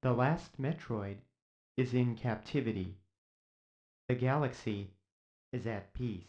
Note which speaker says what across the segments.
Speaker 1: The last Metroid is in captivity. The galaxy is at peace.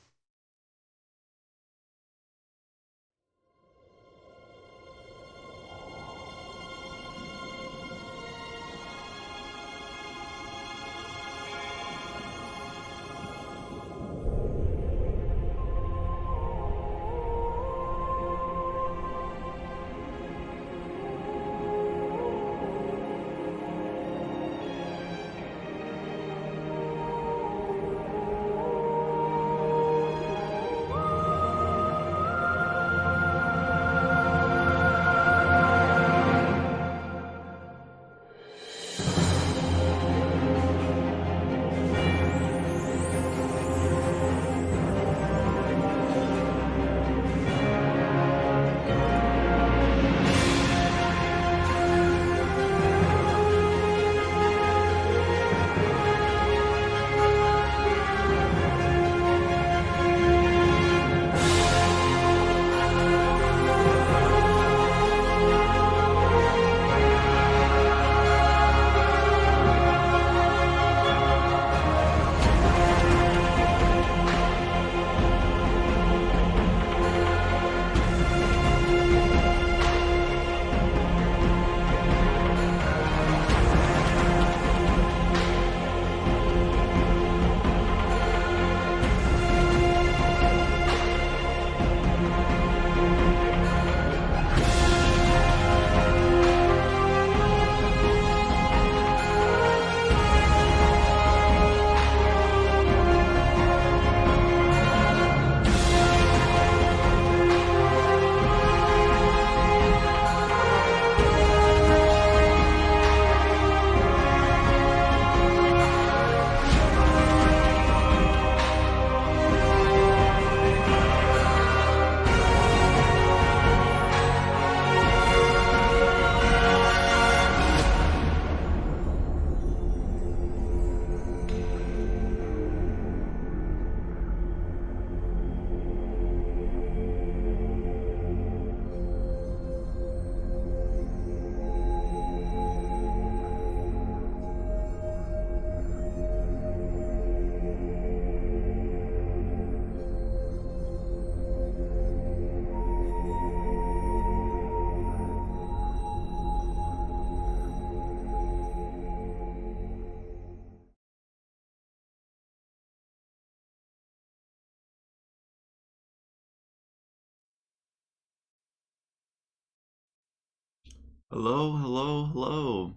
Speaker 2: Hello, hello, hello.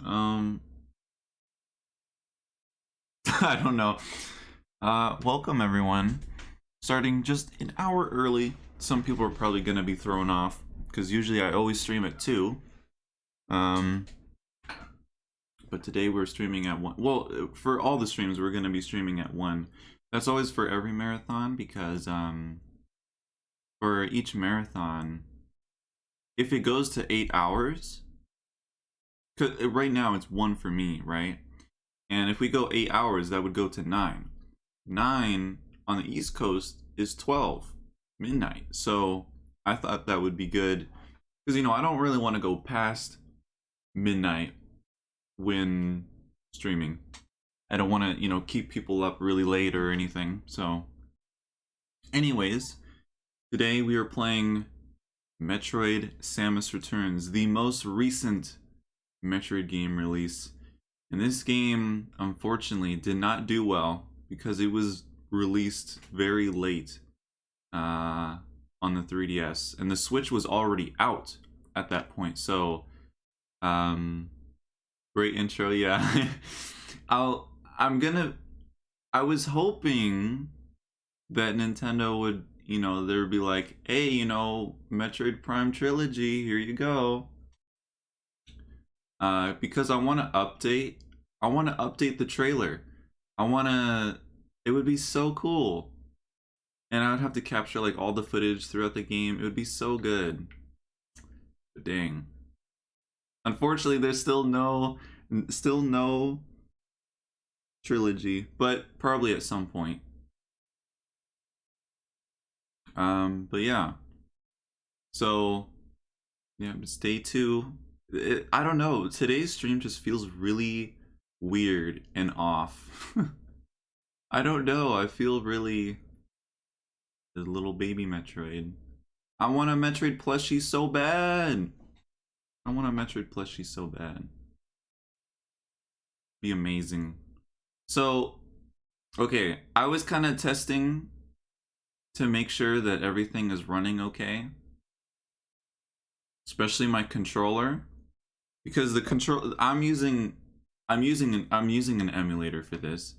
Speaker 2: Um, I don't know. Welcome everyone. Starting just an hour early. Some people are probably gonna be thrown off because usually I always stream at 2. Um, but today we're streaming at 1. Well, for all the streams we're gonna be streaming at 1. That's always for every marathon because for each marathon, if it goes to 8 hours, 'cause right now it's 1 for me, right? And if we go 8 hours, that would go to 9. 9 on the East Coast is 12 midnight. So I thought that would be good. Because, I don't really want to go past midnight when streaming. I don't want to, keep people up really late or anything. So, anyways, today we are playing Metroid Samus Returns, the most recent Metroid game release. And this game, unfortunately, did not do well because it was released very late on the 3DS, and the Switch was already out at that point. So, great intro, yeah. I was hoping that Nintendo would, there would be like, hey, Metroid Prime Trilogy, here you go. Because I want to update the trailer. It would be so cool. And I would have to capture like all the footage throughout the game. It would be so good. But dang. Unfortunately, there's still no trilogy, but probably at some point. But yeah. So, yeah, it's day 2 I don't know. Today's stream just feels really weird and off. I don't know. I feel really the little baby Metroid. I want a Metroid plushie so bad. I want a Metroid plushie so bad. Be amazing. So, okay, I was kind of testing to make sure that everything is running okay. Especially my controller, because the control I'm using an emulator for this.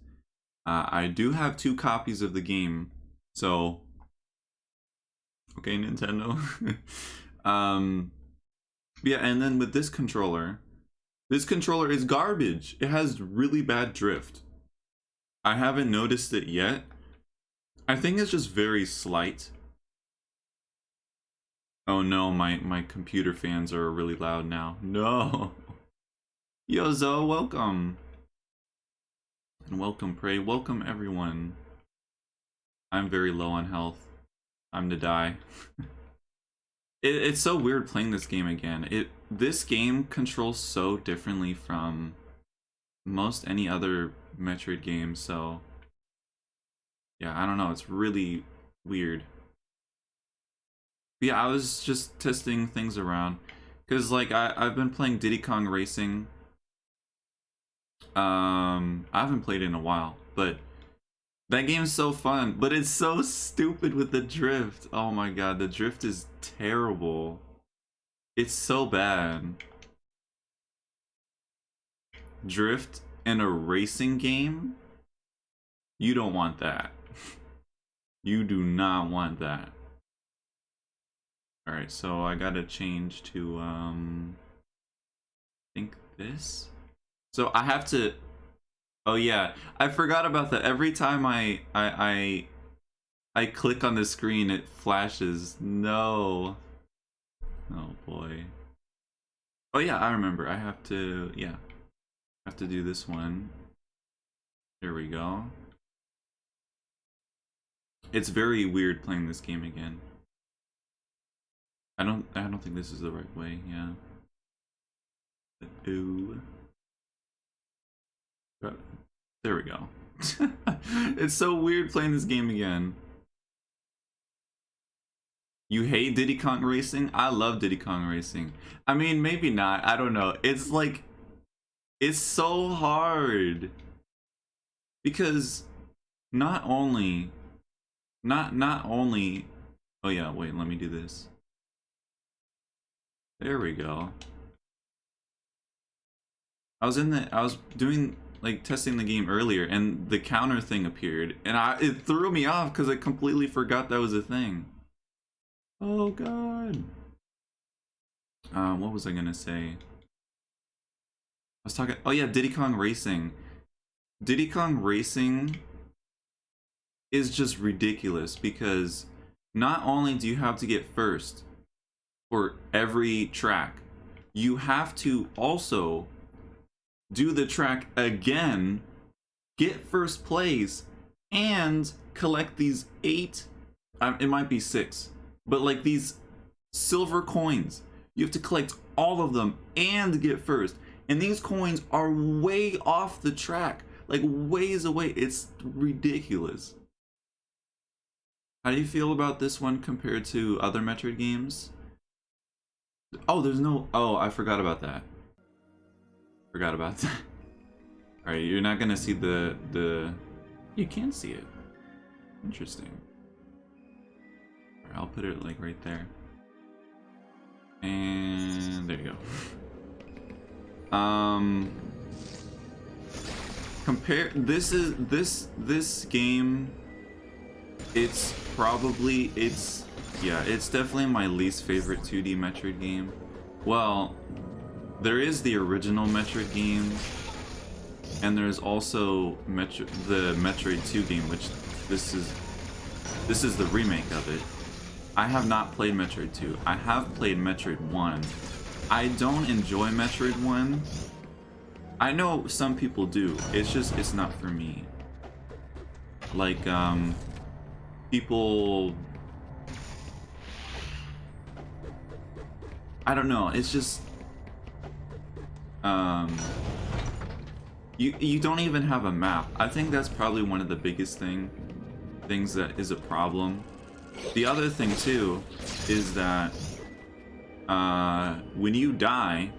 Speaker 2: I do have 2 copies of the game, so okay, Nintendo. Yeah, and then with this controller is garbage. It has really bad drift. I haven't noticed it yet. I think it's just very slight. Oh no, my computer fans are really loud now. No. Yo, Zoe, welcome. And welcome, Prey. Welcome, everyone. I'm very low on health. I'm to die. It's so weird playing this game again. This game controls so differently from most any other Metroid game, so yeah, I don't know, it's really weird. But yeah, I was just testing things around, because like I've been playing Diddy Kong Racing. I haven't played it in a while, but that game's so fun, but it's so stupid with the drift. Oh my god, the drift is terrible. It's so bad. Drift in a racing game? You don't want that. You do not want that. Alright, so I gotta change to, I think this? So I have to... Oh yeah, I forgot about that. Every time I click on the screen, it flashes. No. Oh boy. Oh yeah, I remember. I have to, yeah. I have to do this one. There we go. It's very weird playing this game again. I don't think this is the right way, yeah. Ooh. There we go. It's so weird playing this game again. You hate Diddy Kong Racing? I love Diddy Kong Racing. I mean, maybe not. I don't know. It's like, it's so hard. Because not only, oh yeah, wait, let me do this. There we go. I was doing, like, testing the game earlier, and the counter thing appeared, and it threw me off because I completely forgot that was a thing. Oh god. What was I gonna say? I was talking, oh yeah, Diddy Kong Racing. Diddy Kong Racing is just ridiculous, because not only do you have to get first for every track, you have to also do the track again, get first place, and collect these 8, it might be 6, but like these silver coins. You have to collect all of them and get first. And these coins are way off the track, like ways away. It's ridiculous. How do you feel about this one compared to other Metroid games? Oh, there's no... Oh, I forgot about that. Forgot about that. Alright, you're not gonna see the... You can see it. Interesting. Alright, I'll put it like right there. And there you go. Compare... This game... It's probably... Yeah, it's definitely my least favorite 2D Metroid game. Well... There is the original Metroid game, and there's also the Metroid 2 game, which this is the remake of it. I have not played Metroid 2. I have played Metroid 1. I don't enjoy Metroid 1. I know some people do. It's not for me. Like, people... I don't know, it's just... you don't even have a map. I think that's probably one of the biggest things that is a problem. The other thing too is that when you die,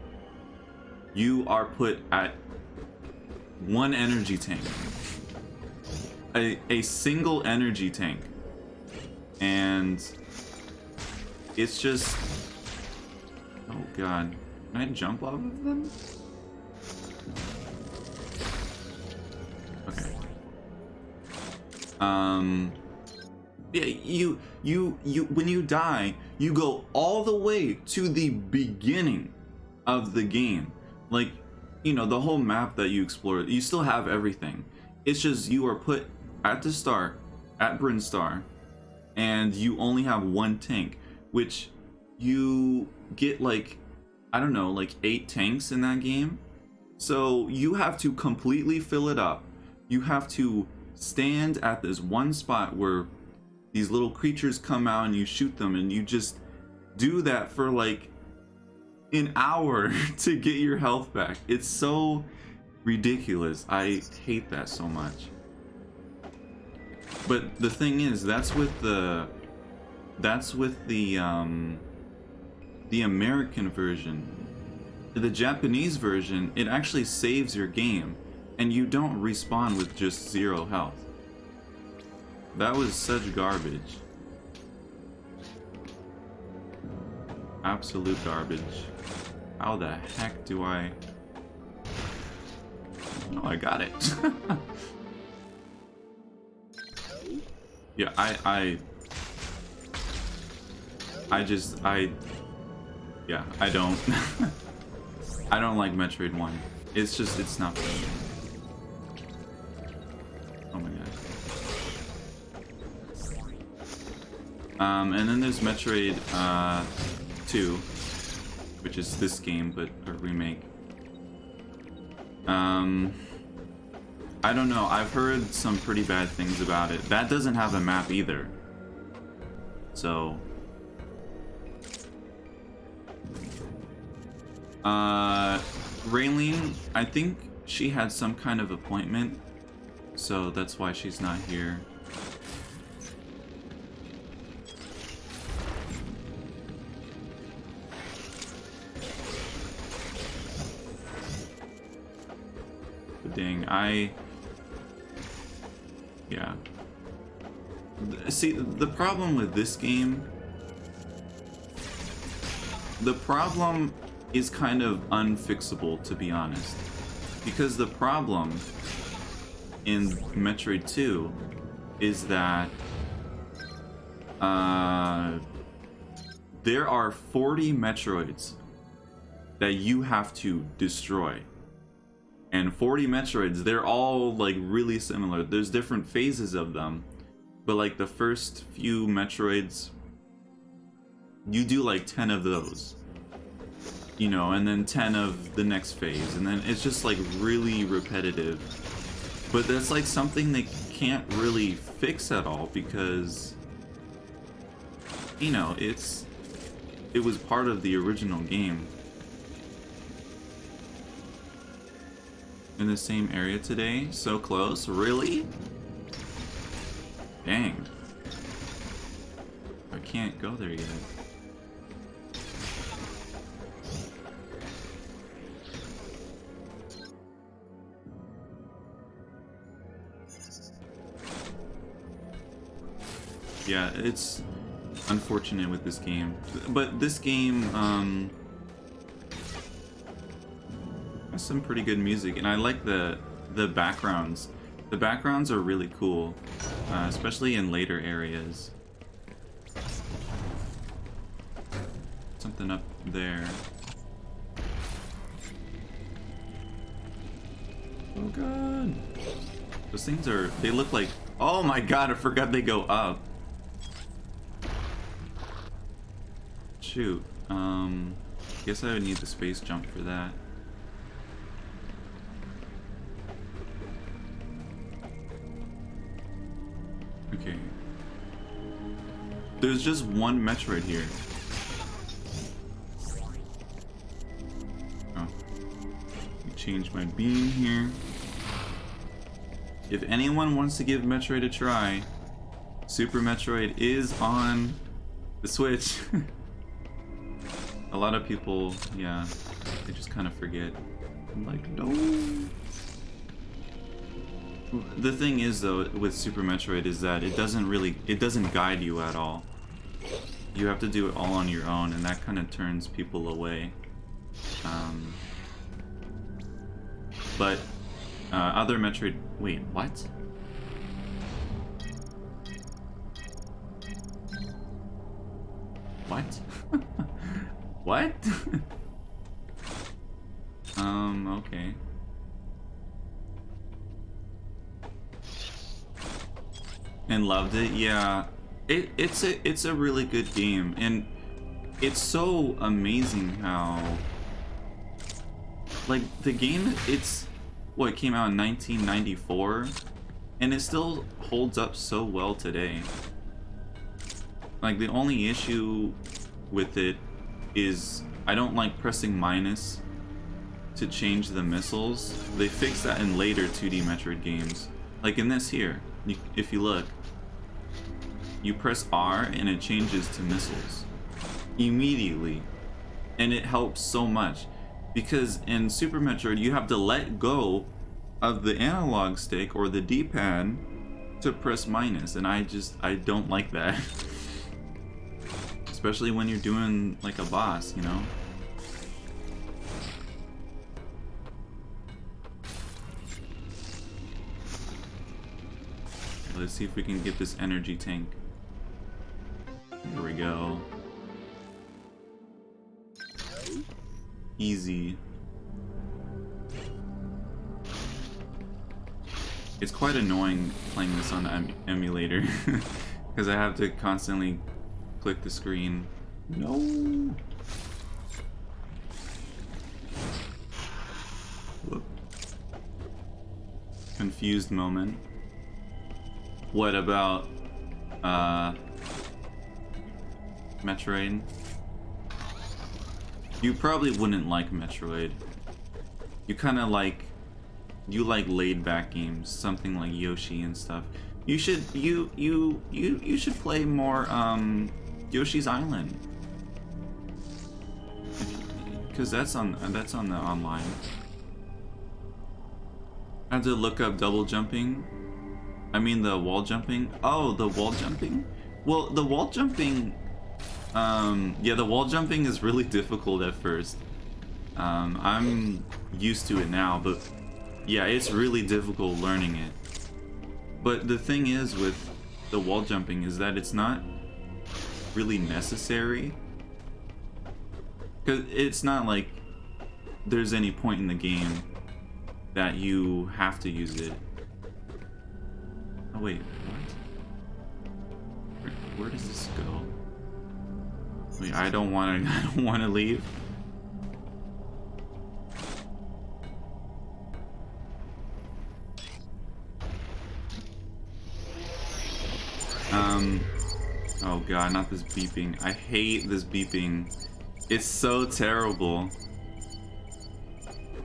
Speaker 2: you are put at one energy tank, a single energy tank, and it's just, oh god, can I jump off of them? Okay. Yeah, you when you die, you go all the way to the beginning of the game. Like, you know, the whole map that you explore, you still have everything. It's just you are put at the start at Brinstar, and you only have one tank, which you get like, I don't know, like 8 tanks in that game. So you have to completely fill it up. You have to stand at this one spot where these little creatures come out and you shoot them, and you just do that for like an hour to get your health back. It's so ridiculous. I hate that so much. But the thing is, that's with the American version. The Japanese version, it actually saves your game, and you don't respawn with just 0 health. That was such garbage. Absolute garbage. How the heck do I... Oh, I got it. Yeah, I don't I don't like Metroid 1. It's just, it's not for me. Oh my god. And then there's Metroid 2, which is this game but a remake. I don't know, I've heard some pretty bad things about it. That doesn't have a map either. So Raylene, I think she had some kind of appointment, so that's why she's not here. But dang, yeah. See, the problem with this game, the problem is kind of unfixable, to be honest. Because the problem in Metroid 2 is that there are 40 Metroids that you have to destroy. And 40 Metroids, they're all like really similar. There's different phases of them, but like the first few Metroids, you do like 10 of those, you know, and then 10 of the next phase, and then it's just like really repetitive. But that's like something they can't really fix at all, because, you know, it was part of the original game. In the same area today? So close? Really? Dang. I can't go there yet. Yeah, it's unfortunate with this game. But this game, has some pretty good music, and I like the backgrounds. The backgrounds are really cool, especially in later areas. Something up there. Oh god. Those things they look like, oh my god, I forgot they go up. Shoot. Guess I would need the space jump for that. Okay. There's just one Metroid here. Oh. change my beam here. If anyone wants to give Metroid a try, Super Metroid is on the Switch. A lot of people, yeah, they just kind of forget. I'm like, no. The thing is, though, with Super Metroid is that it doesn't guide you at all. You have to do it all on your own, and that kind of turns people away. But other Metroid... Wait, what? What? What? Okay. And loved it? Yeah. It's a really good game, and it's so amazing how, like, the game, it came out in 1994, and it still holds up so well today. Like, the only issue with it is I don't like pressing minus to change the missiles. They fixed that in later 2D Metroid games. Like in this here, if you look, you press R and it changes to missiles immediately, and it helps so much, because in Super Metroid you have to let go of the analog stick or the D-pad to press minus, and I don't like that. Especially when you're doing like a boss, you know? Let's see if we can get this energy tank. Here we go. Easy. It's quite annoying playing this on the emulator because I have to constantly click the screen. No. Whoop. Confused moment. What about Metroid? You probably wouldn't like Metroid. You kind of like laid back games, something like Yoshi and stuff. You should you should play more Yoshi's Island, because that's on the online. I had to look up double jumping. I mean the wall jumping. Oh, the wall jumping? Well, the wall jumping, yeah, the wall jumping is really difficult at first. I'm used to it now, but yeah, it's really difficult learning it. But the thing is with the wall jumping is that it's not really necessary. Because it's not like there's any point in the game that you have to use it. Oh wait, what? Where does this go? Wait, I don't want to leave. Oh god, not this beeping. I hate this beeping. It's so terrible.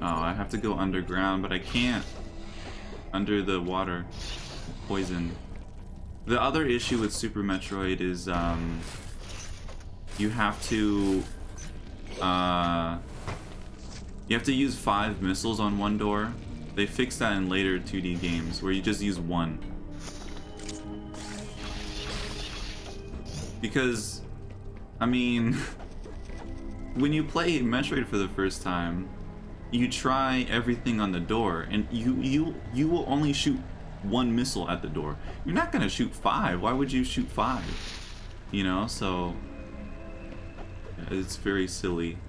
Speaker 2: Oh, I have to go underground, but I can't. Under the water. Poison. The other issue with Super Metroid is, you have to use 5 missiles on one door. They fixed that in later 2D games, where you just use 1. Because, I mean, when you play Metroid for the first time, you try everything on the door, and you will only shoot 1 missile at the door. You're not gonna shoot 5. Why would you shoot 5? You know, so yeah, it's very silly.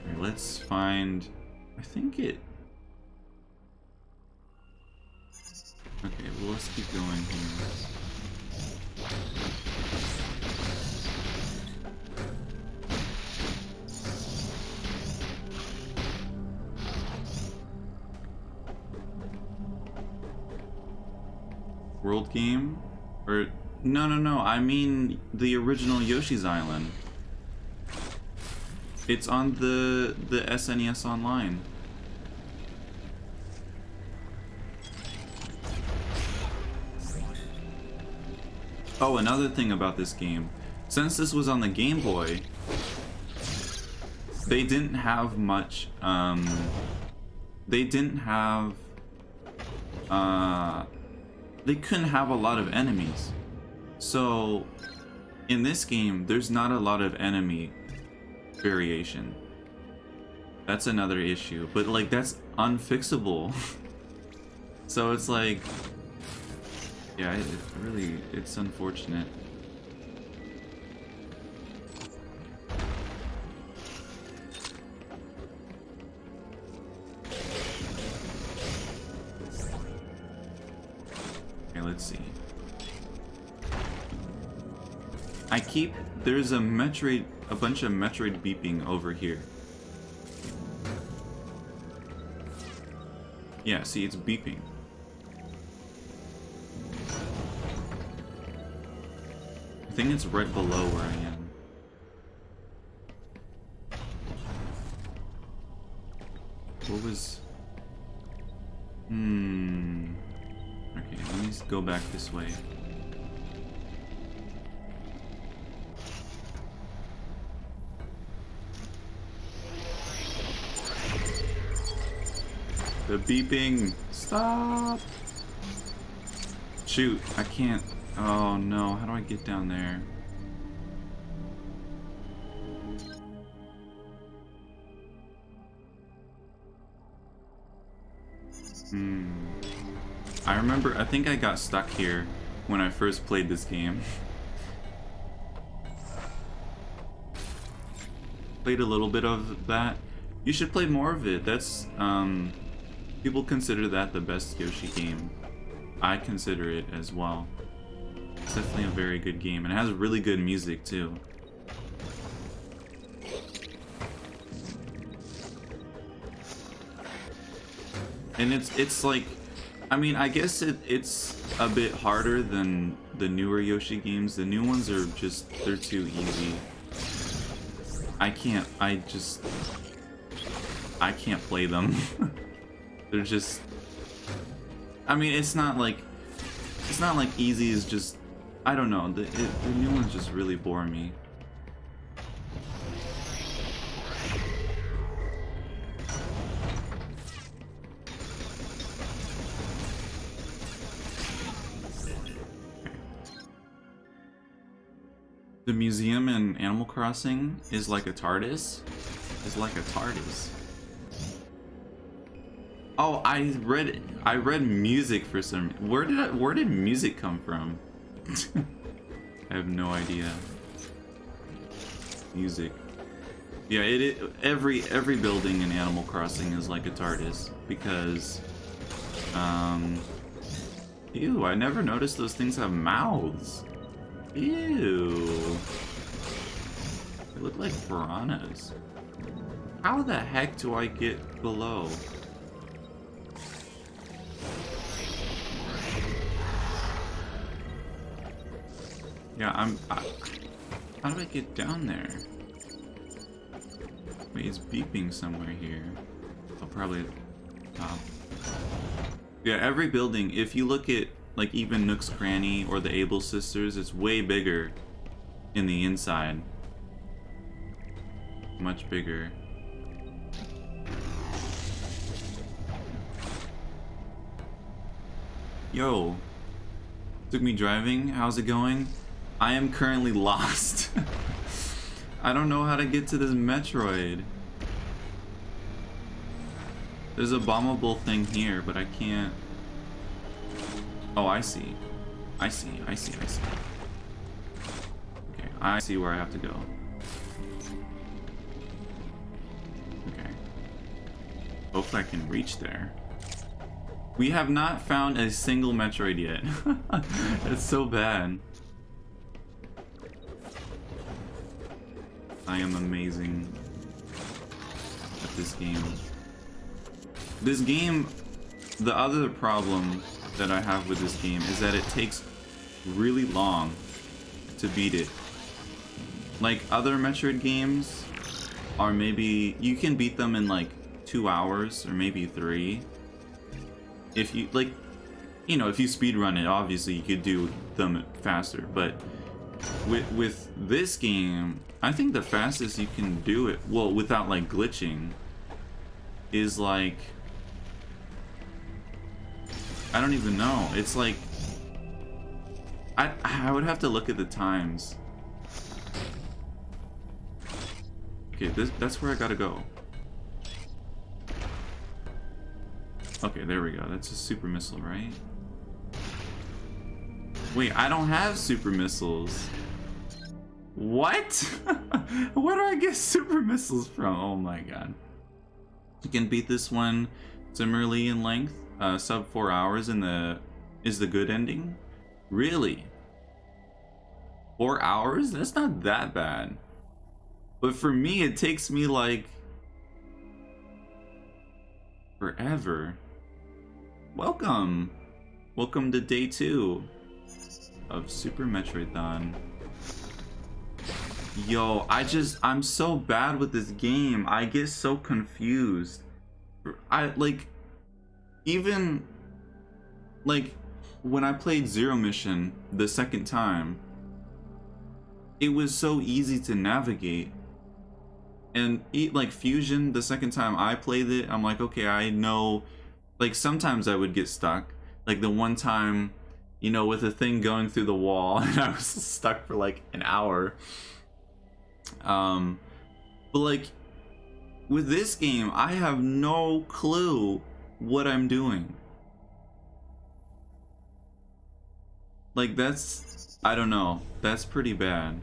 Speaker 2: Alright, let's find. I think it. Okay, well, let's keep going here. World game? Or no, I mean the original Yoshi's Island. It's on the SNES Online. Oh, another thing about this game. Since this was on the Game Boy, they didn't have much, they didn't have, they couldn't have a lot of enemies. So, in this game, there's not a lot of enemy variation. That's another issue, but like, that's unfixable. So it's like, yeah, it's unfortunate. Okay, let's see. There's a bunch of Metroid beeping over here. Yeah, see, it's beeping. I think it's right below where I am. What was... Okay, let me go back this way. The beeping! Stop! Shoot, I can't... Oh no, how do I get down there? I think I got stuck here when I first played this game. Played a little bit of that. You should play more of it. That's, people consider that the best Yoshi game. I consider it as well. It's definitely a very good game, and it has really good music too. And it's like, I mean, I guess it's a bit harder than the newer Yoshi games. The new ones are just, they're too easy. I can't play them. They're just, I mean, it's not like easy is just, I don't know, the new ones just really bore me. The museum in Animal Crossing is like a TARDIS. Oh, I read music for some. Where did music come from? I have no idea. Music. Yeah, every building in Animal Crossing is like a TARDIS because ew, I never noticed those things have mouths. Ew. They look like piranhas. How the heck do I get below? Yeah, how do I get down there? Wait, it's beeping somewhere here. I'll probably top. Yeah, every building, if you look at like even Nook's Cranny or the Able Sisters, it's way bigger in the inside. Much bigger. Yo, took me driving. How's it going? I am currently lost. I don't know how to get to this Metroid. There's a bombable thing here, but I can't. Oh, I see. I see. Okay, I see where I have to go. Okay. Hopefully I can reach there. We have not found a single Metroid yet. It's so bad. I am amazing at this game. This game, the other problem that I have with this game is that it takes really long to beat it. Like other Metroid games, are maybe you can beat them in like 2 hours or maybe 3. If you like, you know, if you speed run it, obviously you could do them faster. But with this game, I think the fastest you can do it, well, without like glitching, is like, I don't even know. It's like, I would have to look at the times. Okay, that's where I gotta go. Okay, there we go. That's a super missile, right? Wait, I don't have super missiles. What? Where do I get super missiles from? Oh my god. You can beat this one similarly in length. Sub 4 hours is the good ending. Really? 4 hours? That's not that bad. But for me, it takes me like forever. Welcome to day 2 of Super Metroidthon. Yo, I'm so bad with this game. I get so confused. Even like when I played Zero Mission the second time, it was so easy to navigate. And like Fusion, the second time I played it, I'm like, okay, I know. Like sometimes I would get stuck. Like the one time, you know, with a thing going through the wall, and I was stuck for like an hour. But like with this game, I have no clue what I'm doing. Like I don't know. That's pretty bad.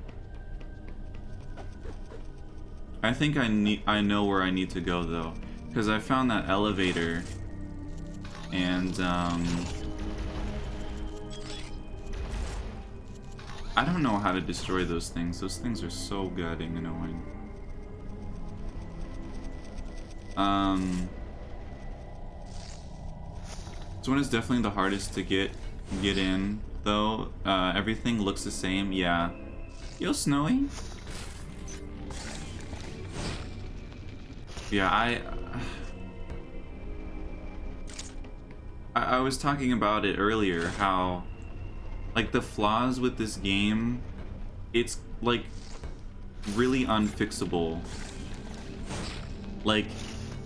Speaker 2: I think I know where I need to go though, because I found that elevator, and I don't know how to destroy those things. Those things are so goddamn annoying. This one is definitely the hardest to get in though. Everything looks the same. Yeah. Yo, Snowy. Yeah, I was talking about it earlier, how like the flaws with this game, it's like really unfixable. Like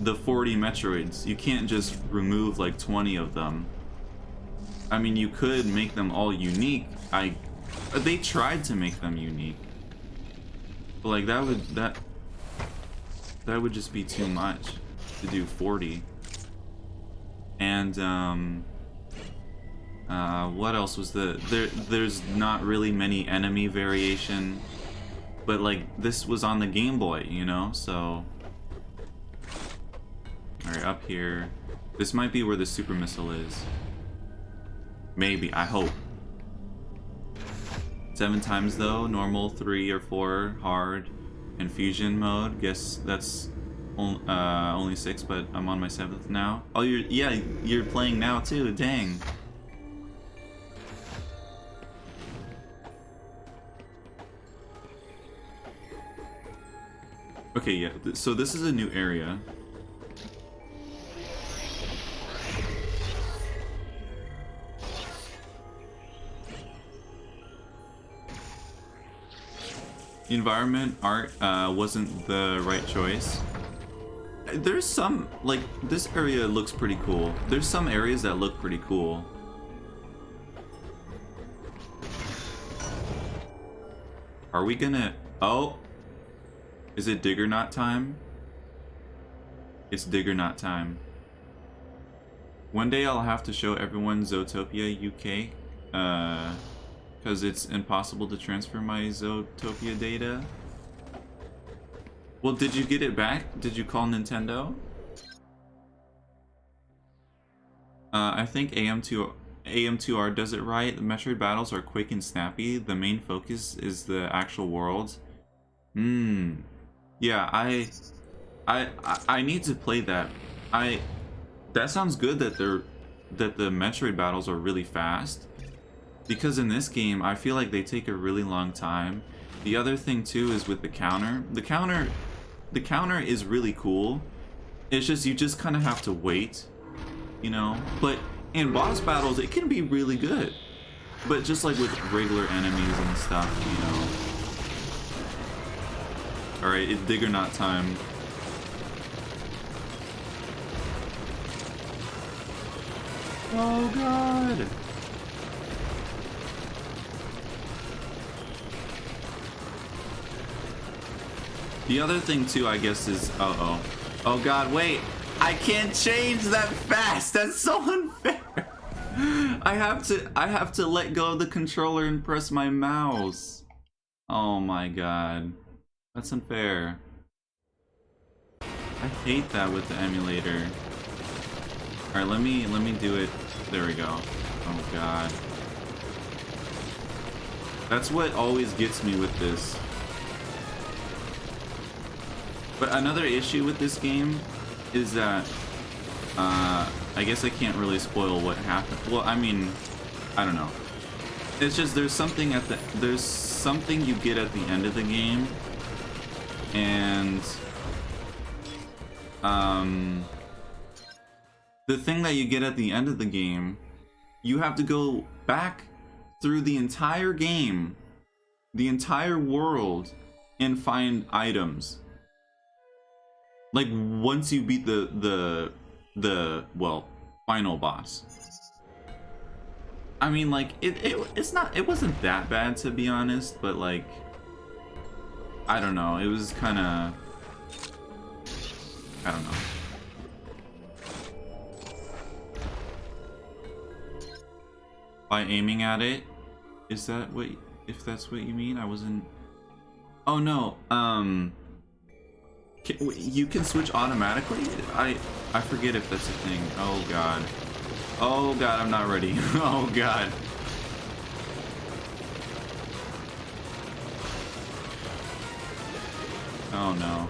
Speaker 2: the 40 Metroids, you can't just remove like 20 of them. I mean, you could make them all unique. They tried to make them unique, but like that would just be too much to do 40. And what else was there's not really many enemy variation, but like this was on the Game Boy, you know, so alright, up here. This might be where the super missile is. Maybe, I hope. 7 times though, normal, 3 or 4, hard, and fusion mode. Guess that's only 6, but I'm on my 7th now. Oh, you're playing now too, dang. Okay, yeah, so this is a new area. Environment art wasn't the right choice. There's some, like, this area looks pretty cool. There's some areas that look pretty cool. Are we gonna... Oh! Is it Digger Knot time? It's Digger Knot time. One day I'll have to show everyone Zootopia UK, because it's impossible to transfer my Zootopia data. Well, did you get it back? Did you call Nintendo? I think AM2R does it right. The Metroid battles are quick and snappy. The main focus is the actual world. Yeah, I need to play that. That sounds good that the Metroid battles are really fast. Because in this game, I feel like they take a really long time. The other thing too is with the counter. The counter the counter is really cool. It's just you just kind of have to wait, you know. But in boss battles, it can be really good. But just like with regular enemies and stuff, you know. All right, it's dig or not time. Oh God. The other thing too, I guess, is oh God, wait! I can't change that fast. That's so unfair. I have to let go of the controller and press my mouse. Oh my God, that's unfair. I hate that with the emulator. All right, let me do it. There we go. Oh God, that's what always gets me with this. But another issue with this game is that I guess I can't really spoil what happened. Well, I mean, I don't know. It's just there's something you get at the end of the game, and the thing that you get at the end of the game, you have to go back through the entire game, the entire world, and find items. Like once you beat the well, final boss. I mean, like it wasn't that bad, to be honest, but like I don't know, it was kind of, I don't know. By aiming at it, is that what, if that's what you mean? I wasn't. Oh no, you can switch automatically? I forget if that's a thing. Oh God. Oh God, I'm not ready. Oh God. Oh no.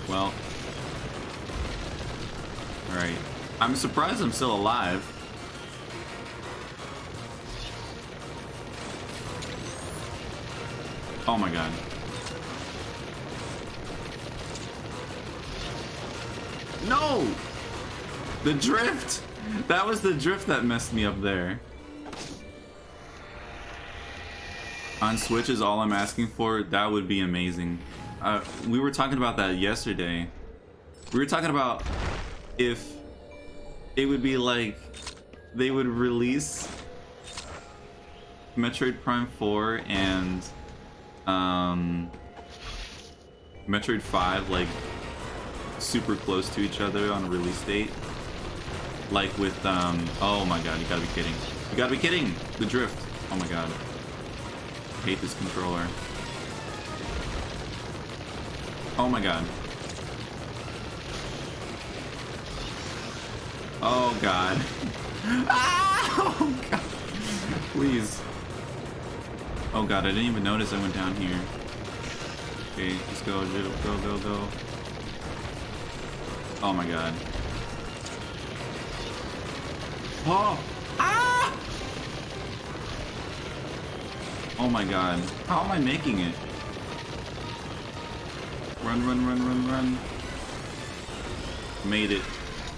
Speaker 2: Well. Alright. I'm surprised I'm still alive. Oh my God. No! The drift! That was the drift that messed me up there. On Switch is all I'm asking for. That would be amazing. We were talking about that yesterday. We were talking about if it would be like they would release Metroid Prime 4 and Metroid 5 like super close to each other on a release date, like with oh my God, you gotta be kidding, you gotta be kidding, the drift. Oh my God, I hate this controller. Oh my God. Oh God. Ah! Oh God, please. Oh God, I didn't even notice I went down here. Okay, let's go, go. Oh my God. Oh! Ah! Oh my God. How am I making it? Run. Made it.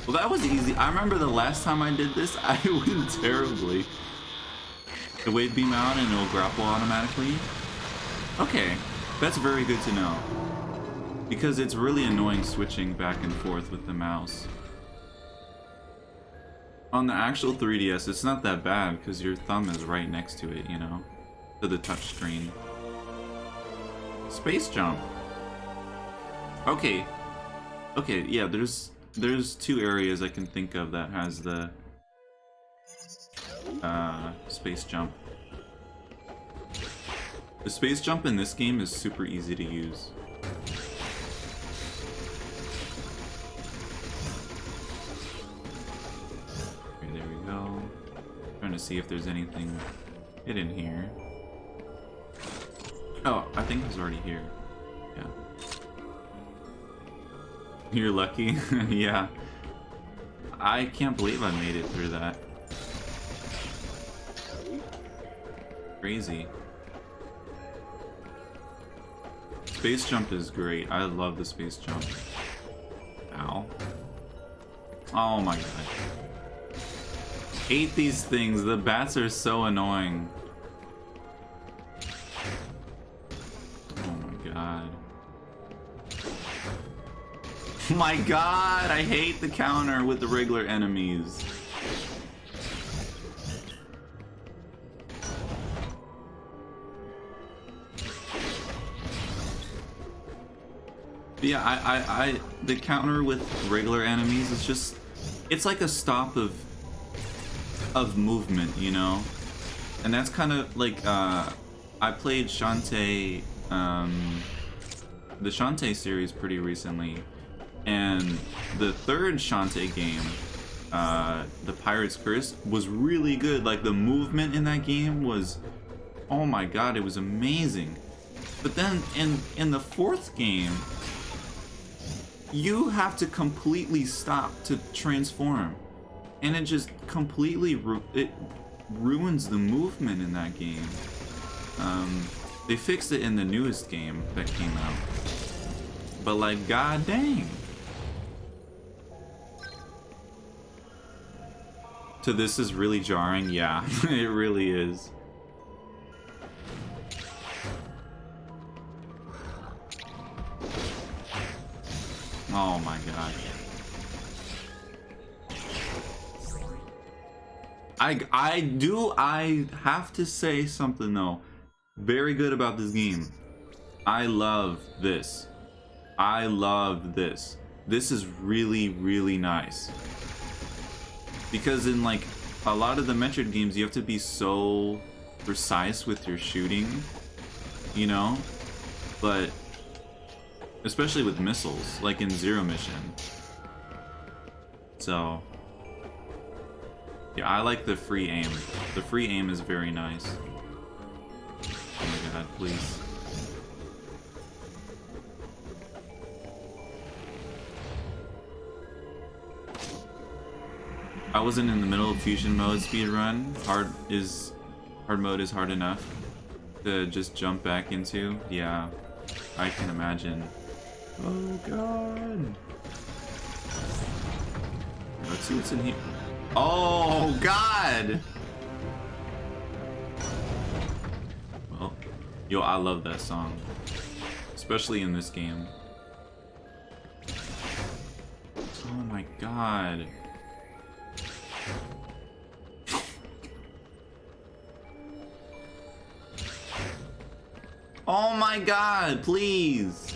Speaker 2: Well, that was easy. I remember the last time I did this, I went terribly. The wave beam out and it'll grapple automatically. Okay, that's very good to know. Because it's really annoying switching back and forth with the mouse. On the actual 3DS, it's not that bad because your thumb is right next to it, you know? To the touch screen. Space jump. Okay. Okay, yeah, there's two areas I can think of that has the space jump. The space jump in this game is super easy to use. Okay, there we go. Trying to see if there's anything hidden here. Oh, I think it's already here. Yeah. You're lucky. Yeah. I can't believe I made it through that. Crazy. Space jump is great. I love the space jump. Ow. Oh my god. Hate these things. The bats are so annoying. Oh my god. My god, I hate the counter with the regular enemies. But yeah, the counter with regular enemies is just, it's like a stop of movement, you know? And that's kind of like, I played Shantae, the Shantae series pretty recently, and the third Shantae game, the Pirate's Curse, was really good. Like, the movement in that game was, oh my god, it was amazing. But then in the fourth game, you have to completely stop to transform, and it just completely it ruins the movement in that game. They fixed it in the newest game that came out, but like, god dang. So this is really jarring. Yeah, it really is. Oh my god. I have to say something though. Very good about this game. I love this. I love this. This is really, really nice. Because in like a lot of the Metroid games, you have to be so precise with your shooting, you know? But especially with missiles, like in Zero Mission. So yeah, I like the free aim. The free aim is very nice. Oh my god, please. I wasn't in the middle of fusion mode speedrun. Hard mode is hard enough to just jump back into. Yeah, I can imagine. Oh god. Let's see what's in here. Oh god! Well, yo, I love that song. Especially in this game. Oh my god. Oh my god, please!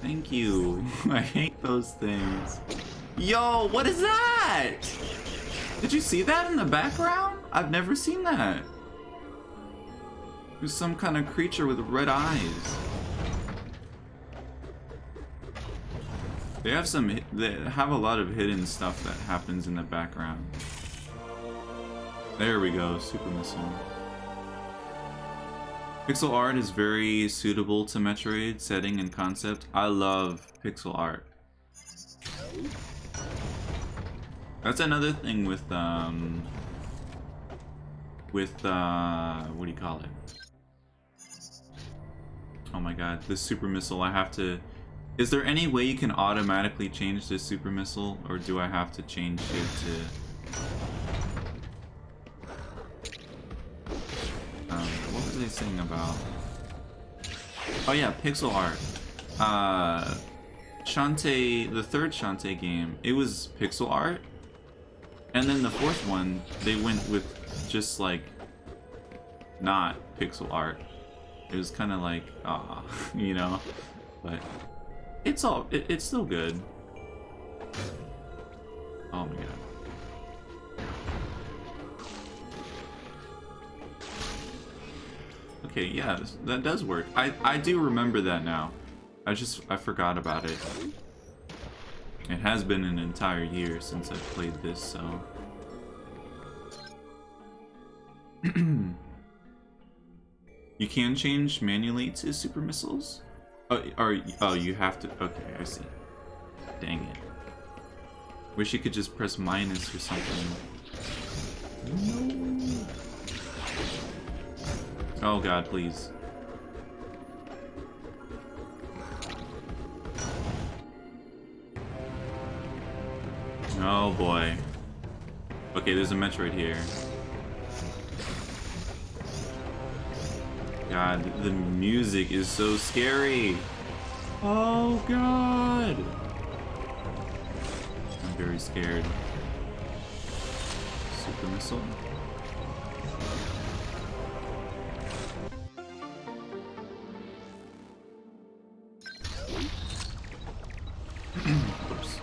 Speaker 2: Thank you. I hate those things. Yo, what is that? Did you see that in the background? I've never seen that. There's some kind of creature with red eyes. They have a lot of hidden stuff that happens in the background. There we go, super missile. Pixel art is very suitable to Metroid setting and concept. I love pixel art. That's another thing with what do you call it? Oh my god, this super missile, I have to... Is there any way you can automatically change this super missile, or do I have to change it to... what was I saying about? Oh yeah, pixel art. Shantae, the third Shantae game, it was pixel art. And then the fourth one, they went with just like not pixel art. It was kind of like, you know, but it's still good. Oh my god. Okay, yeah, that does work. I do remember that now. I forgot about it. It has been an entire year since I've played this, so... You can change manually to super missiles? Oh, you have to... Okay, I see. Dang it. Wish you could just press minus or something. No. Oh god, please. Oh boy. Okay, there's a Metroid here. God, the music is so scary. Oh god. I'm very scared. Super missile. Oops.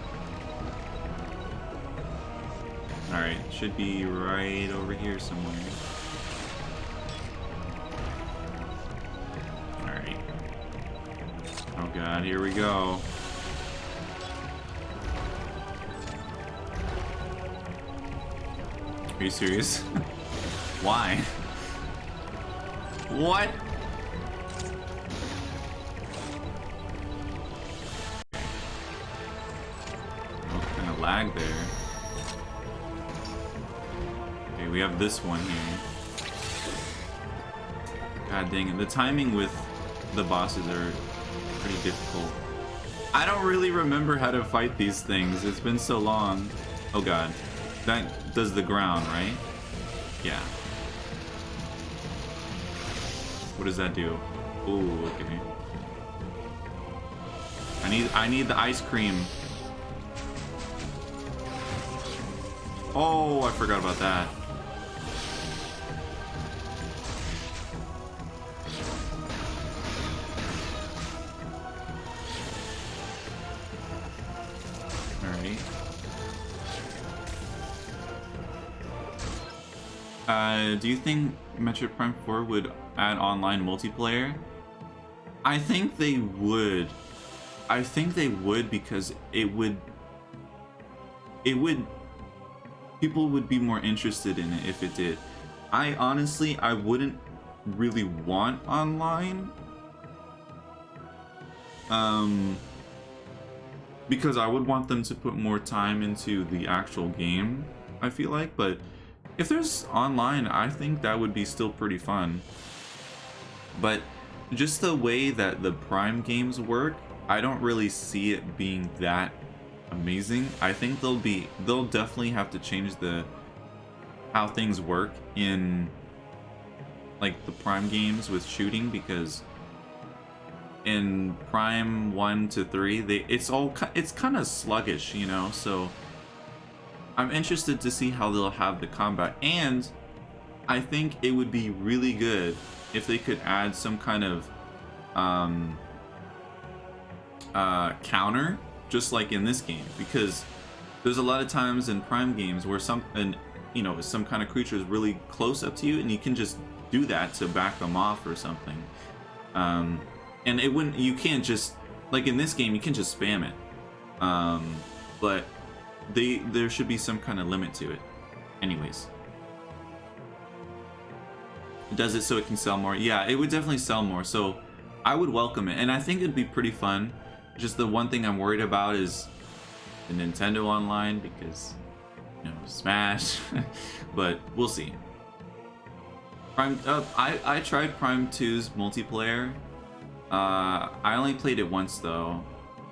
Speaker 2: Alright, should be right over here somewhere. Alright. Oh god, here we go. Are you serious? Why? What? Oh, kind of lag there. Okay, we have this one here. God dang it. The timing with the bosses are pretty difficult. I don't really remember how to fight these things. It's been so long. Oh god. That does the ground, right? Yeah. What does that do? Ooh, okay. I need the ice cream. Oh, I forgot about that. Do you think Metroid Prime 4 would add online multiplayer? I think they would. I think they would because it would people would be more interested in it if it did. I honestly wouldn't really want online. Because I would want them to put more time into the actual game, I feel like, but if there's online, I think that would be still pretty fun. But just the way that the Prime games work, I don't really see it being that amazing. I think they'll definitely have to change how things work in like the Prime games with shooting, because in Prime 1 to 3, it's kind of sluggish, you know, so I'm interested to see how they'll have the combat, and I think it would be really good if they could add some kind of counter, just like in this game, because there's a lot of times in Prime games where some kind of creature is really close up to you, and you can just do that to back them off or something. And you can't just, like in this game, you can just spam it. But there should be some kind of limit to it. Anyways. Does it so it can sell more? Yeah, it would definitely sell more, so I would welcome it, and I think it'd be pretty fun. Just the one thing I'm worried about is the Nintendo Online, because, you know, Smash. But we'll see. Prime, I tried Prime 2's multiplayer. I only played it once though,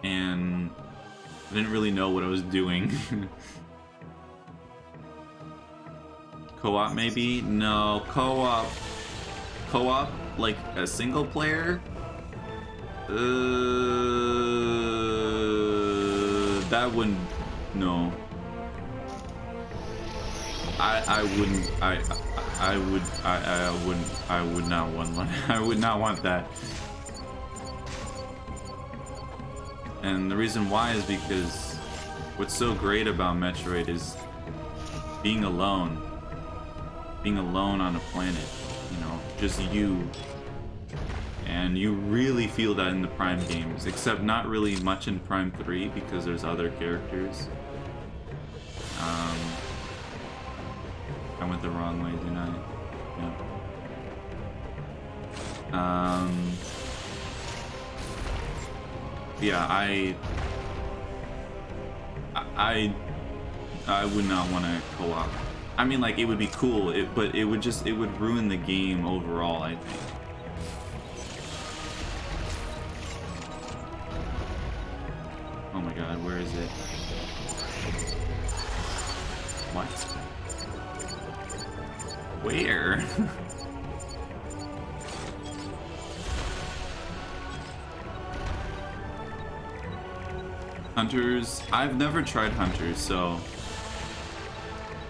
Speaker 2: and I didn't really know what I was doing. Co-op maybe? No, co-op, like a single player? That wouldn't, no. I would not want one. I would not want that. And the reason why is because what's so great about Metroid is being alone on a planet, you know, just you. And you really feel that in the Prime games, except not really much in Prime 3 because there's other characters. I went the wrong way, didn't I? Yeah. I would not want to co-op. I mean, like, it would be cool, but it would ruin the game overall, I think. Oh my god, where is it? What? Where? Hunters, I've never tried Hunters, so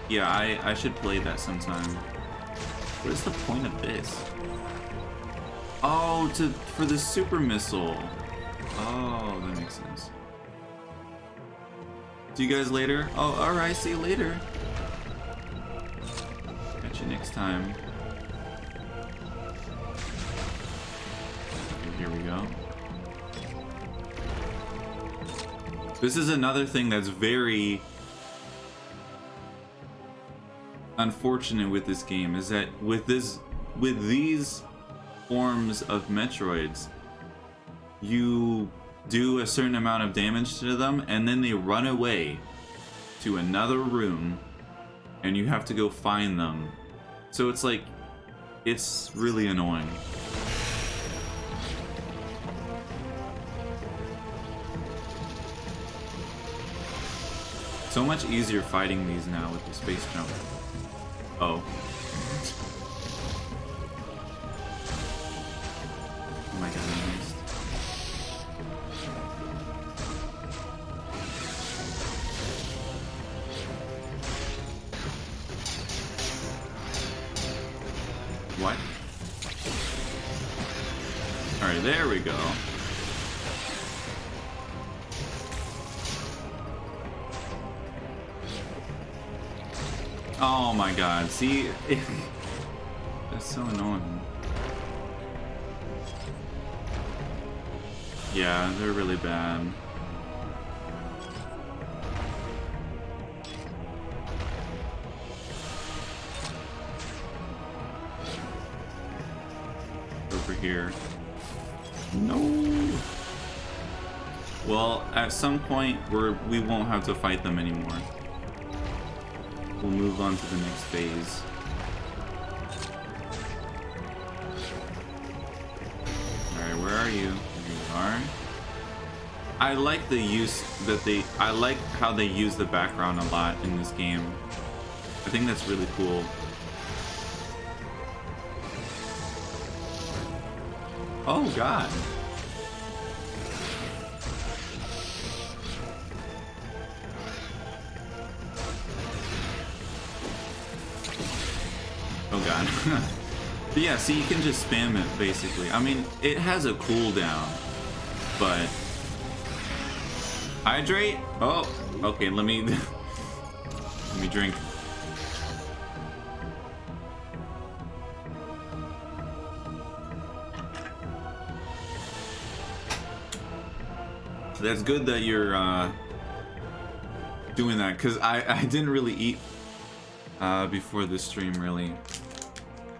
Speaker 2: yeah, I should play that sometime. What is the point of this? Oh, for the super missile. Oh, that makes sense. See you guys later. Oh, alright, see you later. Catch you next time. Okay, here we go. This is another thing that's very unfortunate with this game, is that with these forms of Metroids, you do a certain amount of damage to them and then they run away to another room and you have to go find them. So it's like, it's really annoying. So much easier fighting these now with the space jump. Oh. Oh my god, I missed. What? Alright, there we go. Oh my god, see? That's so annoying. Yeah, they're really bad. Over here. No! Well, at some point, we won't have to fight them anymore. We'll move on to the next phase. Alright, where are you? Here you are. I like the use that I like how they use the background a lot in this game. I think that's really cool. Oh god. Oh god. But yeah, see, you can just spam it, basically. I mean, it has a cooldown, but... Hydrate? Oh, okay, let me... let me drink. So that's good that you're, doing that, because I didn't really eat, before this stream, really.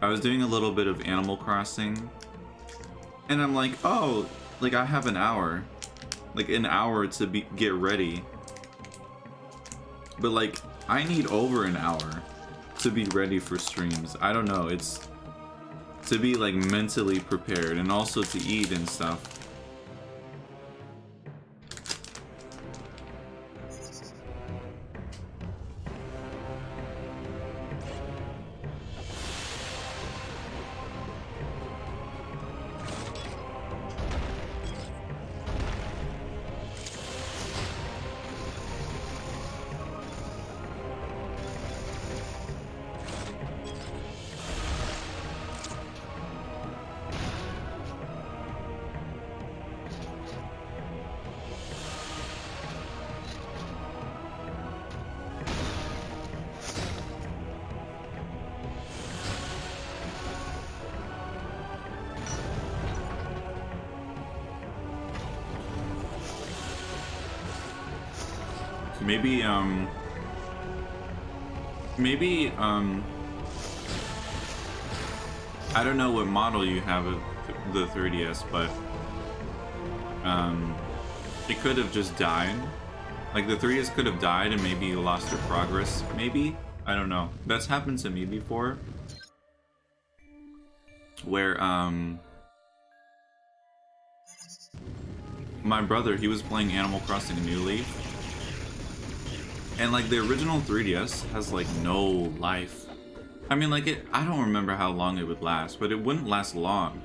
Speaker 2: I was doing a little bit of Animal Crossing, and I'm like, oh, like I have an hour to get ready, but like I need over an hour to be ready for streams. I don't know, it's to be like mentally prepared and also to eat and stuff. Maybe, I don't know what model you have of the 3DS, but, it could have just died. Like, the 3DS could have died and maybe you lost your progress, maybe? I don't know. That's happened to me before. Where, my brother, he was playing Animal Crossing New Leaf. And like the original 3DS has like no life. I mean, like I don't remember how long it would last, but it wouldn't last long.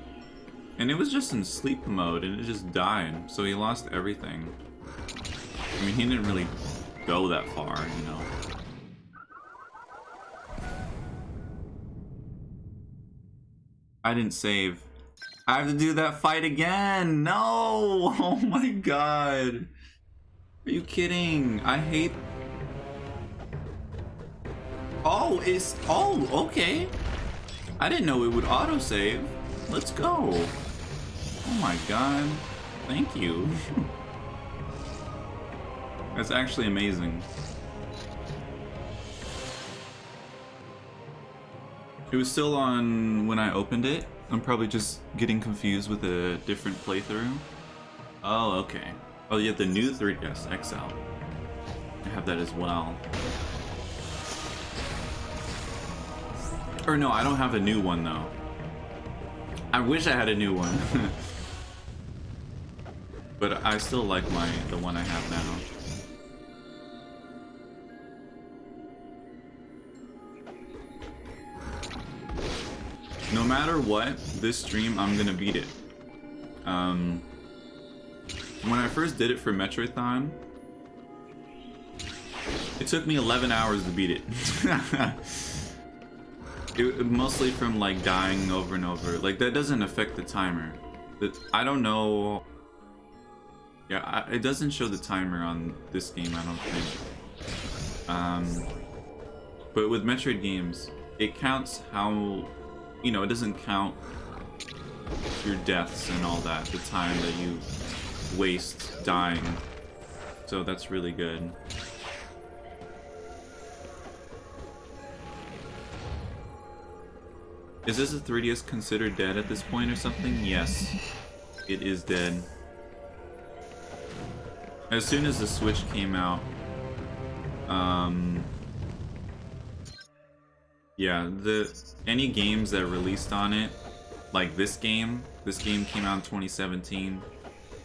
Speaker 2: And it was just in sleep mode and it just died. So he lost everything. I mean, he didn't really go that far, you know. I didn't save. I have to do that fight again. No! Oh my god. Are you kidding? I hate... Oh, it's... Oh, okay. I didn't know it would autosave. Let's go. Oh my god. Thank you. That's actually amazing. It was still on when I opened it. I'm probably just getting confused with a different playthrough. Oh, okay. Oh, you have the new 3DS XL. I have that as well. Or no, I don't have a new one though. I wish I had a new one. But I still like the one I have now. No matter what, this stream, I'm gonna beat it. When I first did it for Metroidthon, it took me 11 hours to beat it. Mostly from like dying over and over. Like that doesn't affect the timer. I don't know. Yeah, it doesn't show the timer on this game, I don't think. But with Metroid games, it counts how, you know, it doesn't count your deaths and all that, the time that you waste dying. So that's really good. Is this a 3DS considered dead at this point or something? Yes, it is dead. As soon as the Switch came out, yeah, any games that released on it, like this game came out in 2017,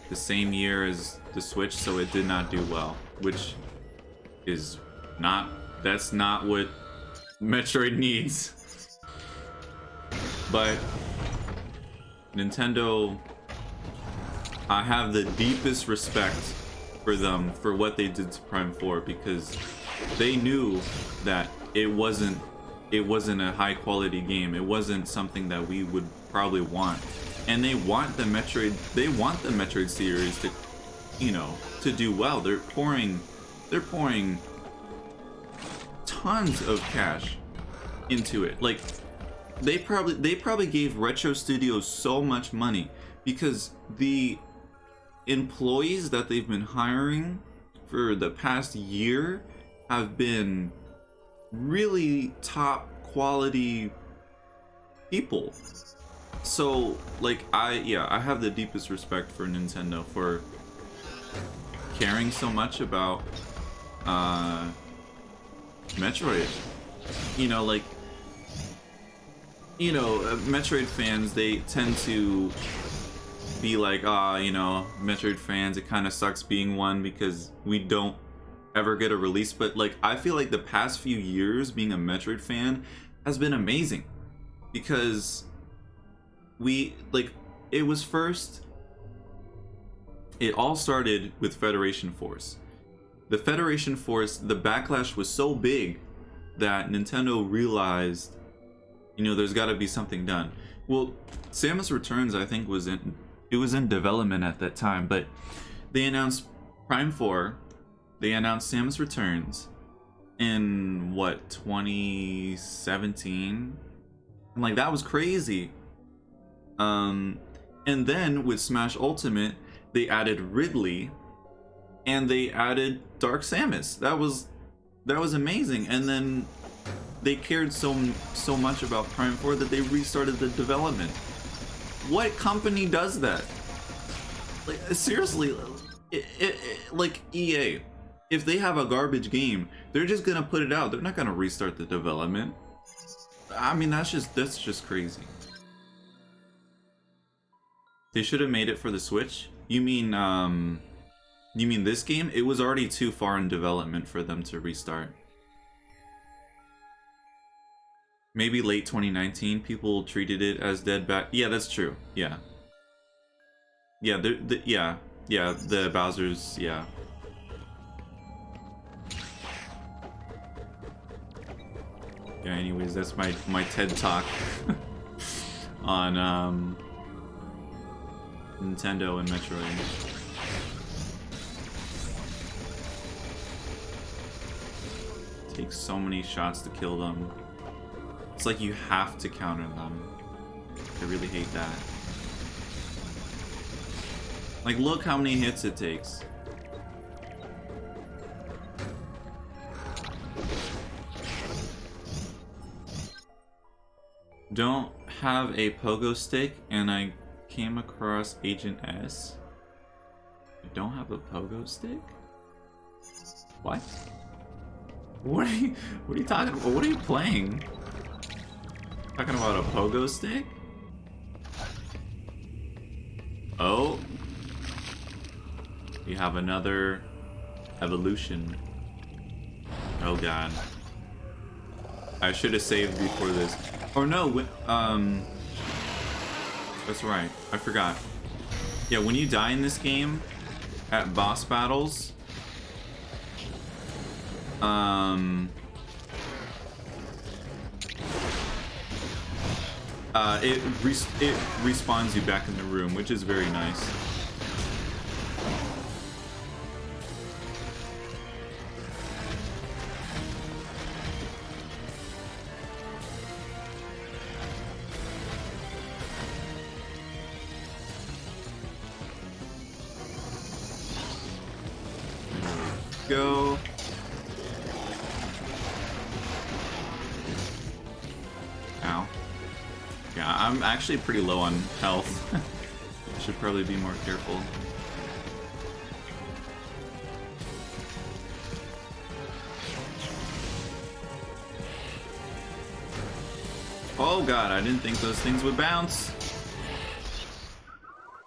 Speaker 2: the same year as the Switch, so it did not do well, which is that's not what Metroid needs. But Nintendo, I have the deepest respect for them for what they did to Prime 4, because they knew that it wasn't a high quality game. It wasn't something that we would probably want. And they want the Metroid series to, you know, to do well. They're pouring tons of cash into it. Like they probably gave Retro Studios so much money because the employees that they've been hiring for the past year have been really top quality people. So like I have the deepest respect for Nintendo for caring so much about Metroid. You know, like, you know, Metroid fans, they tend to be like, you know, Metroid fans, it kind of sucks being one because we don't ever get a release. But like, I feel like the past few years being a Metroid fan has been amazing because it all started with Federation Force. The Federation Force, the backlash was so big that Nintendo realized, you know, there's got to be something done. Well, Samus Returns, I think, was in development at that time, but they announced Prime 4, they announced Samus Returns in what, 2017? And like, that was crazy. And then with Smash Ultimate, they added Ridley and they added Dark Samus. That was amazing. And then they cared so much about Prime 4 that they restarted the development. What company does that? Like, seriously, like EA, if they have a garbage game, they're just gonna put it out. They're not gonna restart the development. I mean, that's just crazy. They should have made it for the Switch. You mean You mean this game? It was already too far in development for them to restart. Maybe late 2019, people treated it as dead back. Yeah, that's true. Yeah. Yeah, yeah, the Bowser's, yeah. Yeah, anyways, that's my TED Talk on Nintendo and Metroid. Takes so many shots to kill them. It's like you have to counter them. I really hate that. Like, look how many hits it takes. Don't have a pogo stick, and I came across Agent S. I don't have a pogo stick? What? What are you talking about? What are you playing? Talking about a pogo stick? Oh. You have another evolution. Oh god. I should have saved before this. Or no, that's right. I forgot. Yeah, when you die in this game at boss battles, it respawns you back in the room, which is very nice. Go. Ow. Yeah, I'm actually pretty low on health. Should probably be more careful. Oh god, I didn't think those things would bounce.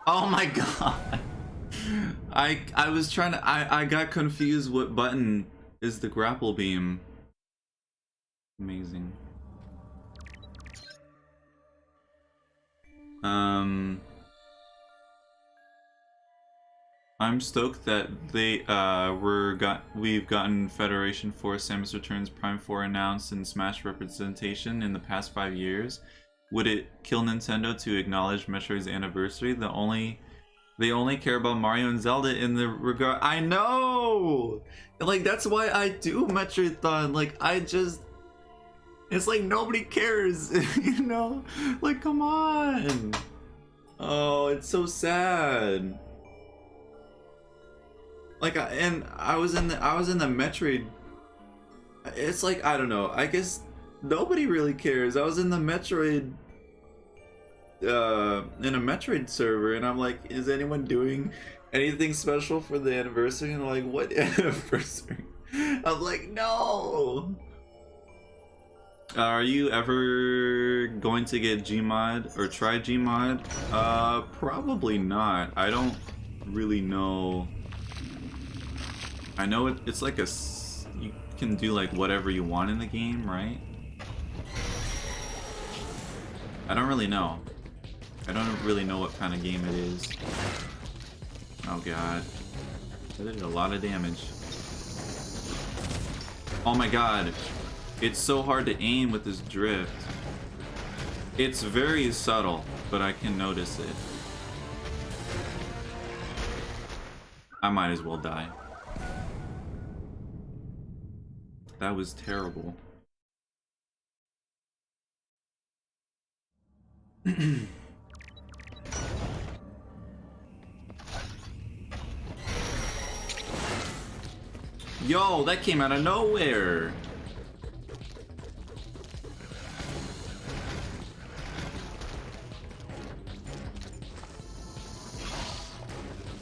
Speaker 2: Oh my god. I was trying to I got confused what button is the grapple beam. Amazing. I'm stoked that we've gotten Federation Force Samus Returns Prime 4 announced in Smash representation in the past 5 years. Would it kill Nintendo to acknowledge Metroid's anniversary? They only care about Mario and Zelda in the regard. I know! Like, that's why I do Metroidthon. Like, it's like nobody cares, you know? Like, come on! Oh, it's so sad. Like, I was in the Metroid. It's like, I don't know. I guess nobody really cares. I was in the Metroid. In a Metroid server, and I'm like, is anyone doing anything special for the anniversary? And I'm like, what anniversary? I'm like, no. Are you ever going to get Gmod or try Gmod? Probably not. I don't really know. I know it's like you can do like whatever you want in the game, right? I don't really know. I don't really know what kind of game it is. Oh god. That did a lot of damage. Oh my god. It's so hard to aim with this drift. It's very subtle, but I can notice it. I might as well die. That was terrible. Yo, that came out of nowhere.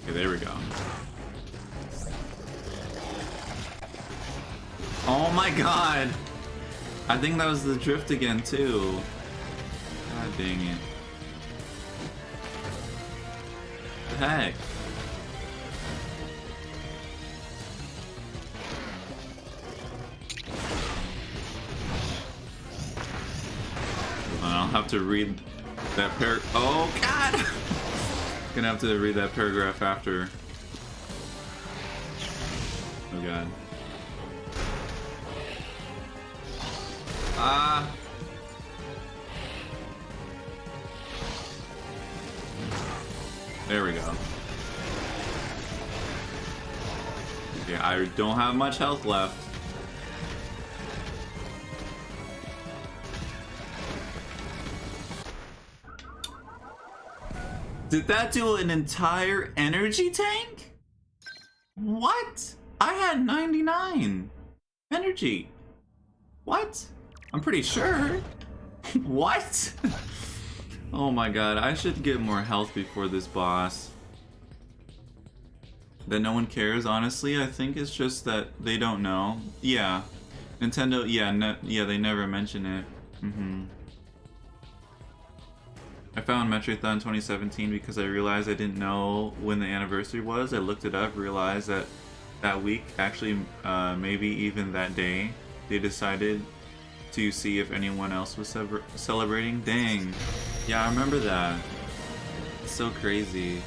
Speaker 2: Okay, there we go. Oh my god. I think that was the drift again too. God dang it. What the heck? have to read that oh god! Gonna have to read that paragraph after. Oh god. Ah. There we go. Okay, I don't have much health left. Did that do an entire energy tank? What? I had 99 energy. What? I'm pretty sure. What? Oh my god, I should get more health before this boss. That no one cares, honestly. I think it's just that they don't know. Yeah. Nintendo, yeah, they never mention it. I found Metroidthon 2017 because I realized I didn't know when the anniversary was. I looked it up, realized that that week, actually maybe even that day, they decided to see if anyone else was celebrating. Dang. Yeah, I remember that. It's so crazy.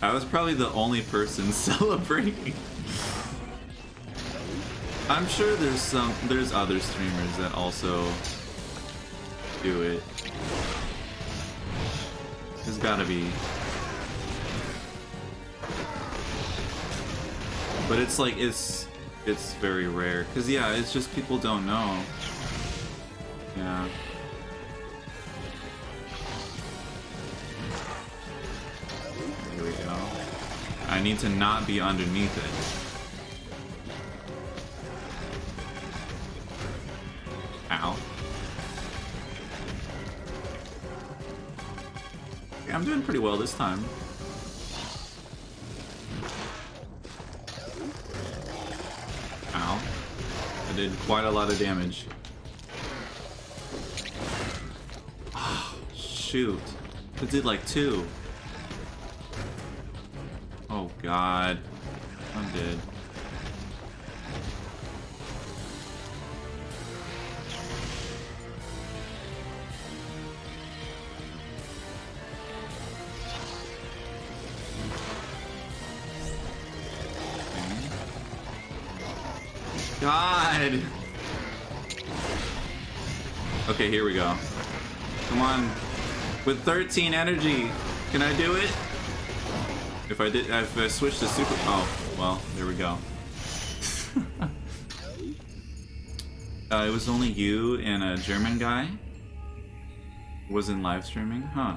Speaker 2: I was probably the only person celebrating. I'm sure there's other streamers that also do it. There's gotta be. But it's like it's very rare. Cause yeah, it's just people don't know. Yeah. Here we go. I need to not be underneath it. Ow. Yeah, I'm doing pretty well this time. Ow. I did quite a lot of damage. Oh, shoot. It did like 2. Oh god. I'm dead. God! Okay, here we go. Come on. With 13 energy, can I do it? If I switch to super... Oh, well, there we go. It was only you and a German guy? Wasn't live streaming? Huh.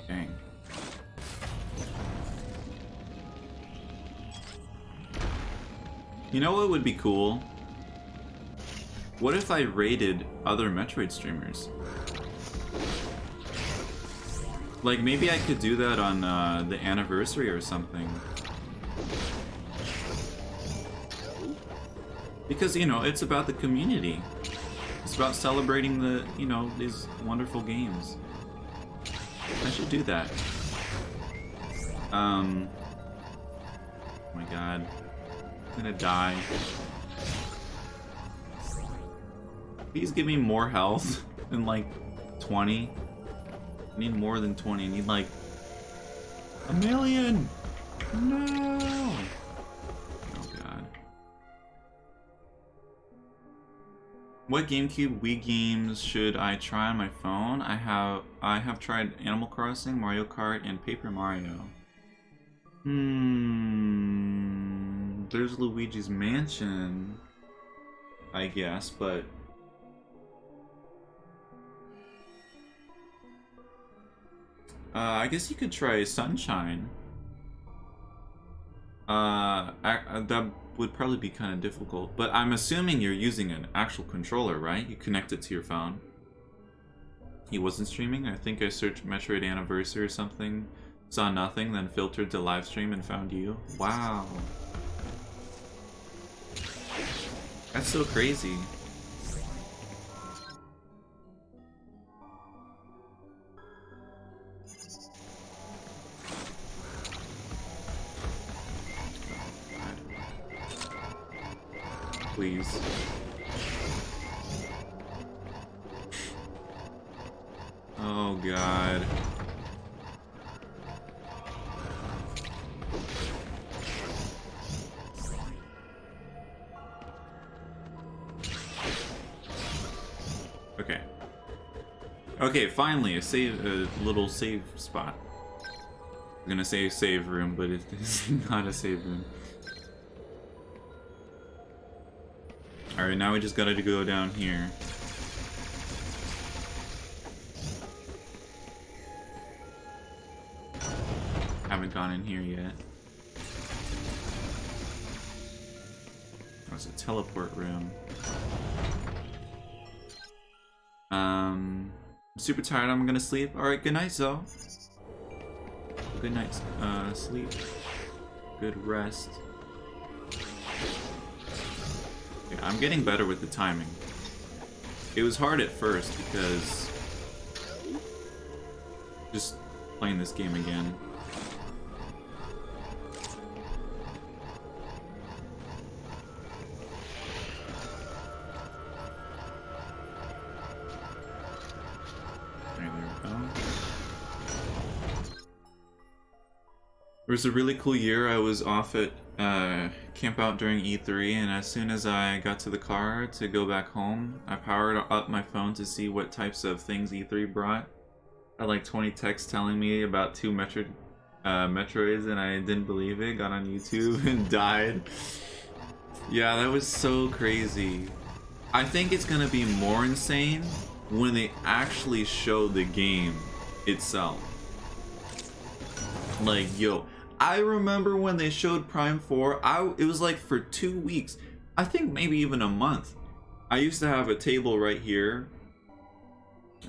Speaker 2: Dang. You know what would be cool? What if I raided other Metroid streamers? Like, maybe I could do that on the anniversary or something. Because, you know, it's about the community. It's about celebrating the, you know, these wonderful games. I should do that. Oh my god. I'm gonna die. Please give me more health than like 20. I need more than 20. I need like 1,000,000. No. Oh god. What GameCube Wii games should I try on my phone? I have tried Animal Crossing, Mario Kart, and Paper Mario. There's Luigi's Mansion, I guess, but I guess you could try Sunshine. That would probably be kind of difficult, but I'm assuming you're using an actual controller, right? You connect it to your phone. He wasn't streaming. I think I searched Metroid Anniversary or something, saw nothing, then filtered to live stream and found you. Wow. That's so crazy. please. Oh god. Okay. Okay, finally a little save spot. I'm gonna say save room, but it is not a save room. Alright, now we just gotta go down here. Haven't gone in here yet. Oh, it's a teleport room. I'm super tired, I'm gonna sleep. Alright, good night, Zoe. Good night, sleep. Good rest. Yeah, I'm getting better with the timing. It was hard at first because just playing this game again. It was a really cool year. I was off at camp out during E3, and as soon as I got to the car to go back home, I powered up my phone to see what types of things E3 brought. I had like 20 texts telling me about 2 Metroids, and I didn't believe it. Got on YouTube and died. Yeah, that was so crazy. I think it's gonna be more insane when they actually show the game itself. Like, yo, I remember when they showed Prime 4, it was like for 2 weeks, I think maybe even a month. I used to have a table right here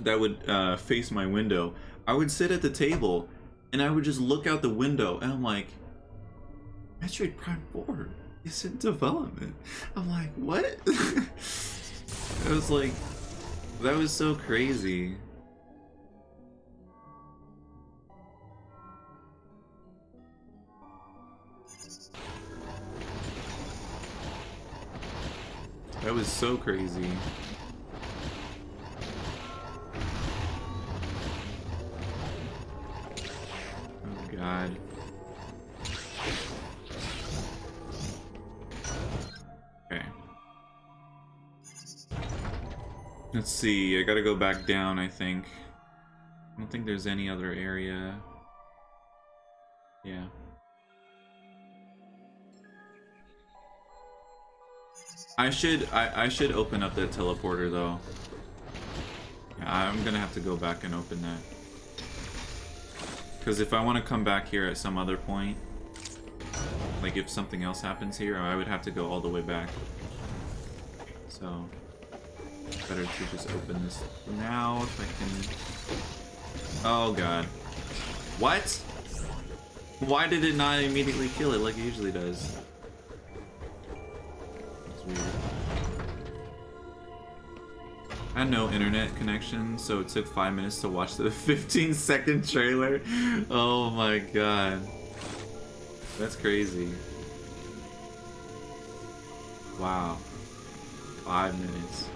Speaker 2: that would face my window. I would sit at the table and I would just look out the window and I'm like, Metroid Prime 4 is in development. I'm like, what? It was like, that was so crazy. That was so crazy. Oh god. Okay. Let's see, I gotta go back down, I think. I don't think there's any other area. Yeah. I should open up that teleporter though. Yeah, I'm gonna have to go back and open that. Because if I want to come back here at some other point, like if something else happens here, I would have to go all the way back. So, better to just open this now if I can. Oh god. What? Why did it not immediately kill it like it usually does? Weird. I had no internet connection, so it took 5 minutes to watch the 15-second trailer. Oh my god. That's crazy. Wow. 5 minutes.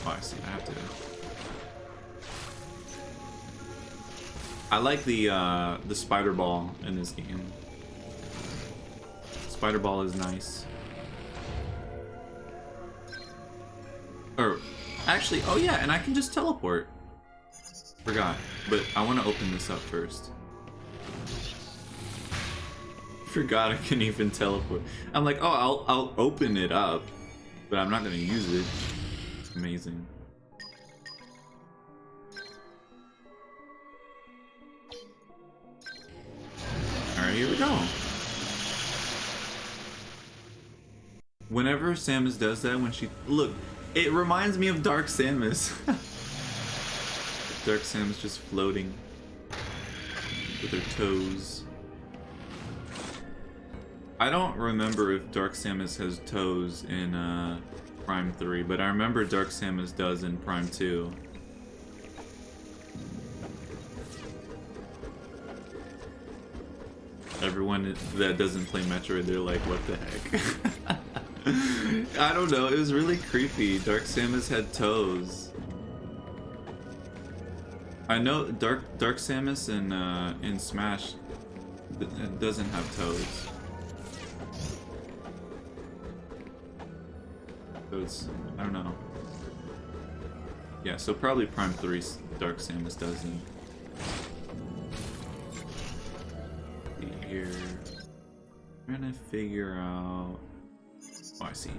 Speaker 2: Oh, I see. I have to. I like the spider ball in this game. Spider ball is nice. Or actually, oh yeah, and I can just teleport. Forgot, but I want to open this up first. Forgot I can even teleport. I'm like, oh, I'll open it up, but I'm not gonna use it. It's amazing. Alright, here we go. Whenever Samus does that, when she... Look, it reminds me of Dark Samus. Dark Samus just floating with her toes. I don't remember if Dark Samus has toes in Prime 3, but I remember Dark Samus does in Prime 2. Everyone that doesn't play Metroid, they're like, what the heck? I don't know, it was really creepy. Dark Samus had toes. I know Dark Samus in Smash it doesn't have toes. So it's, I don't know. Yeah, so probably Prime 3 Dark Samus doesn't. Here. I'm trying to figure out. Oh, I see.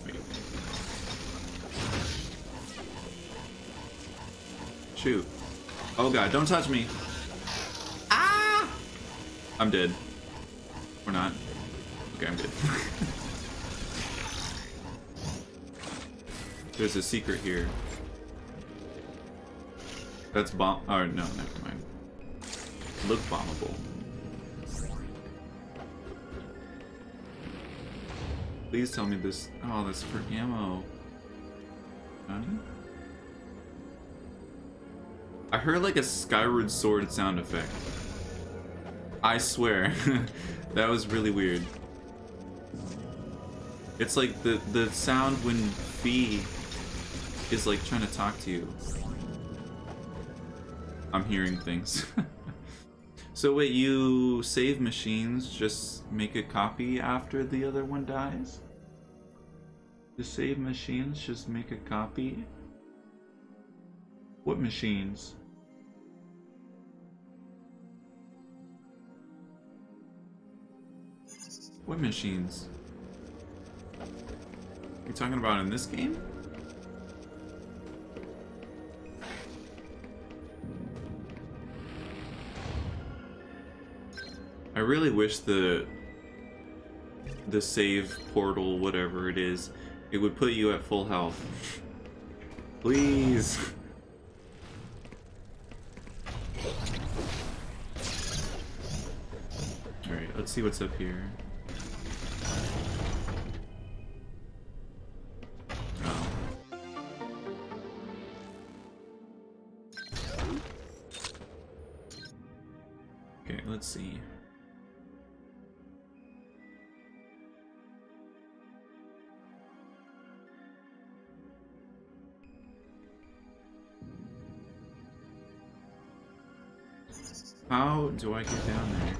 Speaker 2: Wait. Shoot. Oh god, don't touch me. Ah! I'm dead. Or not. Okay, I'm good. There's a secret here. That's bomb. Oh, no, never mind. Look bombable. Please tell me this. Oh, that's for ammo. Huh? I heard like a Skyward Sword sound effect. I swear. That was really weird. It's like the sound when Fee is like trying to talk to you. I'm hearing things. So wait, you save machines, just make a copy after the other one dies? The save machines, just make a copy? What machines? What machines? You talking about in this game? I really wish the save portal, whatever it is, it would put you at full health. Please. Alright, let's see what's up here. Oh. Okay, let's see. How do I get down there?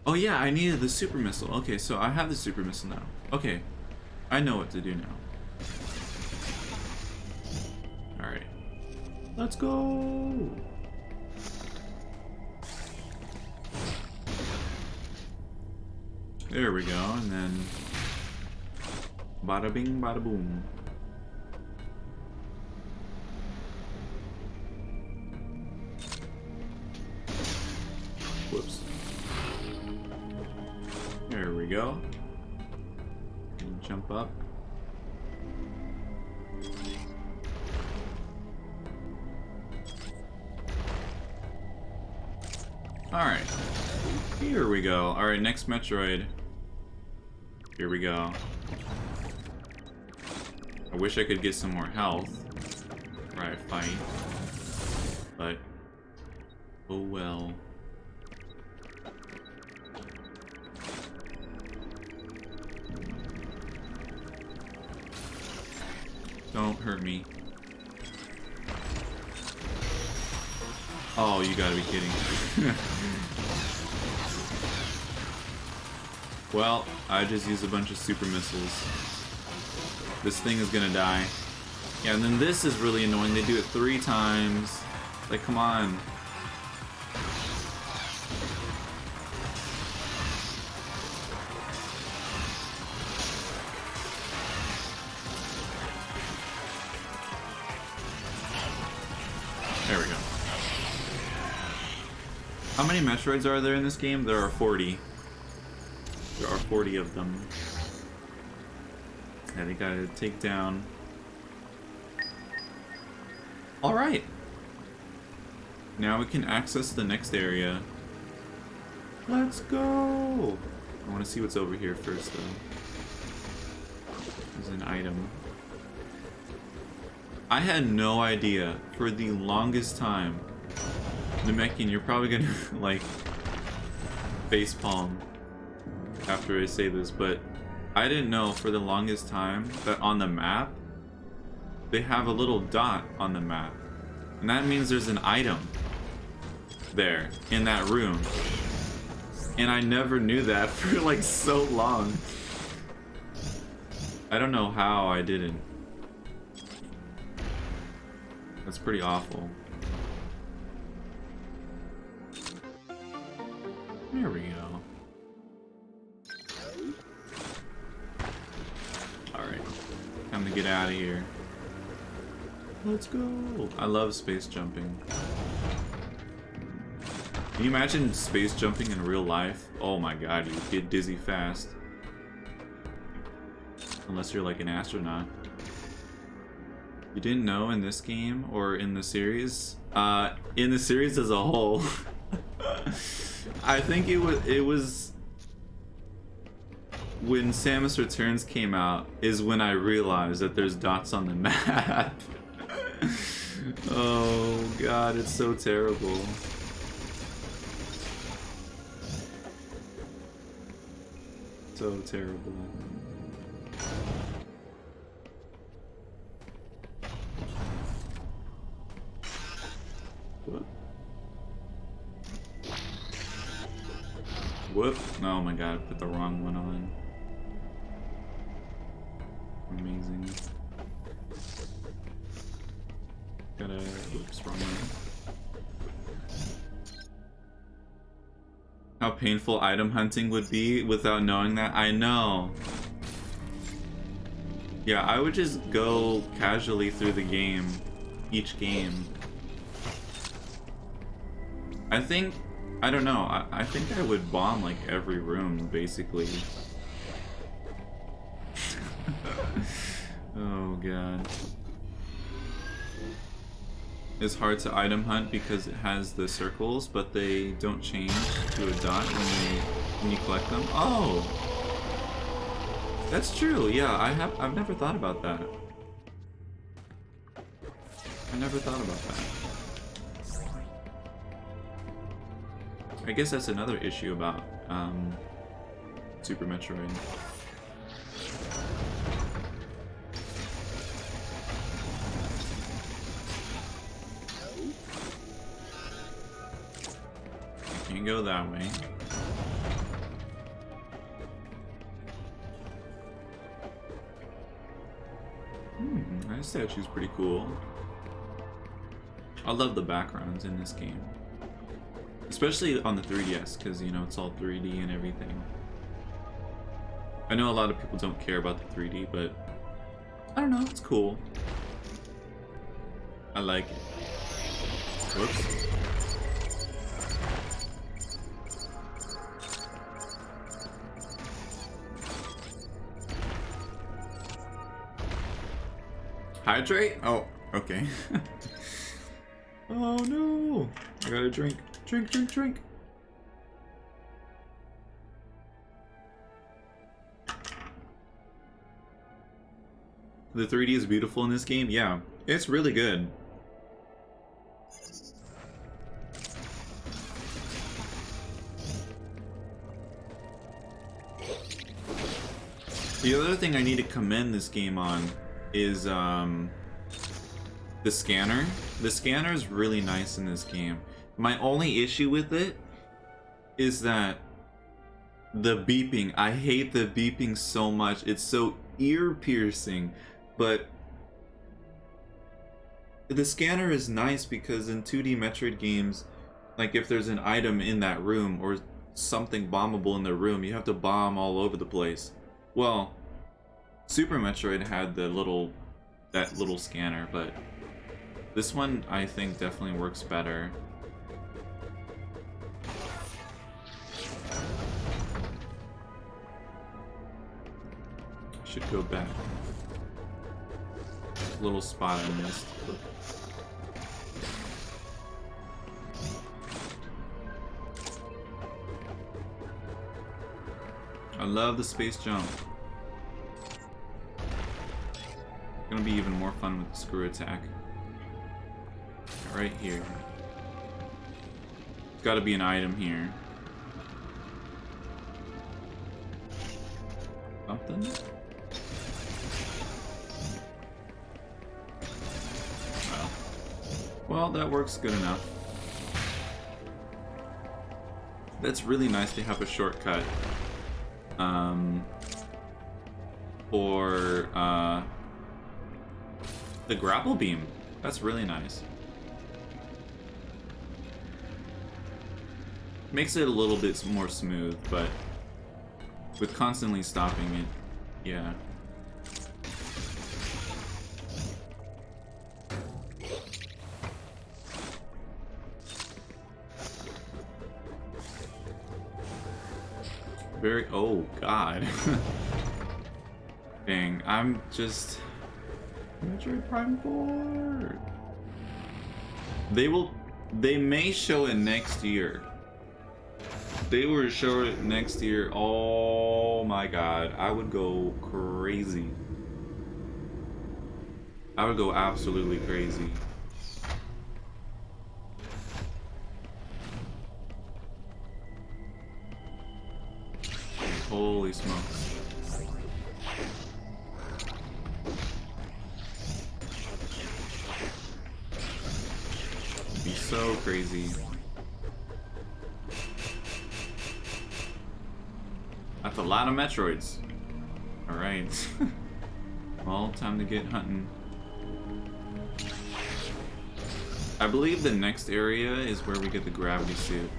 Speaker 2: Oh yeah, I needed the super missile. Okay, so I have the super missile now. Okay, I know what to do now. Alright. Let's go! There we go, and then... Bada bing, bada boom. Whoops. There we go. And jump up. Alright. Here we go. Alright, next Metroid. Here we go. I wish I could get some more health where I fight. But, oh well. Don't hurt me. Oh, you gotta be kidding. Well, I just used a bunch of super missiles. This thing is gonna die. Yeah, and then this is really annoying. They do it 3 times. Like, come on. There we go. How many Metroids are there in this game? There are 40. There are 40 of them. Yeah, they gotta take down. Alright. Now we can access the next area. Let's go! I want to see what's over here first, though. There's an item. I had no idea for the longest time. Namekian, you're probably gonna like facepalm after I say this, but I didn't know for the longest time that on the map they have a little dot on the map, and that means there's an item there in that room, and I never knew that for like so long. I don't know how I didn't. That's pretty awful. There we go. Alright. Time to get out of here. Let's go! I love space jumping. Can you imagine space jumping in real life? Oh my god, you get dizzy fast. Unless you're like an astronaut. You didn't know in this game or in the series? In the series as a whole. I think it was when Samus Returns came out is when I realized that there's dots on the map. Oh god, it's so terrible. So terrible. What? Whoop. Oh my god, I put the wrong one on. Amazing. Gotta... Whoops, wrong one. How painful item hunting would be without knowing that? I know. Yeah, I would just go casually through the game. Each game. I think... I don't know. I think I would bomb like every room, basically. Oh god. It's hard to item hunt because it has the circles, but they don't change to a dot when you collect them. Oh! That's true, yeah, I've never thought about that. I never thought about that. I guess that's another issue about Super Metroid. Can't go that way. That statue's pretty cool. I love the backgrounds in this game. Especially on the 3DS, because, you know, it's all 3D and everything. I know a lot of people don't care about the 3D, but I don't know, it's cool. I like it. Whoops. Hydrate? Oh, okay. Oh no! I gotta drink. Drink, drink, drink. The 3D is beautiful in this game? Yeah, it's really good. The other thing I need to commend this game on is the scanner. The scanner is really nice in this game. My only issue with it is that the beeping. I hate the beeping so much. It's so ear-piercing. But the scanner is nice because in 2D Metroid games, like if there's an item in that room or something bombable in the room, you have to bomb all over the place. Well, Super Metroid had that little scanner, but this one I think definitely works better. Should go back. Little spot I missed. I love the space jump. Gonna be even more fun with the screw attack. Right here. There's gotta be an item here. Something? Well, that works good enough. That's really nice to have a shortcut. For the grapple beam. That's really nice. Makes it a little bit more smooth, but with constantly stopping it, yeah. Very, oh god. Dang, I'm just Metroid Prime 4. They may show it next year. They were showing it next year. Oh my god, I would go crazy. I would go absolutely crazy. Holy smokes. It'd be so crazy. That's a lot of Metroids. Alright. Well, time to get hunting. I believe the next area is where we get the gravity suit.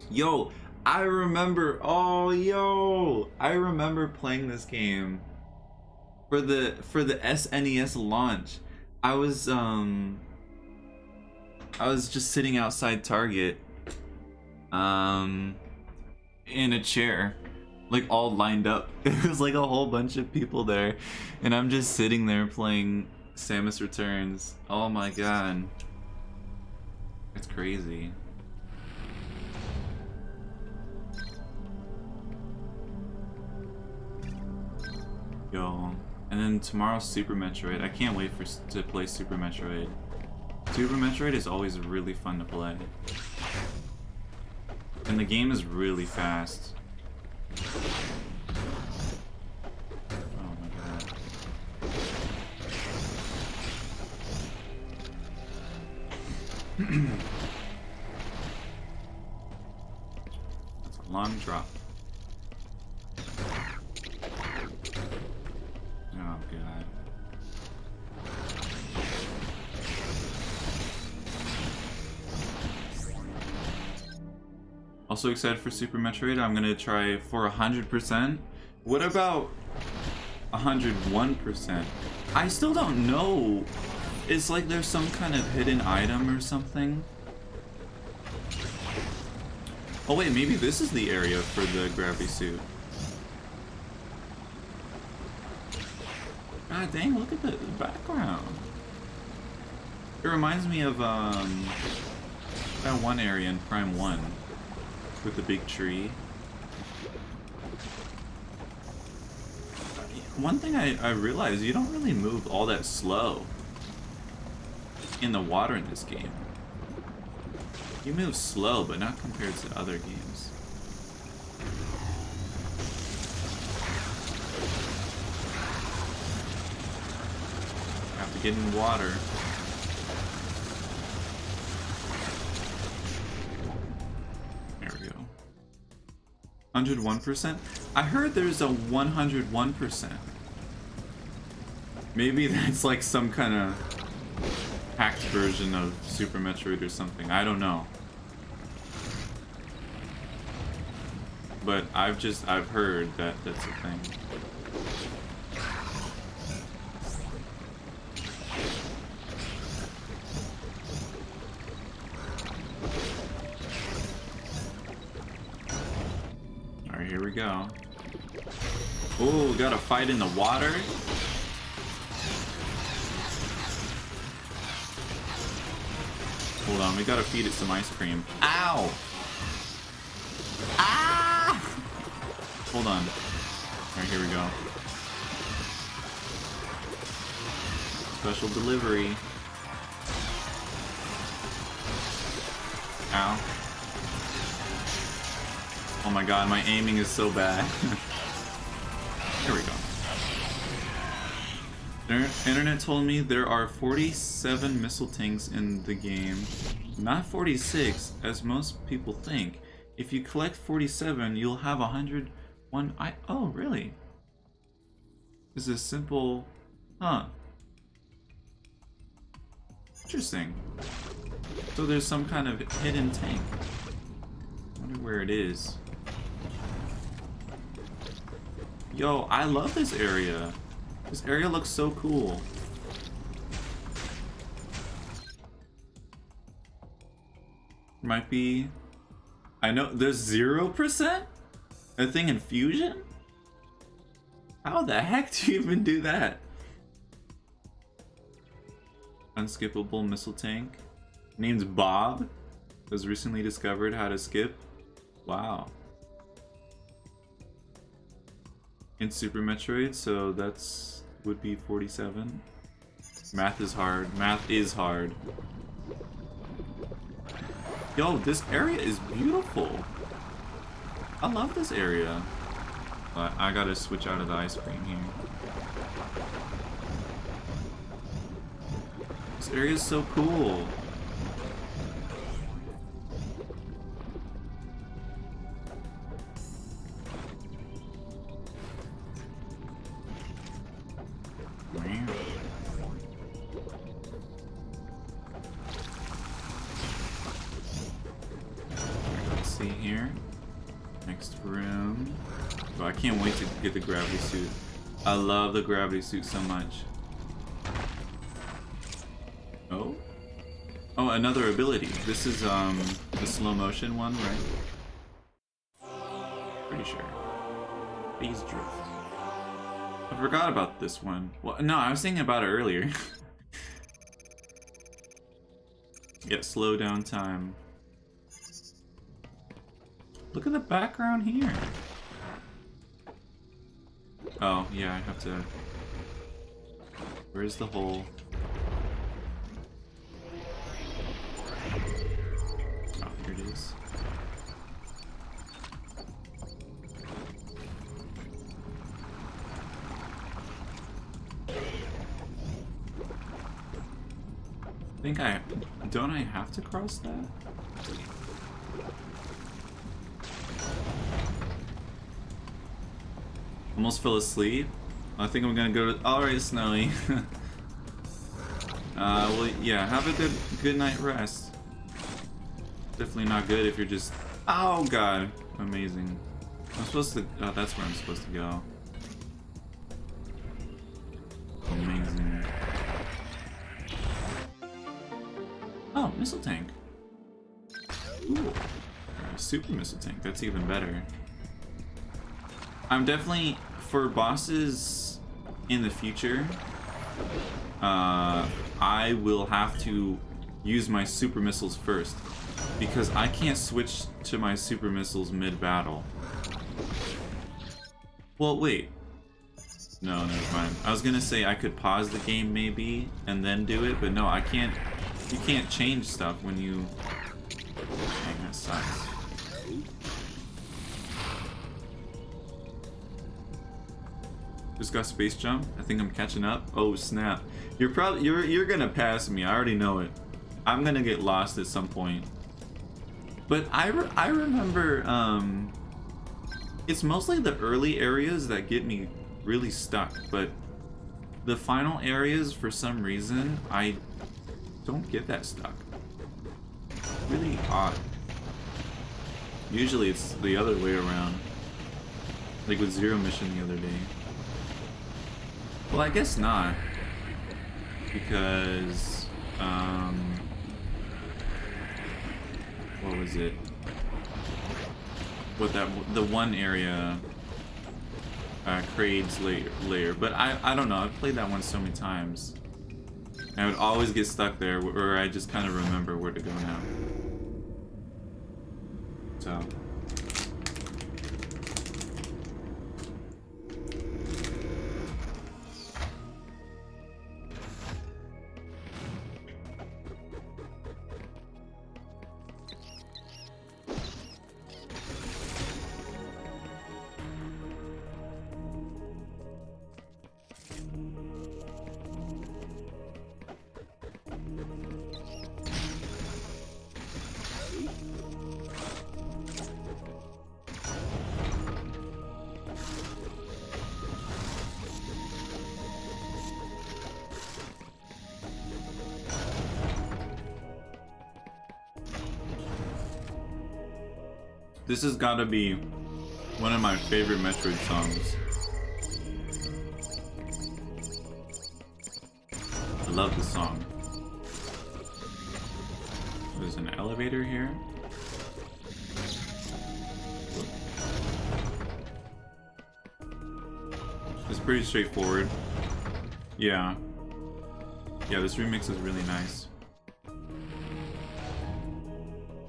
Speaker 2: Yo, I remember, I remember playing this game for the SNES launch. I was just sitting outside Target, in a chair, like all lined up. It was like a whole bunch of people there, and I'm just sitting there playing Samus Returns. Oh my god, it's crazy. Yo, and then tomorrow's Super Metroid. I can't wait to play Super Metroid. Super Metroid is always really fun to play. And the game is really fast. Oh my god. That's a long drop. Oh god. Also excited for Super Metroid. I'm gonna try for 100%. What about 101%? I still don't know. It's like there's some kind of hidden item or something. Oh wait, maybe this is the area for the gravity suit. God dang, look at the background. It reminds me of that one area in Prime 1 with the big tree. One thing I realized, you don't really move all that slow in the water in this game. You move slow, but not compared to other games. Have to get in water. There we go. 101%? I heard there's a 101%. Maybe that's like some kind of hacked version of Super Metroid or something. I don't know. But I've heard that that's a thing. Alright, here we go. Oh, got a fight in the water. Hold on, we gotta feed it some ice cream. Ow! Ah! Hold on. Alright, here we go. Special delivery. Ow. Oh my god, my aiming is so bad. There we go. The internet told me there are 47 missile tanks in the game. Not 46, as most people think. If you collect 47, you'll have 101. Oh, really? This is simple. Huh. Interesting. So there's some kind of hidden tank. I wonder where it is. Yo, I love this area. This area looks so cool. Might be... I know, there's 0%? A thing in Fusion? How the heck do you even do that? Unskippable missile tank. Name's Bob. Was recently discovered how to skip. Wow. In Super Metroid, so that's would be 47. Math is hard. Math is hard. Yo, this area is beautiful. I love this area. But I gotta switch out of the ice cream here. This area is so cool. Let's see here. Next room. Oh, I can't wait to get the gravity suit. I love the gravity suit so much. Oh? Oh, another ability. This is the slow motion one, right? Pretty sure. Phase drift. I forgot about this one. Well, no, I was thinking about it earlier. Yeah, slow down time. Look at the background here. Oh, yeah, I have to... Where's the hole? Oh, here it is. I think don't I have to cross that? Almost fell asleep. I think I'm gonna go to... Alright, Snowy. Well, yeah, have a good night rest. Definitely not good if you're just... Oh, God. Amazing. I'm supposed to... Oh, that's where I'm supposed to go. Amazing. Oh, missile tank. Ooh. Super missile tank. That's even better. I'm definitely... For bosses in the future, I will have to use my super missiles first, because I can't switch to my super missiles mid-battle. Well, wait. No, never mind. I was gonna say I could pause the game maybe and then do it, but no, I can't. You can't change stuff when you... Dang, that sucks. Just got space jump. I think I'm catching up. Oh snap! You're gonna pass me. I already know it. I'm gonna get lost at some point. But I remember it's mostly the early areas that get me really stuck. But the final areas, for some reason, I don't get that stuck. Really odd. Usually it's the other way around. Like with Zero Mission the other day. Well, I guess not, because, what was it? What the one area, Kraid's lair, but I don't know, I've played that one so many times. And I would always get stuck there, where I just kind of remember where to go now. So... This has got to be one of my favorite Metroid songs. I love this song. There's an elevator here. It's pretty straightforward. Yeah. Yeah, this remix is really nice.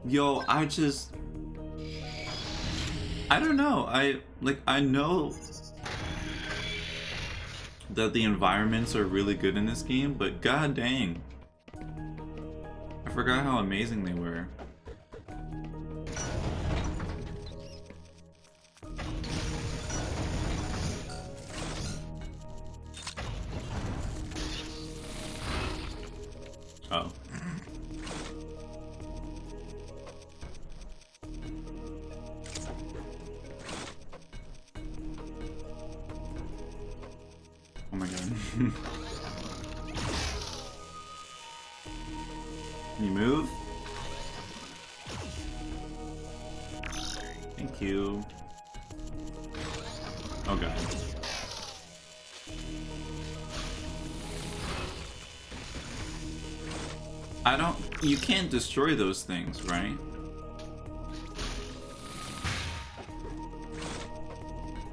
Speaker 2: Yo, I don't know. I know that the environments are really good in this game, but god dang. I forgot how amazing they were. Oh. Oh my god. Can you move? Thank you. Oh god. You can't destroy those things, right?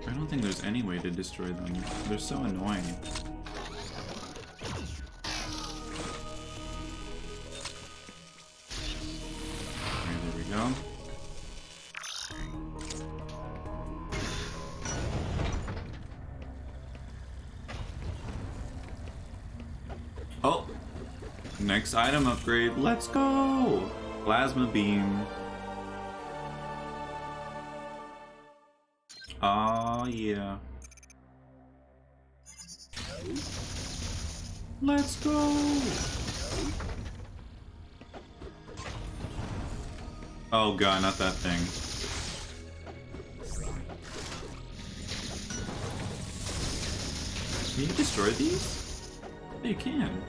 Speaker 2: I don't think there's any way to destroy them. They're so annoying. Okay, there we go. Oh! Next item upgrade. Let's go! Plasma beam. Oh yeah. Let's go! Oh god, not that thing. Can you destroy these? Yeah, you can.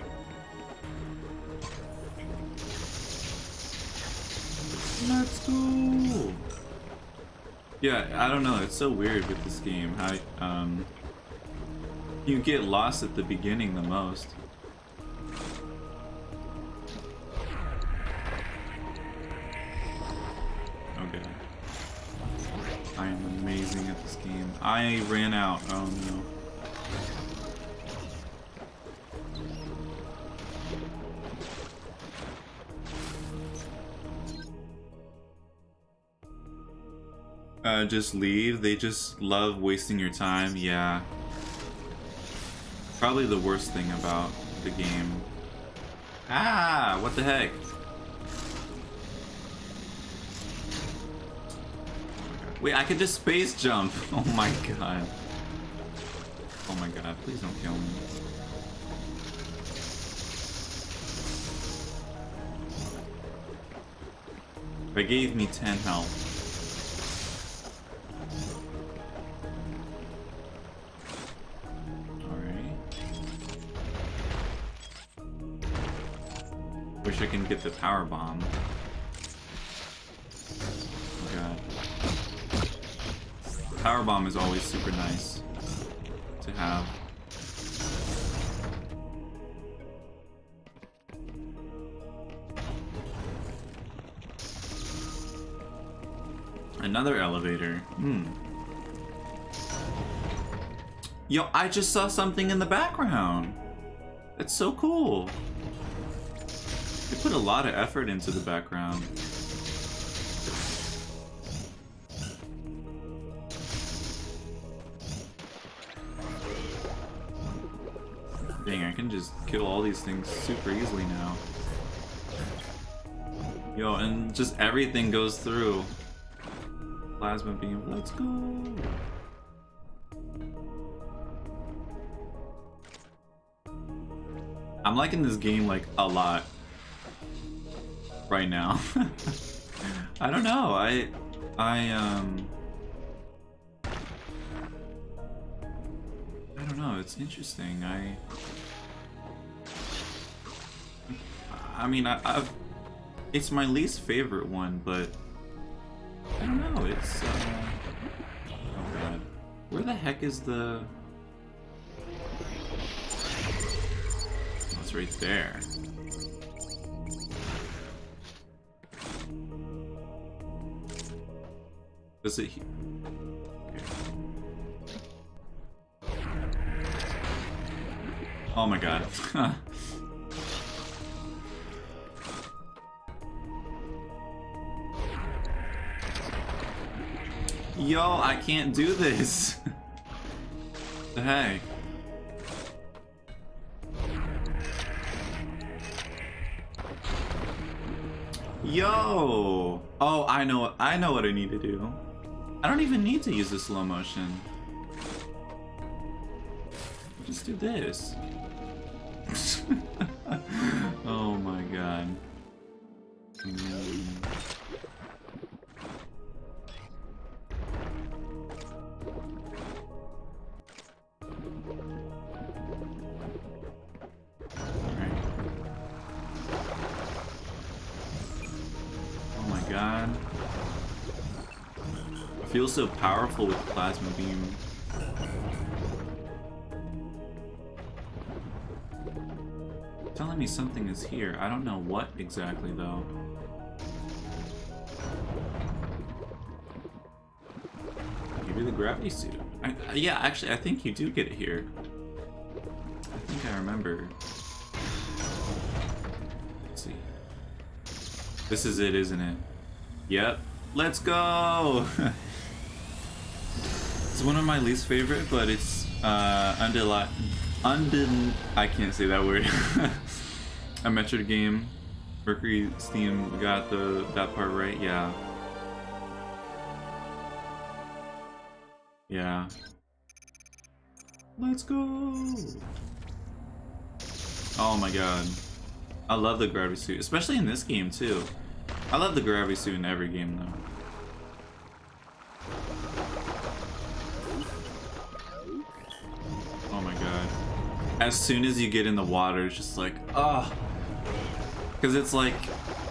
Speaker 2: Let's go! Yeah, I don't know, it's so weird with this game. How, you get lost at the beginning the most. Okay. I am amazing at this game. I ran out. Oh no. Just leave. They just love wasting your time. Yeah. Probably the worst thing about the game. Ah! What the heck? Wait, I could just space jump. Oh my god. Oh my god, please don't kill me. They gave me 10 health. Wish I can get the power bomb. Oh god. Power bomb is always super nice to have. Another elevator. Yo, I just saw something in the background. That's so cool. They put a lot of effort into the background. Dang, I can just kill all these things super easily now. Yo, and just everything goes through. Plasma beam, let's go! I'm liking this game like a lot right now. I don't know. I don't know. It's interesting. I mean, it's my least favorite one, but I don't know, it's, oh god. Where the heck is the... Oh, it's right there. Does it... Okay. Oh my god. Yo, I can't do this. The heck? Yo! Oh, I know what I need to do. I don't even need to use the slow motion. Just do this. Oh my god. God. I feel so powerful with plasma beam. Telling me something is here. I don't know what exactly though. Give you the gravity suit. Yeah, actually, I think you do get it here. I think I remember. Let's see. This is it, isn't it? Yep. Let's go! It's one of my least favorite, but it's I can't say that word. A Metroid game. Mercury Steam got that part right, yeah. Yeah. Let's go! Oh my god. I love the gravity suit, especially in this game too. I love the gravity suit in every game though. Oh my god. As soon as you get in the water, it's just like, ah. Because it's like,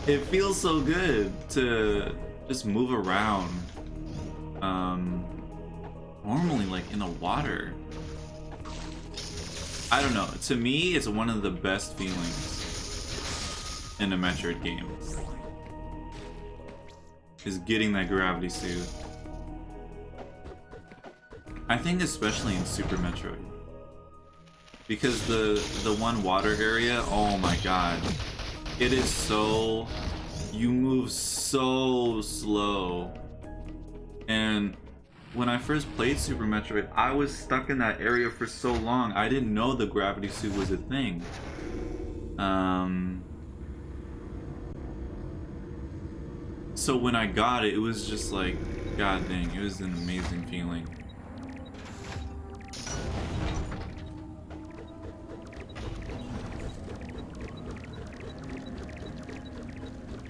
Speaker 2: it feels so good to just move around. Normally like in the water. I don't know, to me it's one of the best feelings in a Metroid game. Is getting that gravity suit. I think especially in Super Metroid. Because the one water area, oh my god. It is so... You move so slow. And when I first played Super Metroid, I was stuck in that area for so long. I didn't know the gravity suit was a thing. So when I got it, it was just like, god dang, it was an amazing feeling.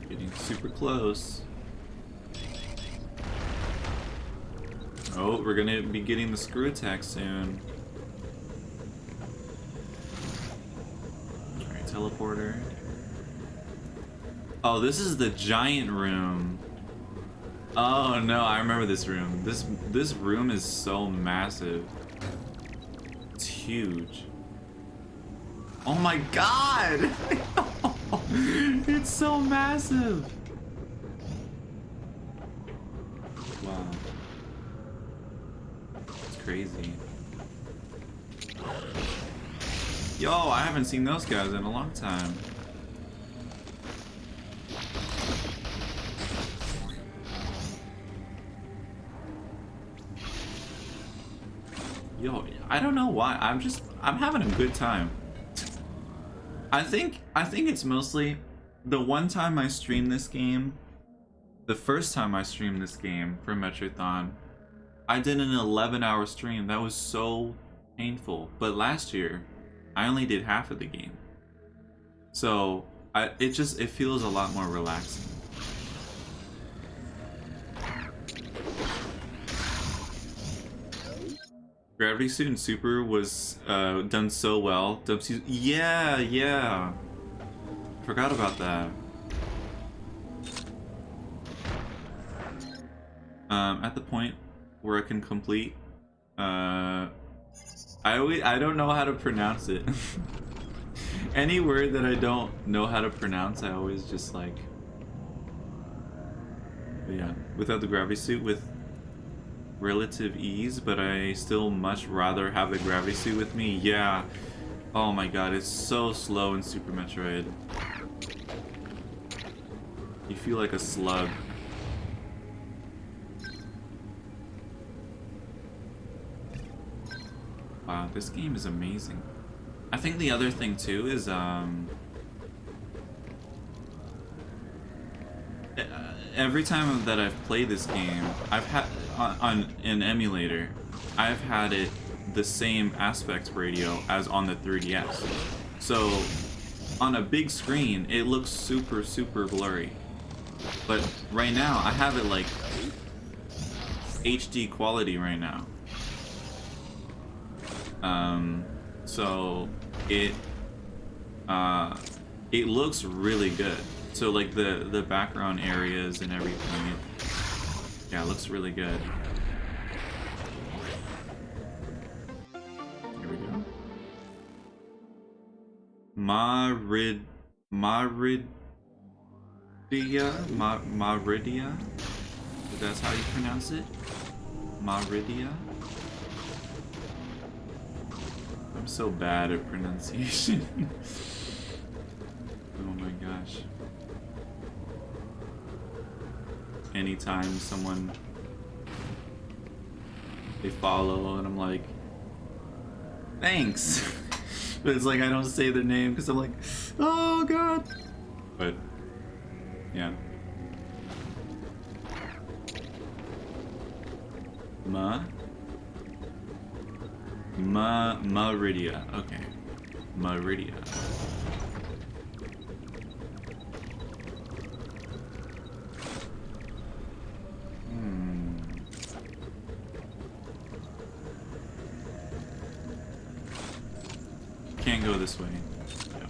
Speaker 2: Getting super close. Oh, we're gonna be getting the screw attack soon. Alright, teleporter. Oh, this is the giant room. Oh no, I remember this room. This room is so massive. It's huge. Oh my god! It's so massive! Wow. It's crazy. Yo, I haven't seen those guys in a long time. Yo, I don't know why. I'm having a good time. I think it's mostly the one time I streamed this game, the first time I streamed this game for Metroidthon, I did an 11-hour stream. That was so painful. But last year, I only did half of the game. So, it feels a lot more relaxing. Gravity Suit and Super was done so well. Yeah. Forgot about that. at the point where I can complete. I don't know how to pronounce it. Any word that I don't know how to pronounce, I always just like. But yeah, without the gravity suit with relative ease, but I still much rather have the gravity suit with me. Yeah. Oh my god, it's so slow in Super Metroid. You feel like a slug. Wow, this game is amazing. I think the other thing too is every time that I've played this game, I've had on an emulator, I've had it the same aspect ratio as on the 3DS. So on a big screen, it looks super blurry. But right now, I have it like HD quality right now. So it looks really good. So like the background areas and everything, yeah, it looks really good. Here we go. Maridia? If that's how you pronounce it? Maridia? I'm so bad at pronunciation. Oh my gosh. Anytime someone they follow and I'm like, thanks. But it's like I don't say their name because I'm like, oh god. But yeah. Maridia. Okay. Maridia. Can't go this way. Yep.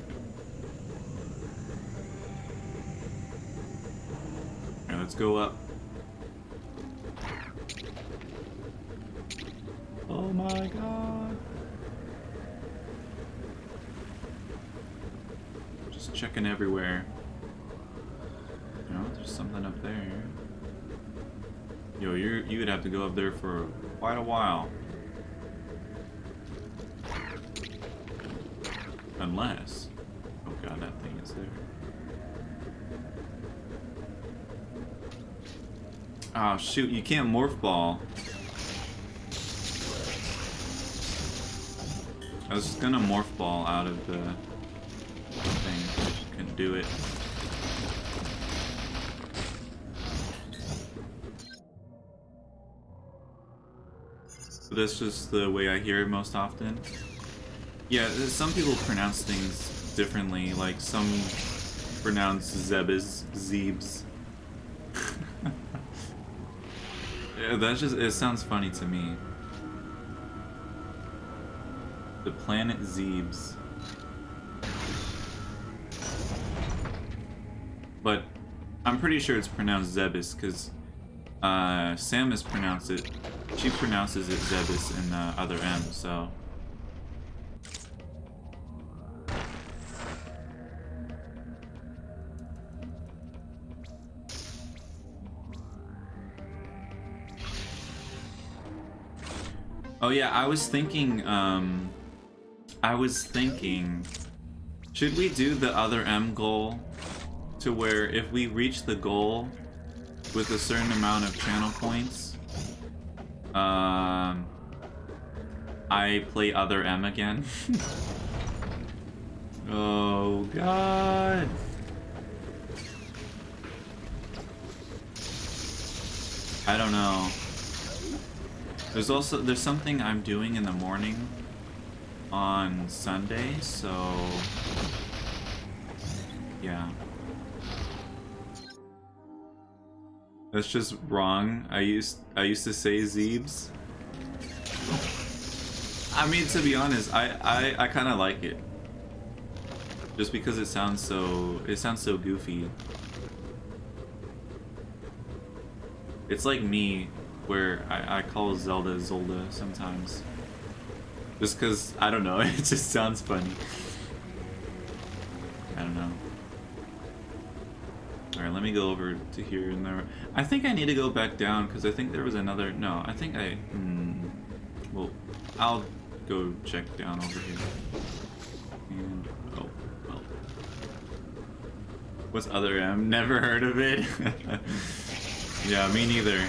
Speaker 2: Alright, let's go up. Oh my god. Just checking everywhere. No, there's something up there. Yo, you would have to go up there for quite a while. Unless... oh god, that thing is there. Oh shoot, you can't morph ball. I was just gonna morph ball out of the thing, but I just couldn't do it. But that's just the way I hear it most often. Yeah, some people pronounce things differently, like some pronounce Zebes. Yeah, that's just, it sounds funny to me. The planet Zebes. But I'm pretty sure it's pronounced Zebes, because Samus pronounced it, she pronounces it Zebes in other M, so... Oh yeah, I was thinking, should we do the other M goal to where if we reach the goal with a certain amount of channel points, I play other M again? Oh god. I don't know. There's something I'm doing in the morning on Sunday, so yeah. That's just wrong. I used to say Zebes. I mean, to be honest, I kind of like it. Just because it sounds so goofy. It's like me, where I call Zelda Zolda sometimes. Just because, I don't know, it just sounds funny. I don't know. Alright, let me go over to here and there. I think I need to go back down, because I think there was another... No, I think I... Well, I'll go check down over here. And... Oh, well. What's other M? Never heard of it. Yeah, me neither.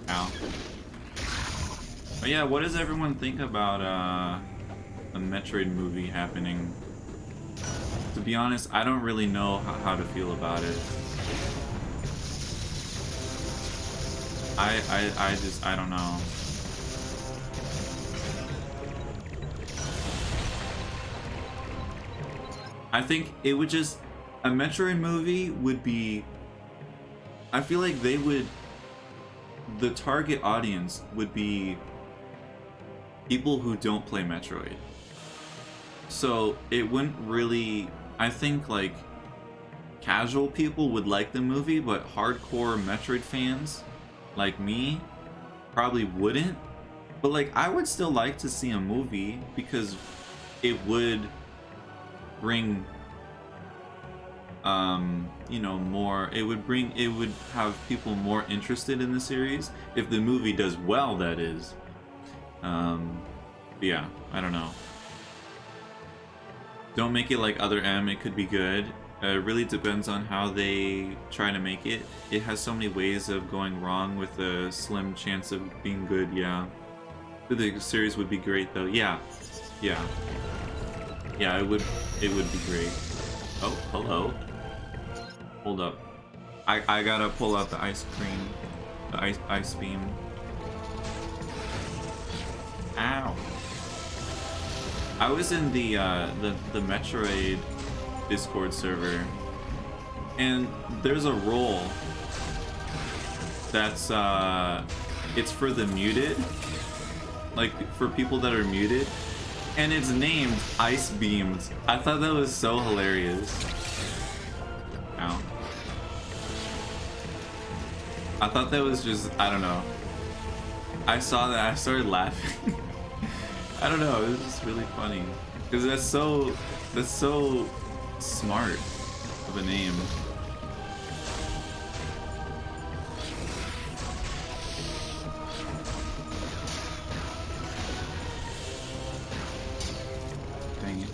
Speaker 2: Ow. But yeah, what does everyone think about a Metroid movie happening? To be honest, I don't really know how to feel about it. I don't know. I think it would just... A Metroid movie would be... I feel like they would... The target audience would be people who don't play Metroid. So it wouldn't really... I think like casual people would like the movie, but hardcore Metroid fans like me probably wouldn't. But like I would still like to see a movie because it would bring you know, more, it would have people more interested in the series if the movie does well, that is. Yeah, I don't know. Don't make it like other M, it could be good. It really depends on how they try to make it. It has so many ways of going wrong with a slim chance of being good, yeah. But the series would be great though, yeah. Yeah. Yeah, it would be great. Oh, hello. Hold up. I gotta pull out the ice cream. The ice beam. Ow. I was in the Metroid Discord server, and there's a role that's it's for the muted, like for people that are muted, and it's named Ice Beams. I thought that was so hilarious. Ow. I thought that was just, I don't know. I saw that, I started laughing. I don't know, it was just really funny. Because that's so smart of a name. Dang it.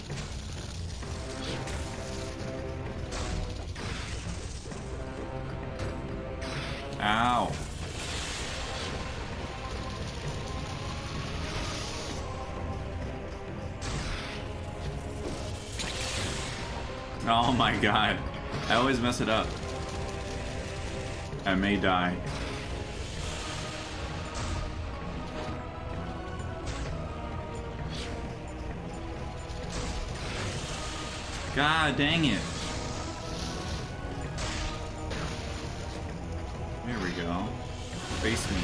Speaker 2: Ow. Oh my god. I always mess it up. I may die. God dang it. There we go. Face me.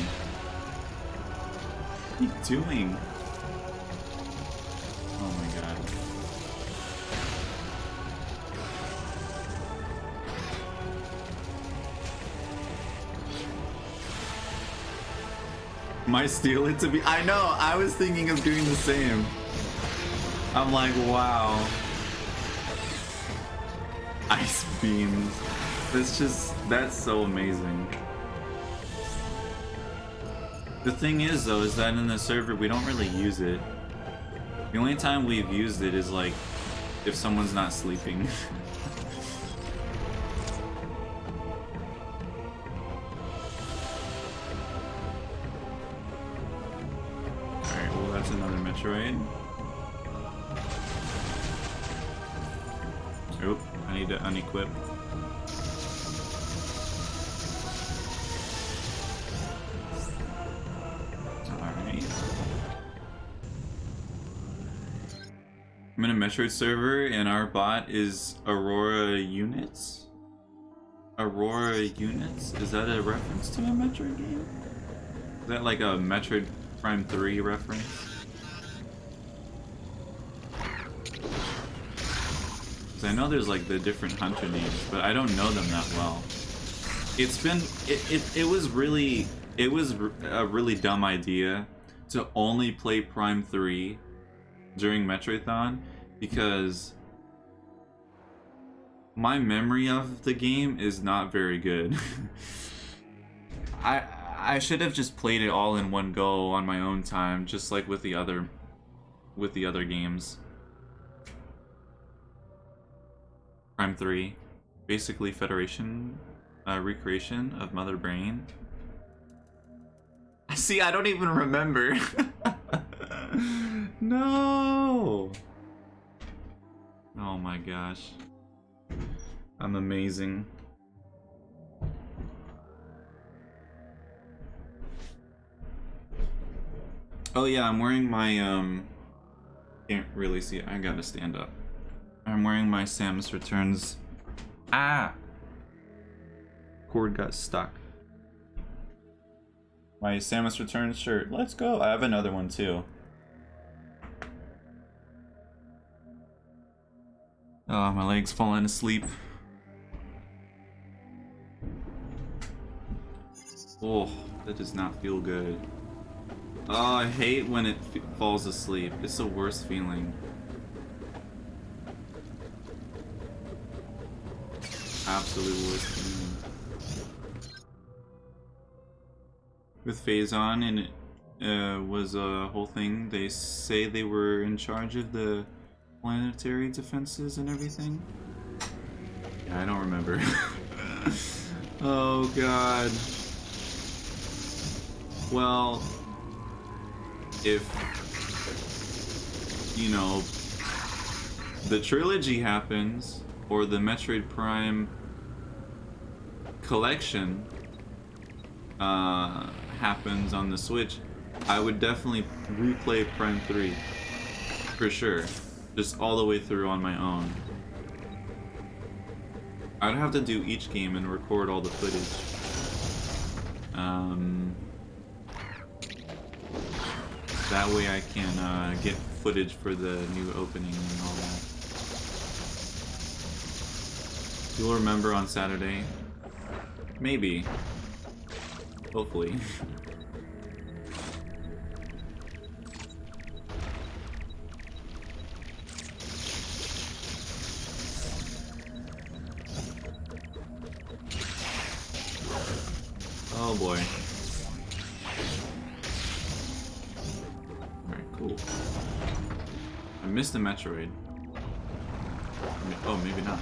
Speaker 2: What are you doing? Oh my god. Might steal it to be... I know! I was thinking of doing the same. I'm like, wow. Ice beams. That's so amazing. The thing is, though, is that in the server, we don't really use it. The only time we've used it is, like, if someone's not sleeping. Alright, well, that's another Metroid. Oop, I need to unequip. I'm in a Metroid server, and our bot is Aurora Units? Aurora Units? Is that a reference to a Metroid game? Is that like a Metroid Prime 3 reference? Because I know there's like the different hunter names, but I don't know them that well. It's been it was really a really dumb idea to only play Prime 3 during Metroidthon because my memory of the game is not very good. I should have just played it all in one go on my own time, just like with the other games. Prime 3, basically Federation recreation of Mother Brain. See, I don't even remember. No. Oh my gosh. I'm amazing. Oh yeah, I'm wearing my can't really see it. I gotta stand up. I'm wearing my Samus Returns. Ah! Cord got stuck. My Samus Returns shirt. Let's go. I have another one too. Oh, my leg's falling asleep. Oh, that does not feel good. Oh, I hate when it falls asleep. It's the worst feeling. Absolute worst feeling. With Phazon, and it was a whole thing. They say they were in charge of the planetary defenses and everything. Yeah, I don't remember. Oh god. Well, if you know the trilogy happens or the Metroid Prime collection happens on the Switch, I would definitely replay Prime 3 for sure, just all the way through on my own. I'd have to do each game and record all the footage. That way I can get footage for the new opening and all that. You'll remember on Saturday? Maybe. Hopefully. Oh boy. Alright, cool. I missed the Metroid. Oh, maybe not.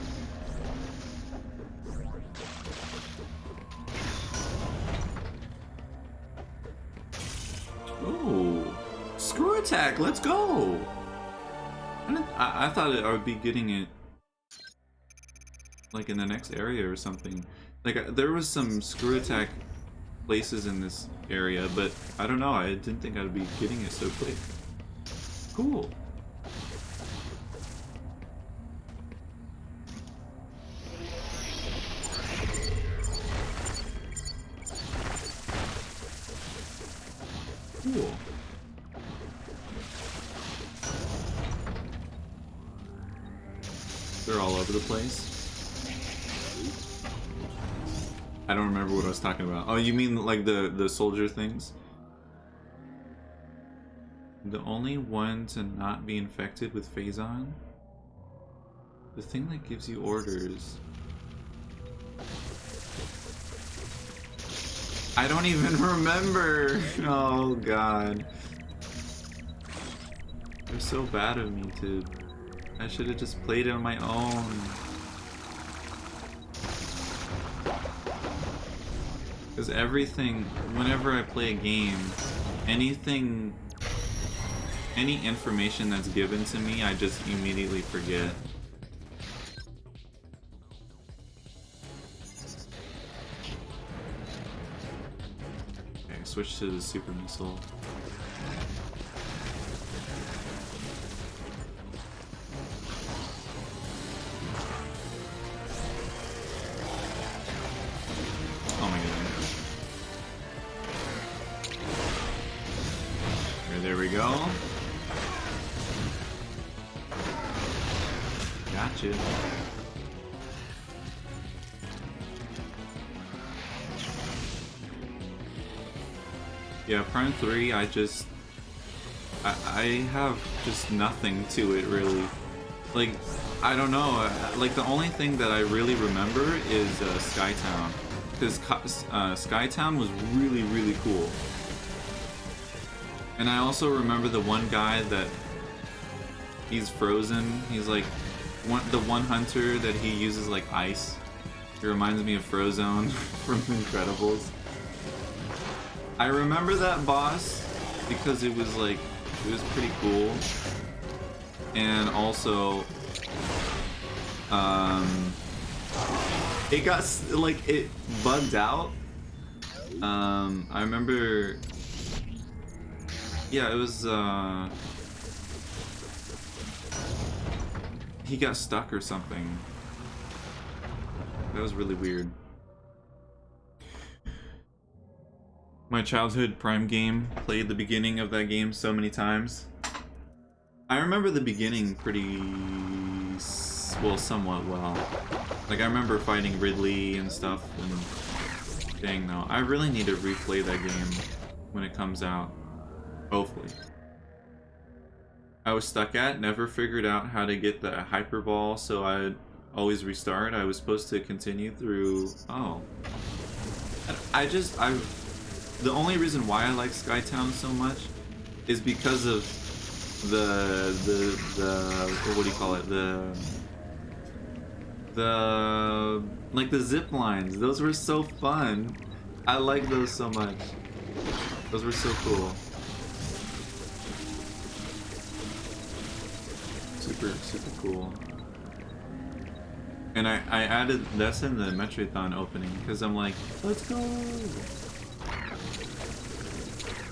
Speaker 2: Oh, screw attack! Let's go! I thought I would be getting it like in the next area or something. Like there was some screw attack places in this area, but I don't know. I didn't think I'd be getting it so quick. Cool. Cool. They're all over the place. I don't remember what I was talking about. Oh, you mean like the soldier things? The only one to not be infected with Phazon? The thing that gives you orders. I don't even remember! Oh god. It was so bad of me to... I should have just played it on my own. Because everything, whenever I play a game, any information that's given to me, I just immediately forget. Okay, switch to the super missile. Oh my goodness. There we go. Gotcha. Yeah, Prime 3, I have just nothing to it, really. Like, I don't know, like, the only thing that I really remember is Skytown. Because Skytown was really, really cool. And I also remember the one guy that he's frozen. He's like the one hunter that he uses like ice. It reminds me of Frozone from Incredibles. I remember that boss because it was pretty cool. And also it got like it bugged out. I remember, yeah, it was he got stuck or something. That was really weird. My childhood Prime game, played the beginning of that game so many times. I remember the beginning pretty well, somewhat well. Like, I remember fighting Ridley and stuff, and dang though, I really need to replay that game when it comes out. Hopefully. I was stuck at, never figured out how to get the hyper ball, so I'd always restart. I was supposed to continue through, oh. The only reason why I like Skytown so much is because of the what do you call it? Like the zip lines. Those were so fun. I like those so much. Those were so cool. Super cool. And I added, that's in the Metroidthon opening, because I'm like, let's go!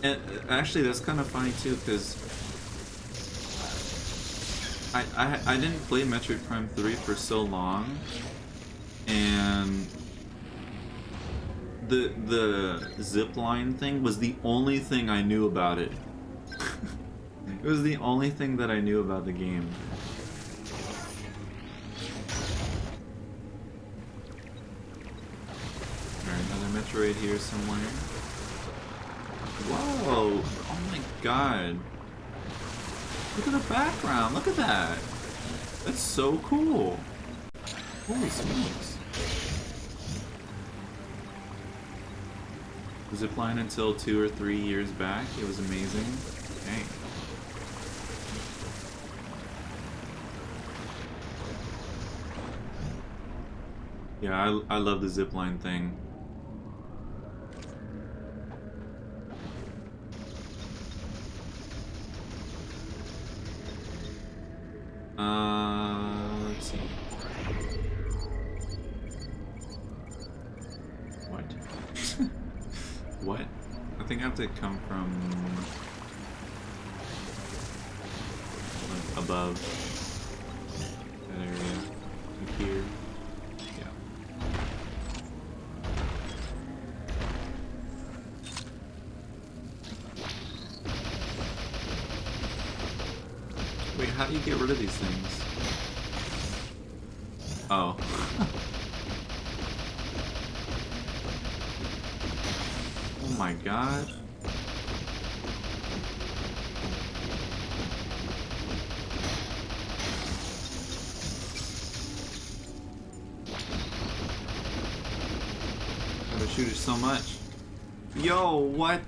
Speaker 2: And actually that's kind of funny too, because I didn't play Metroid Prime 3 for so long, and the zipline thing was the only thing I knew about it. It was the only thing that I knew about the game. Alright, another Metroid here somewhere. Whoa! Oh my god. Look at the background, look at that! That's so cool! Holy smokes. Zipline until 2 or 3 years back, it was amazing. Dang. Yeah, I love the zipline thing. Let's see. What? What? I think I have to come from like above that area. Like here. Yeah. Wait, how do you get rid of these things? Oh. Oh my god. Gotta shoot it so much. Yo, what?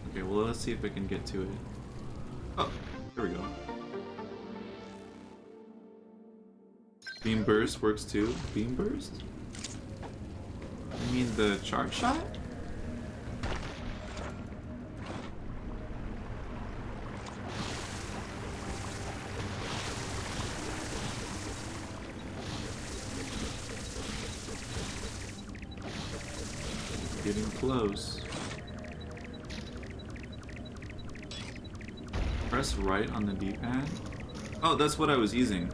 Speaker 2: Okay, well, let's see if I can get to it. Oh, there we go. Beam burst works too. Beam burst? You mean the charge shot? Getting close. Press right on the D-pad? Oh, that's what I was using.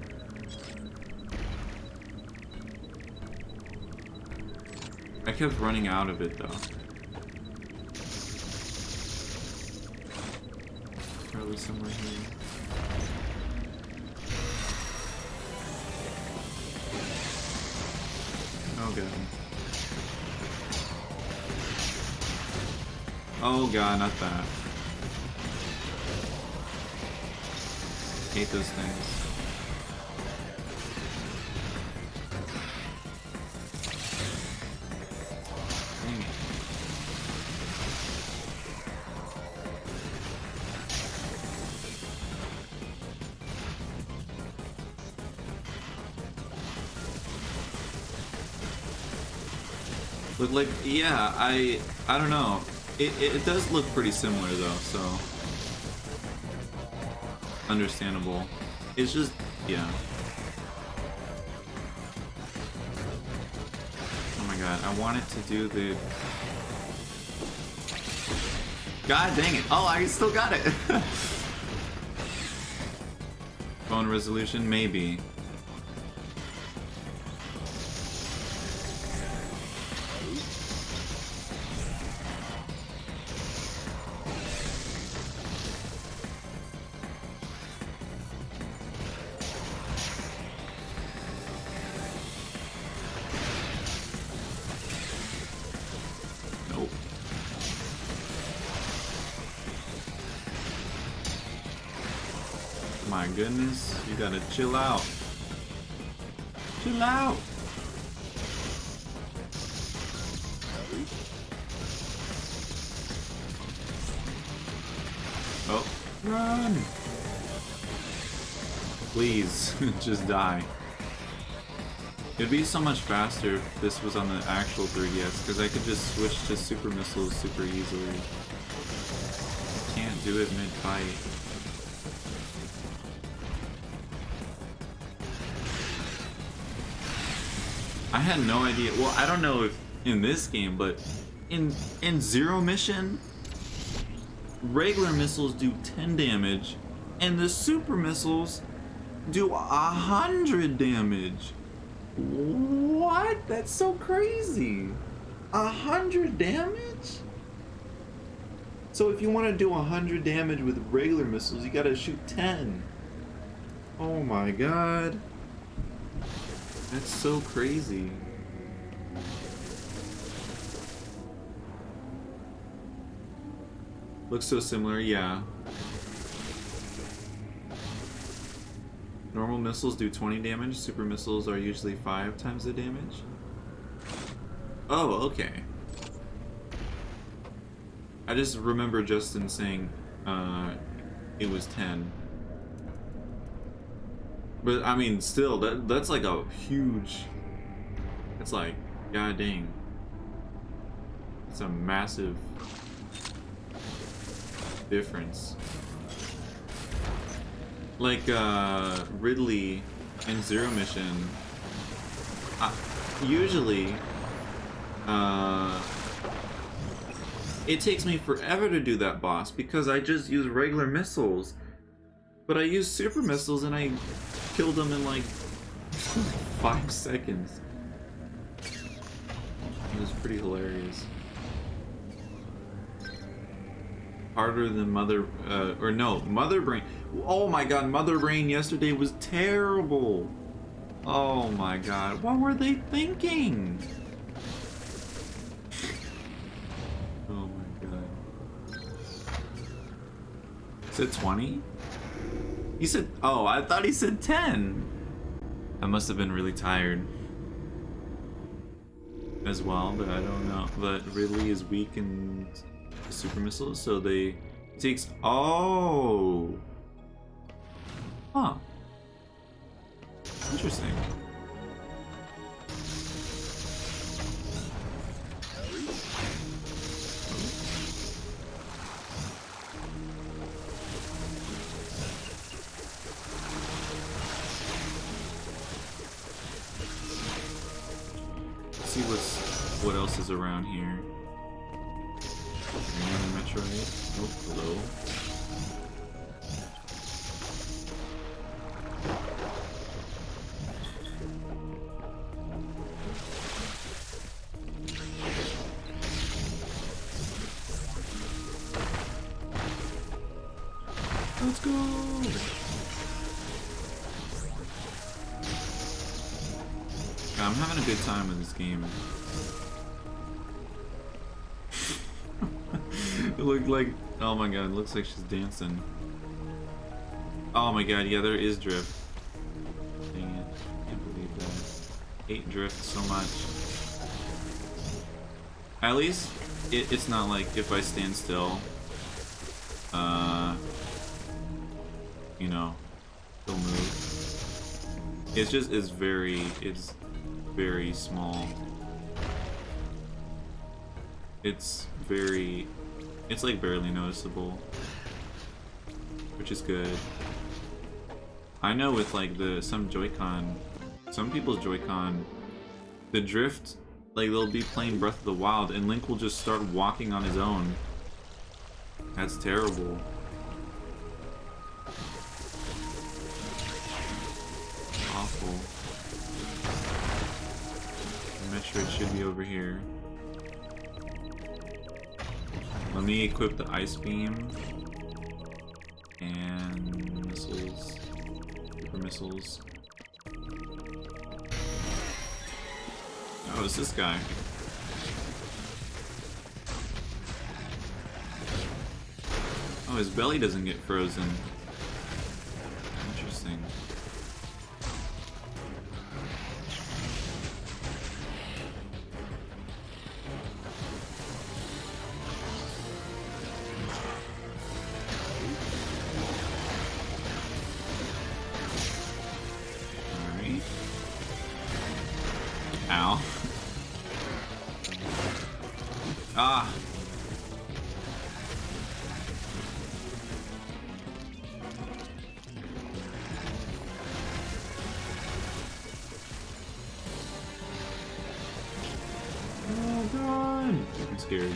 Speaker 2: I kept running out of it though. Probably somewhere here. Oh god. Oh god, not that. Hate those things. Dang it. Look like, yeah, I don't know. It does look pretty similar though, so understandable. It's just, yeah. Oh my god, I want it to do the... God dang it. Oh, I still got it. Phone resolution, maybe. Nope. My goodness, you gotta chill out. Chill out. Oh, run! Please, just die. It'd be so much faster if this was on the actual 3DS, because I could just switch to super missiles super easily. Can't do it mid-fight. I had no idea. Well, I don't know if in this game, but in Zero Mission, regular missiles do 10 damage, and the super missiles do 100 damage. What? That's so crazy. 100 damage? So if you want to do 100 damage with regular missiles, you gotta shoot 10. Oh my god. That's so crazy. Looks so similar, yeah. Normal missiles do 20 damage, super missiles are usually 5 times the damage. Oh, okay. I just remember Justin saying it was 10. But I mean, still, that's like a huge. It's like, god dang. It's a massive difference. Like Ridley in Zero Mission. Usually, it takes me forever to do that boss because I just use regular missiles. But I use super missiles and I killed them in like 5 seconds. It was pretty hilarious. Harder than Mother Brain. Oh my god, Mother Brain yesterday was terrible. Oh my god, what were they thinking? Oh my god. Is it 20? He said, oh, I thought he said 10. I must have been really tired as well, but I don't know. But Ridley is weak in super missiles, so it takes, oh. Huh. Interesting. See what else is around here. Metroid. Oh, hello. Let's go. I'm having a good time with this game. looked like... Oh my god, it looks like she's dancing. Oh my god, yeah, there is drift. Dang it. Can't believe that. Hate drift so much. At least, it's not like if I stand still, you know, it'll move. It's very small. It's like barely noticeable, which is good. I know with like some people's Joy-Con, the drift, like they'll be playing Breath of the Wild and Link will just start walking on his own. That's terrible. Awful. The Metroid should be over here. Let me equip the Ice Beam and missiles, super missiles. Oh, it's this guy. Oh, his belly doesn't get frozen. Interesting. Alright. Ow. Ah! Oh god! I'm scared.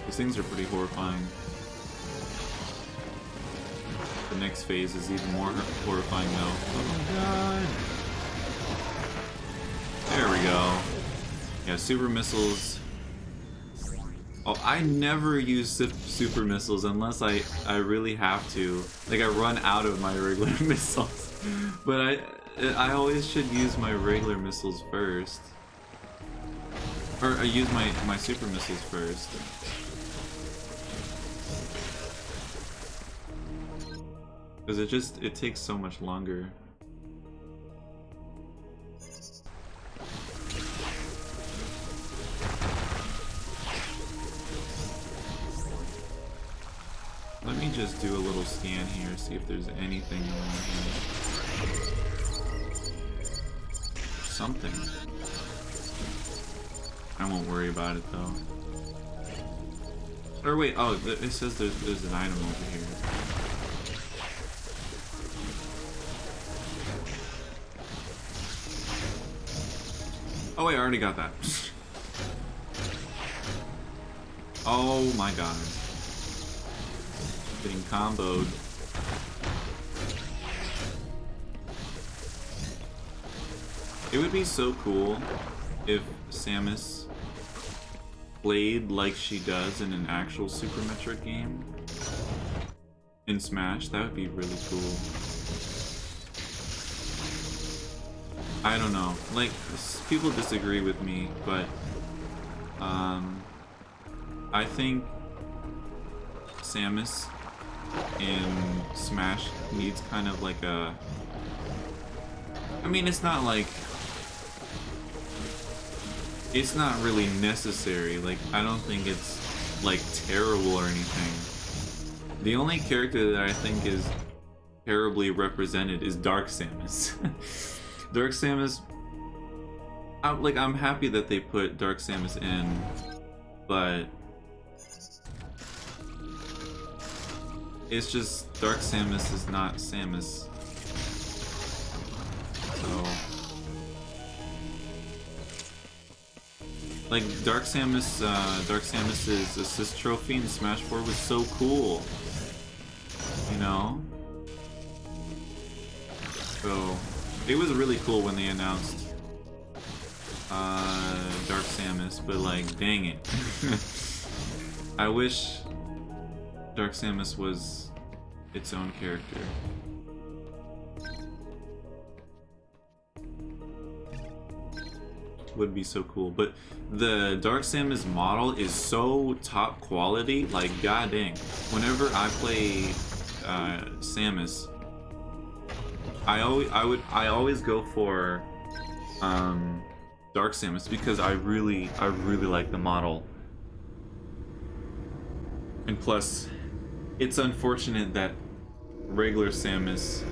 Speaker 2: These things are pretty horrifying. The next phase is even more horrifying though. Oh god! There we go. Yeah, super missiles. Oh, I never use super missiles unless I really have to. Like, I run out of my regular missiles. But I always should use my regular missiles first. Or I use my super missiles first. Because it takes so much longer. Let me just do a little scan here, see if there's anything around here. Something. I won't worry about it though. Or wait, oh, it says there's an item over here. Oh wait, I already got that. Oh my god. Getting comboed. It would be so cool if Samus played like she does in an actual Super Metroid game in Smash. That would be really cool. I don't know, like, people disagree with me, but I think Samus in Smash needs kind of like a... I mean, it's not like... It's not really necessary. Like, I don't think it's, like, terrible or anything. The only character that I think is terribly represented is Dark Samus. Dark Samus... I'm happy that they put Dark Samus in, but... It's just, Dark Samus is not Samus. So... Like, Dark Samus's assist trophy in Smash 4 was so cool. You know? So, it was really cool when they announced Dark Samus, but like, dang it. I wish Dark Samus was its own character. would be so cool. But the Dark Samus model is so top quality, like god dang. Whenever I play Samus, I always go for Dark Samus because I really like the model. And plus, it's unfortunate that regular Samus,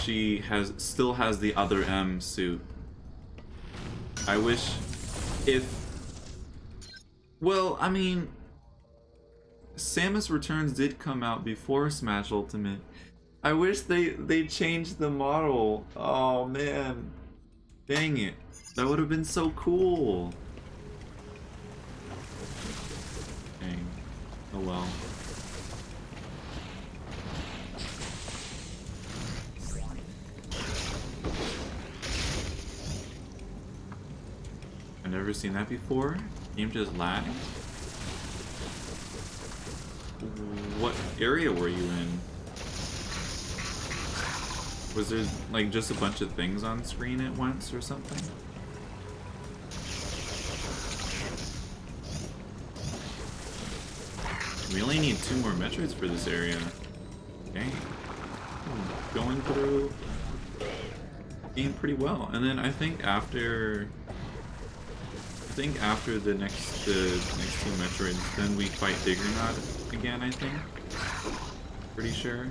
Speaker 2: she still has the other M suit. I wish if... Well, I mean, Samus Returns did come out before Smash Ultimate. I wish they changed the model. Oh man. Dang it. That would have been so cool. Dang. Oh well. I've never seen that before. Game just lagged. What area were you in? Was there like just a bunch of things on screen at once or something? We only need 2 more Metroids for this area. Dang. Going through game pretty well. And then I think after the next 2 Metroids, then we fight Diggernaut again, I think. Pretty sure.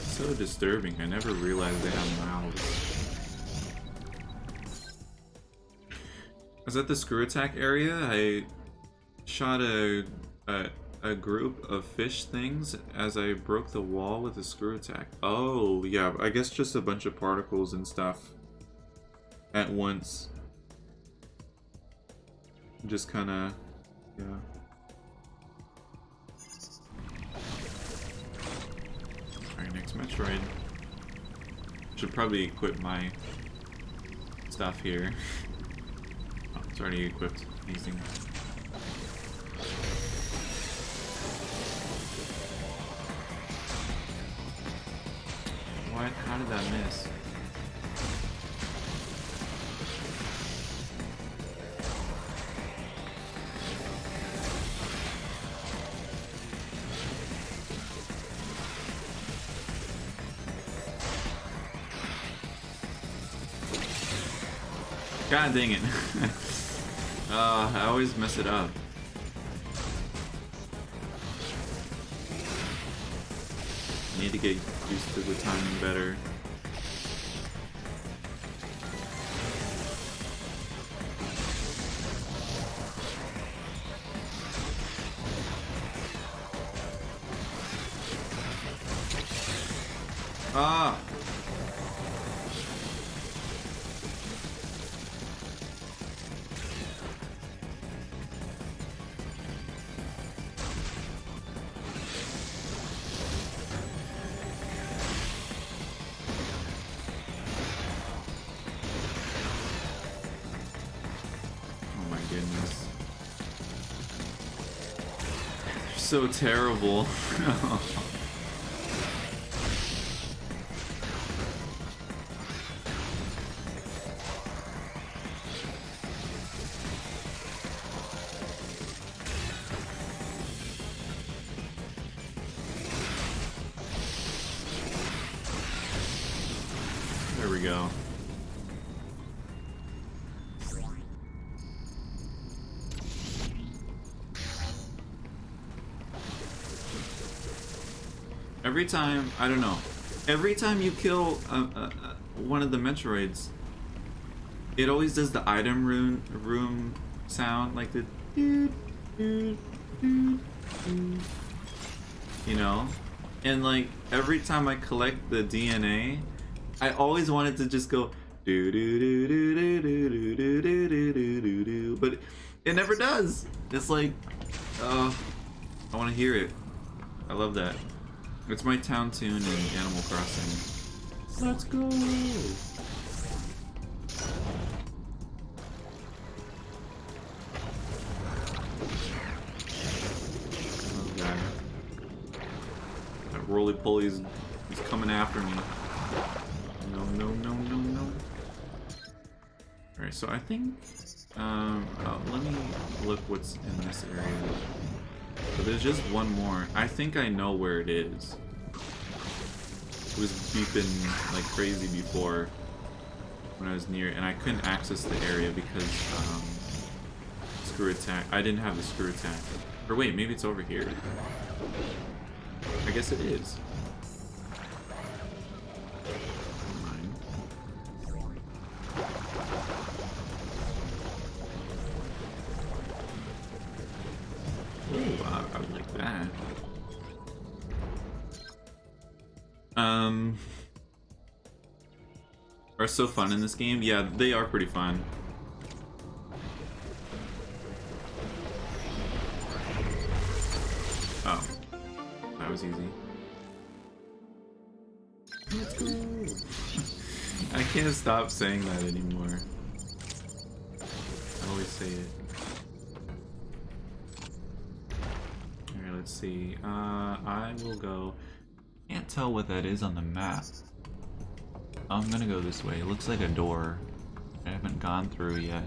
Speaker 2: So disturbing. I never realized they have mouths. I was at the screw attack area. I shot a group of fish things as I broke the wall with a screw attack. Oh, yeah, I guess just a bunch of particles and stuff at once. Just kind of, yeah. Alright, next Metroid. Should probably equip my stuff here. Oh, it's already equipped. Amazing. What? How did that miss? God dang it. I always mess it up. I need to get used to the timing better. Ah! So terrible. There we go. Every time, I don't know, every time you kill one of the Metroids, it always does the item room sound, like the you know? And like, every time I collect the DNA, I always wanted to just go do, but it never does. It's like, I want to hear it. I love that. It's my town tune in Animal Crossing. Let's go! Oh god. roly-poly's is coming after me. No, no, no, no, no. Alright, so I think... let me look what's in this area. So there's just one more. I think I know where it is. It was beeping like crazy before when I was near it, and I couldn't access the area because screw attack. I didn't have the screw attack. Or wait, maybe it's over here. I guess it is. Never mind. Ooh, I would like that. Are so fun in this game? Yeah, they are pretty fun. Oh, that was easy. Let's go. I can't stop saying that anymore. I always say it. Alright, let's see. I will go. Can't tell what that is on the map. I'm gonna go this way. It looks like a door. I haven't gone through yet.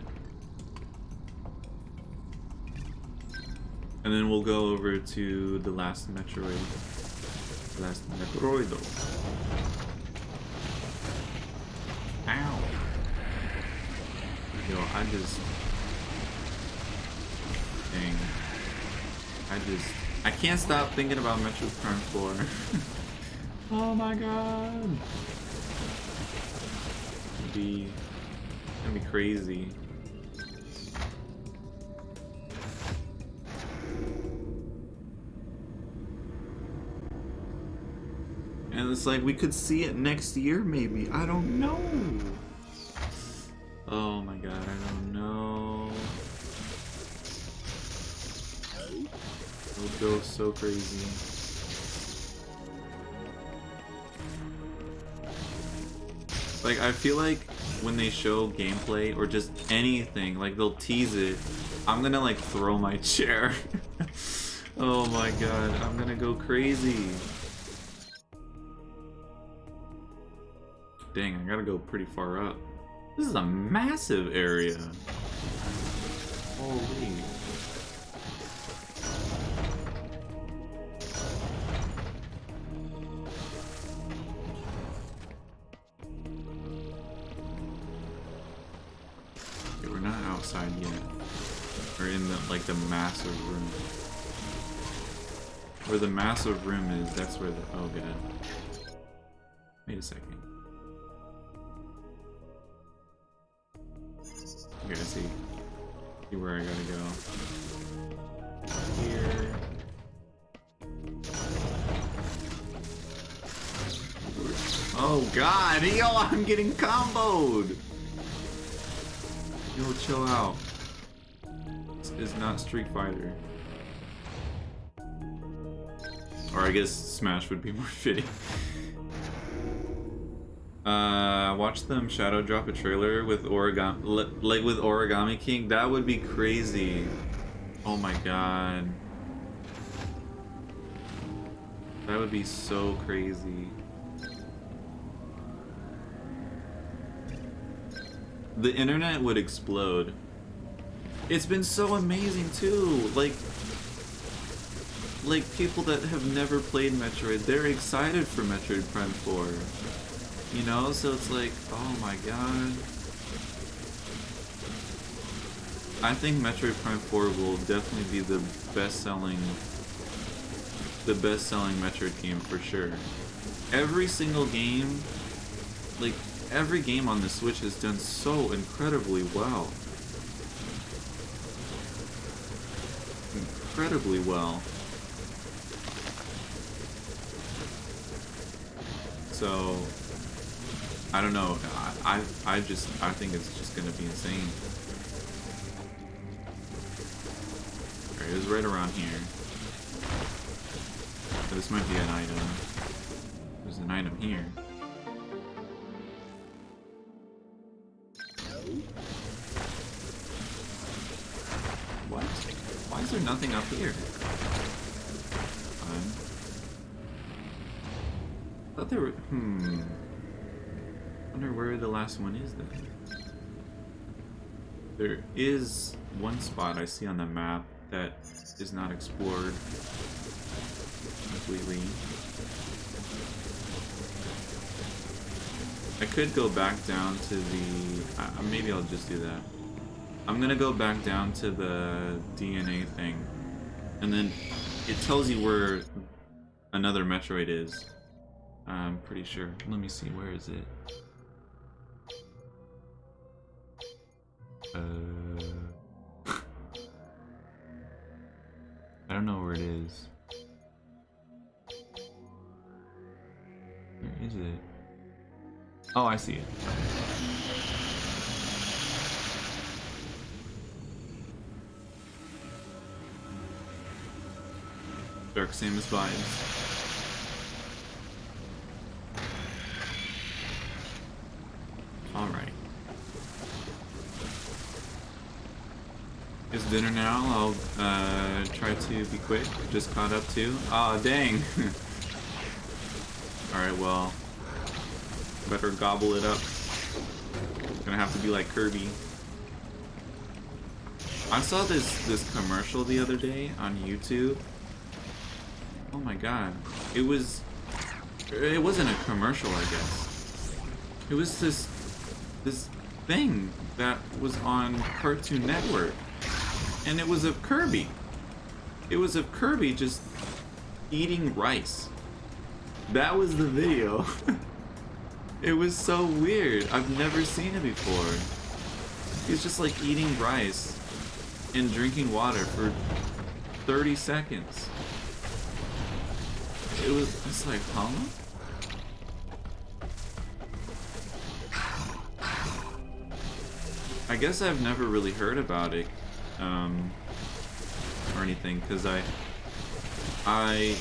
Speaker 2: And then we'll go over to the last Metroid. Last Metroido. Ow! Yo, I just... Dang. I can't stop thinking about Metroid Prime 4. Oh my god! It's gonna be crazy. And it's like we could see it next year maybe. I don't know. Oh my god, I don't know. It would go so crazy. Like, I feel like when they show gameplay or just anything, like they'll tease it, I'm gonna like throw my chair. Oh my god, I'm gonna go crazy. Dang, I gotta go pretty far up. This is a massive area. Holy. Okay, we're not outside yet. We're in the like the massive room. Where the massive room is, that's where the oh god. Wait a second. I gotta see where I gotta go. Here. Oh god, yo, I'm getting comboed! Yo, chill out. This is not Street Fighter. Or I guess Smash would be more fitting. Watch them shadow drop a trailer with Origami, like with Origami King. That would be crazy. Oh my god. That would be so crazy. The internet would explode. It's been so amazing too. Like people that have never played Metroid, they're excited for Metroid Prime 4. You know, so it's like, oh my god. I think Metroid Prime 4 will definitely be the best-selling Metroid game for sure. Every single game, like every game on the Switch has done so incredibly well. Incredibly well. So I don't know. I think it's just gonna be insane. Alright, it was right around here. This might be an item. There's an item here. What? Why is there nothing up here? thought there were. Wonder where the last one is then. There is one spot I see on the map that is not explored completely. I could go back down to the... maybe I'll just do that. I'm gonna go back down to the DNA thing. And then it tells you where another Metroid is. I'm pretty sure. Let me see, where is it? I don't know where it is. Where is it? Oh, I see it. Dark Samus vibes. Alright. It's dinner now. I'll try to be quick. Just caught up too. Aw, dang. Alright, well. Better gobble it up. Gonna have to be like Kirby. I saw this commercial the other day on YouTube. Oh my god. It wasn't a commercial, I guess. It was this thing that was on Cartoon Network. And it was of Kirby. It was of Kirby just eating rice. That was the video. It was so weird. I've never seen it before. He's just like eating rice and drinking water for 30 seconds. It's like, huh? I guess I've never really heard about it, or anything, because like, I'm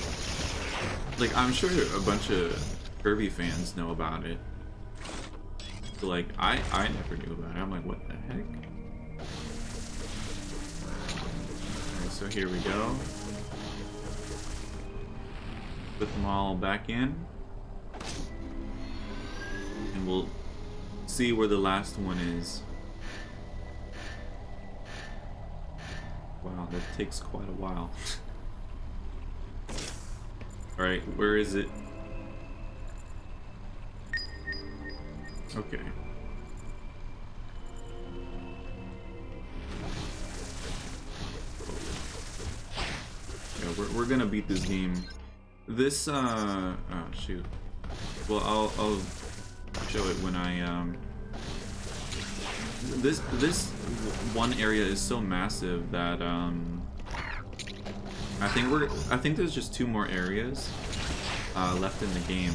Speaker 2: sure a bunch of Kirby fans know about it. But like, I never knew about it. I'm like, what the heck? Alright, so here we go. Put them all back in. And we'll see where the last one is. Wow, that takes quite a while. Alright, where is it? Okay. Yeah, we're gonna beat this game. This, oh shoot. Well, I'll show it when I, This one area is so massive that, I think there's just 2 more areas, left in the game.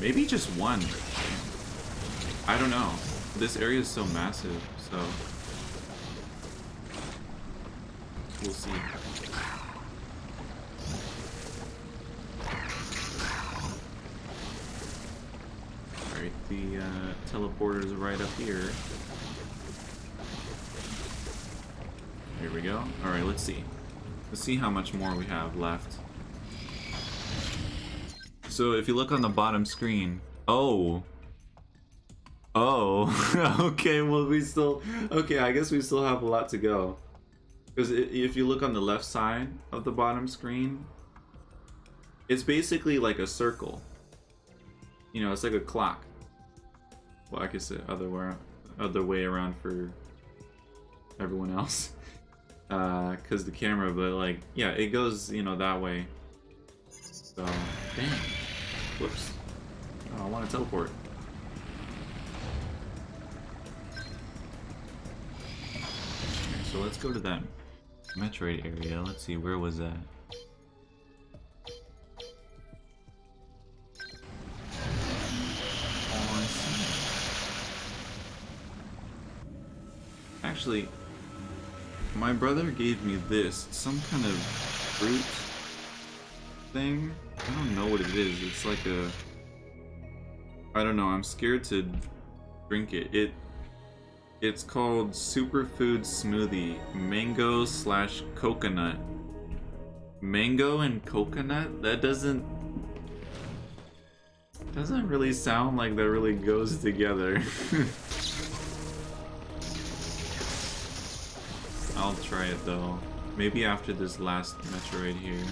Speaker 2: Maybe just 1. I don't know. This area is so massive, so we'll see. Alright, the teleporter is right up here. Here we go. Alright, let's see. Let's see how much more we have left. So if you look on the bottom screen, oh, okay, well okay, I guess we still have a lot to go. Because if you look on the left side of the bottom screen, it's basically like a circle. You know, it's like a clock. Well, I guess the other way around for everyone else. Because the camera, but like, yeah, it goes, you know, that way. So, dang. Whoops. Oh, I want to teleport. Okay, so let's go to that Metroid area. Let's see, where was that? Oh, I see. Actually, my brother gave me this, some kind of fruit thing. I don't know what it is. It's like a... I don't know, I'm scared to drink it. It's called Superfood Smoothie. Mango/coconut. Mango and coconut? That doesn't Doesn't really sound like that really goes together. I'll try it though. Maybe after this last Metroid here.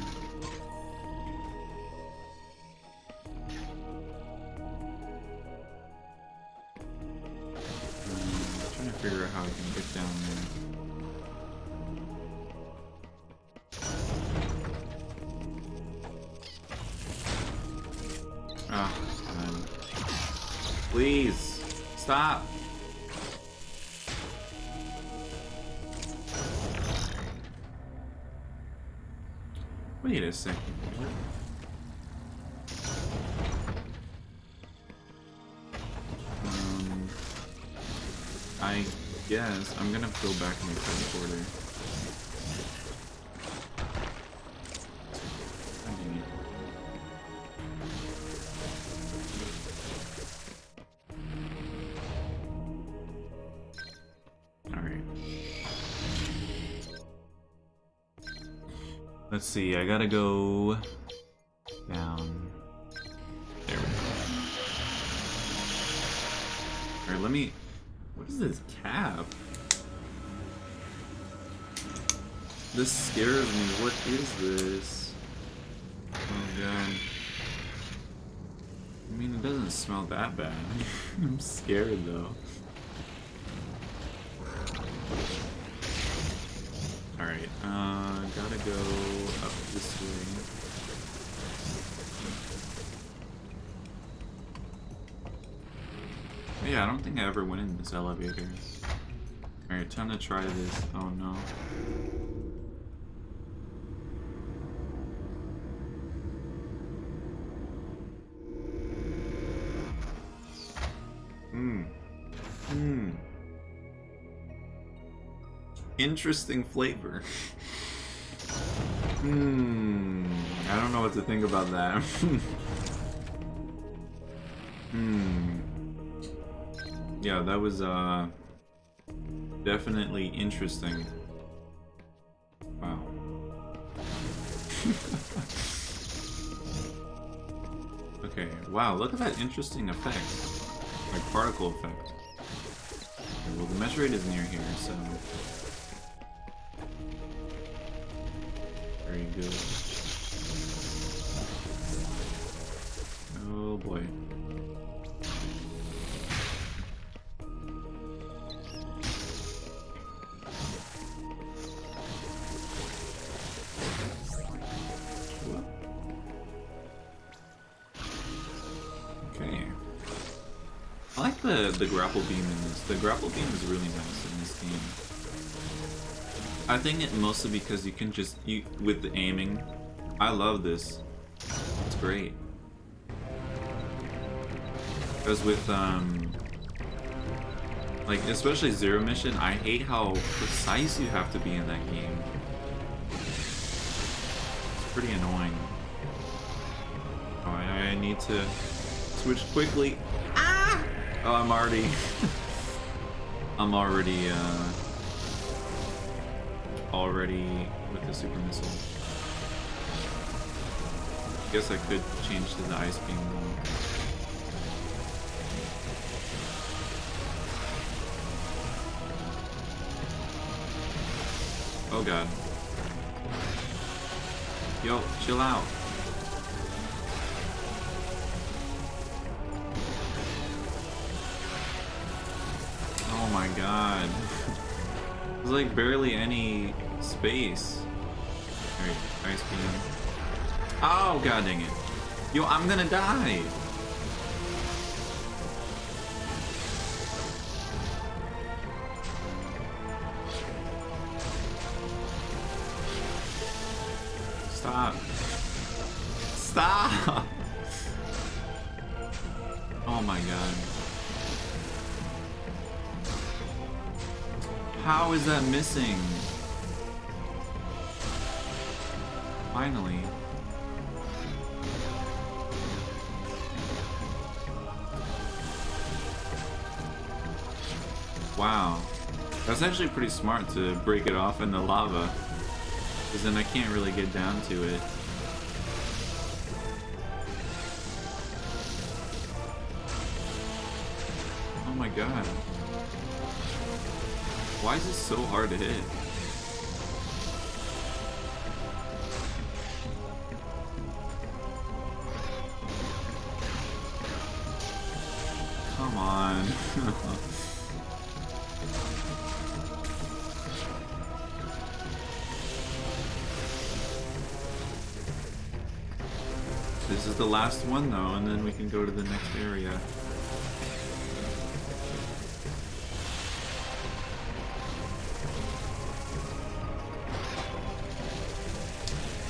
Speaker 2: I'm trying to figure out how I can get down there. Ah, man. Please, stop! Wait a second. What? I guess I'm gonna go back in the teleporter. Alright. Let's see, I gotta go down. There we go. Alright, let me... What is this cap? This scares me. What is this? Oh god. I mean, it doesn't smell that bad. I'm scared though. Alright, gotta go up this way. Yeah, I don't think I ever went in this elevator. Alright, time to try this. Oh no. Interesting flavor. I don't know what to think about that. Yeah, that was definitely interesting. Wow. Okay, wow, look at that interesting effect. Like particle effect. Okay, well, the Metroid is near here, so... Very good. Oh boy. Okay. I like the grapple beam in this. The grapple beam is really nice in this game. I think it mostly because you can just with the aiming. I love this. It's great. Because with like especially Zero Mission, I hate how precise you have to be in that game. It's pretty annoying. Oh, I need to switch quickly. Ah! Oh, I'm already with the super missile. I guess I could change to the ice beam though. Oh god. Yo, chill out. Oh my god. There's like barely any space. Alright, ice beam. Oh god dang it. Yo, I'm gonna die. Stop. Stop! Oh my god. How is that missing? Finally. Wow. That's actually pretty smart to break it off in the lava. Because then I can't really get down to it. god. Why is this so hard to hit? Come on. This is the last one though, and then we can go to the next area.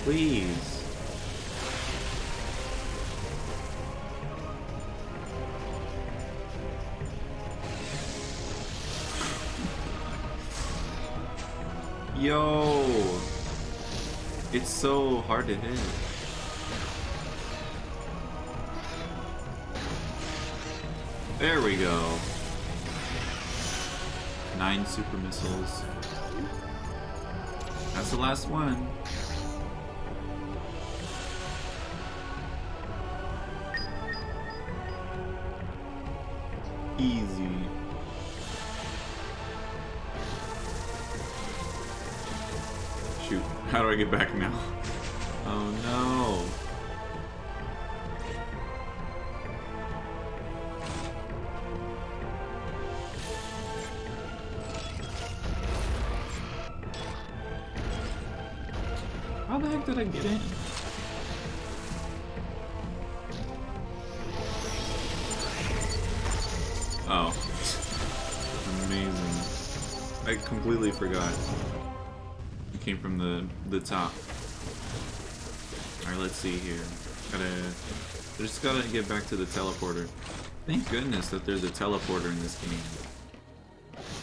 Speaker 2: Please. Yo! It's so hard to hit. There we go. 9 super missiles. That's the last one. Easy. Shoot. How do I get back now? Oh no. How the heck did I get in? Oh. Amazing. I completely forgot. It came from the top. Alright, let's see here. I just gotta get back to the teleporter. Thank goodness that there's a teleporter in this game.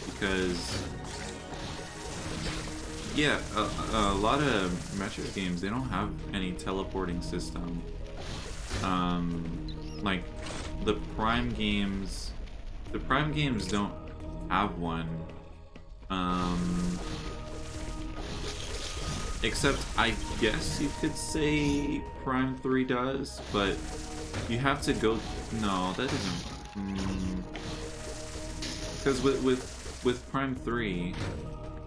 Speaker 2: Because yeah, a lot of Metroid games, they don't have any teleporting system. Like the Prime games don't have one. Except I guess you could say Prime 3 does, but you have to go. No, that doesn't. Because with Prime 3,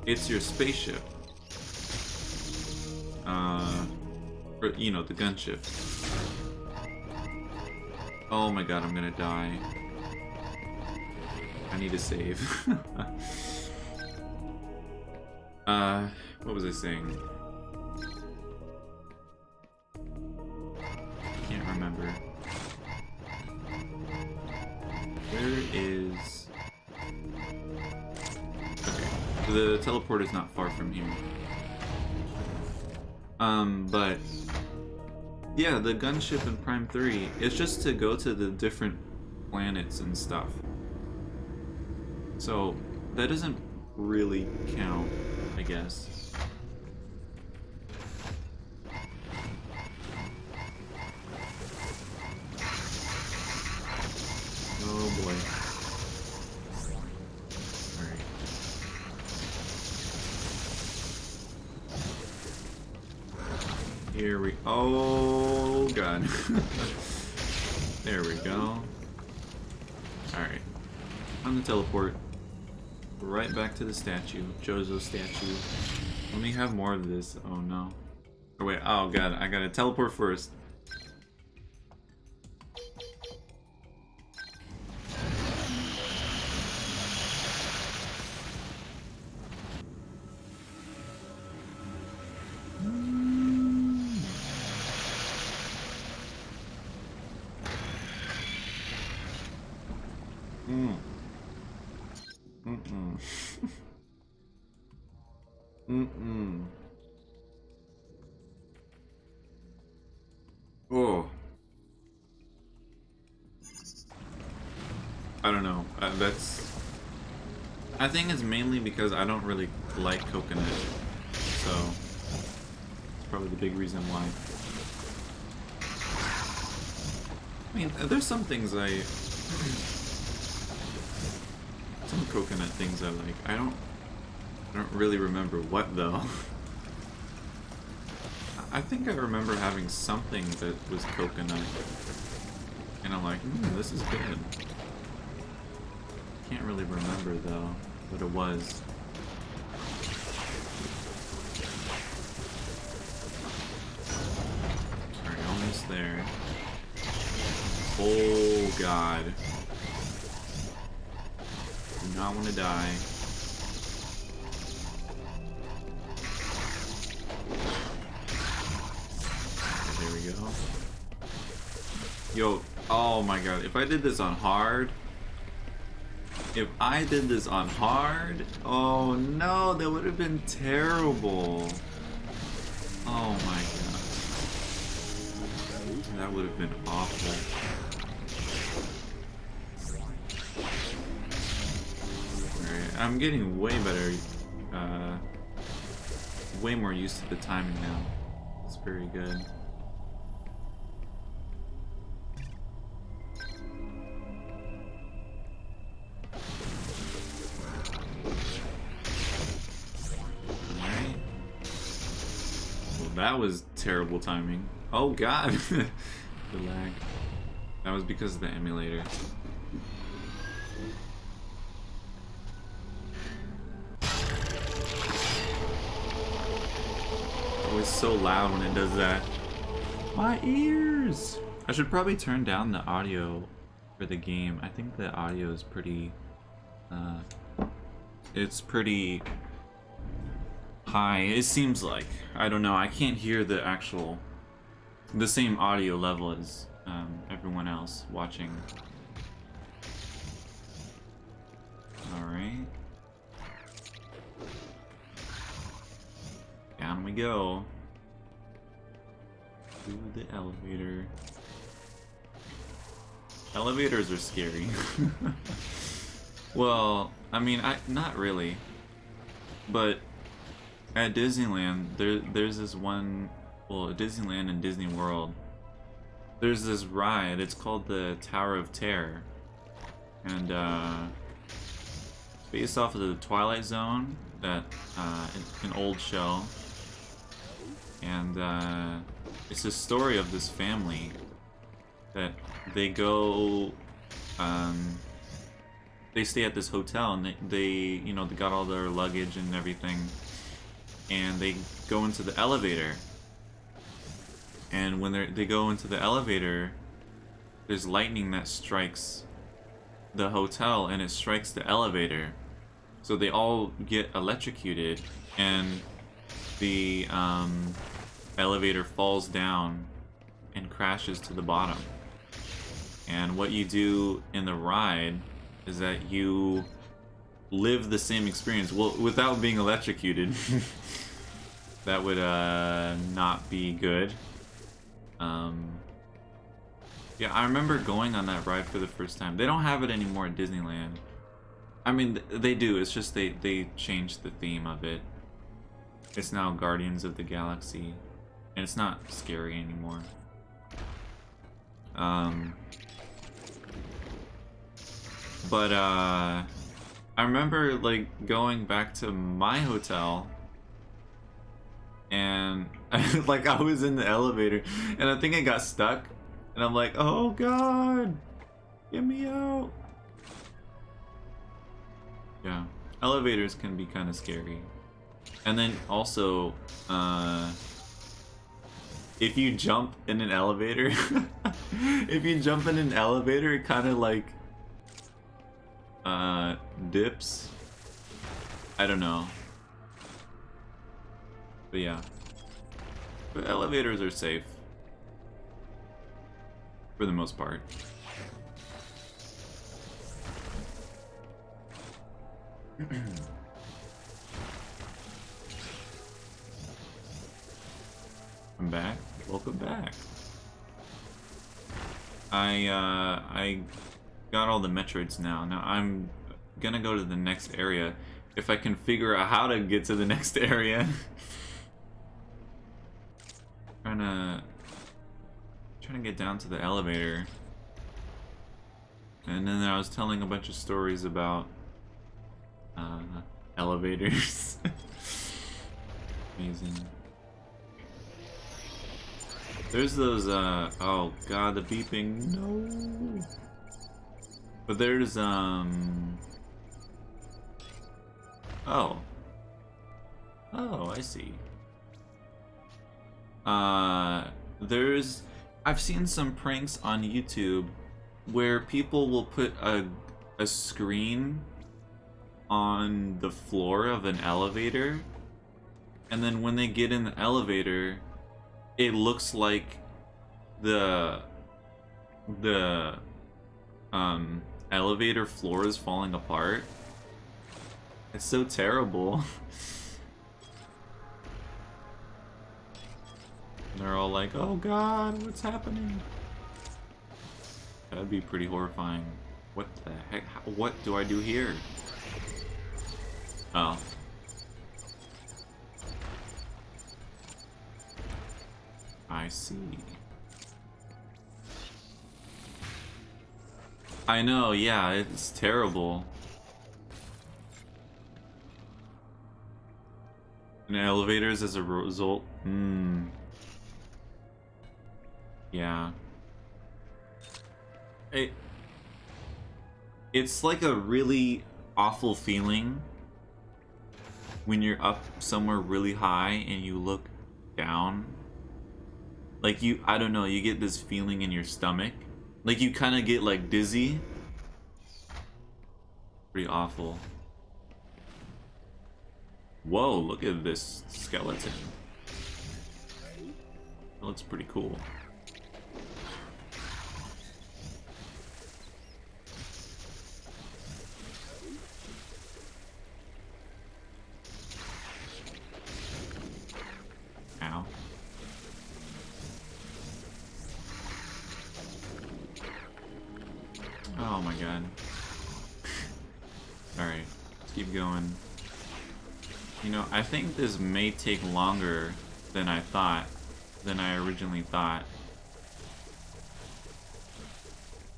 Speaker 2: it's your spaceship. Or, you know, the gunship. Oh my god, I'm gonna die. I need to save. What was I saying? Can't remember. Where is... Okay. The teleport is not far from here. But yeah, the gunship in Prime 3, it's just to go to the different planets and stuff. So that doesn't really count, I guess. Oh boy. Alright. Here we... Oh god. There we go. Alright. On the teleport. Right back to the statue. Jojo's statue. Let me have more of this. Oh no. Oh wait, oh god, I gotta teleport first. Oh. I don't know. I think it's mainly because I don't really like coconut. So, it's probably the big reason why. I mean, there's some things some coconut things I like. I don't really remember what though. I think I remember having something that was coconut. And I'm like, this is good. can't really remember though what it was. Alright, almost there. Oh god. Do not want to die. Okay, there we go. Yo, oh my god, if I did this on hard, oh no, that would have been terrible. Oh my god. That would have been awful. Alright, I'm getting way better, way more used to the timing now. It's very good. That was terrible timing. Oh god! The lag. That was because of the emulator. Always so loud when it does that. My ears! I should probably turn down the audio for the game. I think the audio is pretty... it's pretty... high, it seems like. I don't know, I can't hear the same audio level as everyone else watching. Alright. Down we go. To the elevator. Elevators are scary. Well, I mean, not really. But at Disneyland, there's this one, well, at Disneyland and Disney World, there's this ride, it's called the Tower of Terror, and based off of the Twilight Zone, that an old show, and it's a story of this family that they go, they stay at this hotel, and they you know, they got all their luggage and everything, and they go into the elevator, and when they go into the elevator, there's lightning that strikes the hotel and it strikes the elevator, so they all get electrocuted, and the elevator falls down and crashes to the bottom. And what you do in the ride is that you live the same experience, well, without being electrocuted. That would not be good. Yeah, I remember going on that ride for the first time. They don't have it anymore at Disneyland. I mean, they do, it's just they changed the theme of it. It's now Guardians of the Galaxy, and it's not scary anymore. But I remember like going back to my hotel, and like I was in the elevator, and I think I got stuck, and I'm like, oh god, get me out. Yeah, elevators can be kind of scary. And then also, if you jump in an elevator, it kind of like dips. I don't know. But yeah. But elevators are safe. For the most part. I'm back. Welcome back. I got all the Metroids now. Now I'm gonna go to the next area if I can figure out how to get to the next area. trying to get down to the elevator. And then I was telling a bunch of stories about elevators. Amazing. There's those, oh god, the beeping, no! But there's, Oh. Oh, I see. There's... I've seen some pranks on YouTube where people will put a screen on the floor of an elevator, and then when they get in the elevator, it looks like the elevator floor is falling apart. It's so terrible. They're all like, oh god, what's happening? That'd be pretty horrifying. What the heck? What do I do here? Oh. I see. I know, yeah, it's terrible. And elevators as a result. Yeah. It's like a really awful feeling when you're up somewhere really high and you look down. Like I don't know, you get this feeling in your stomach. Like you kind of get like dizzy. Pretty awful. Whoa, look at this skeleton. That looks pretty cool. Ow. Oh my god. Alright, let's keep going. You know, I think this may take longer than I originally thought.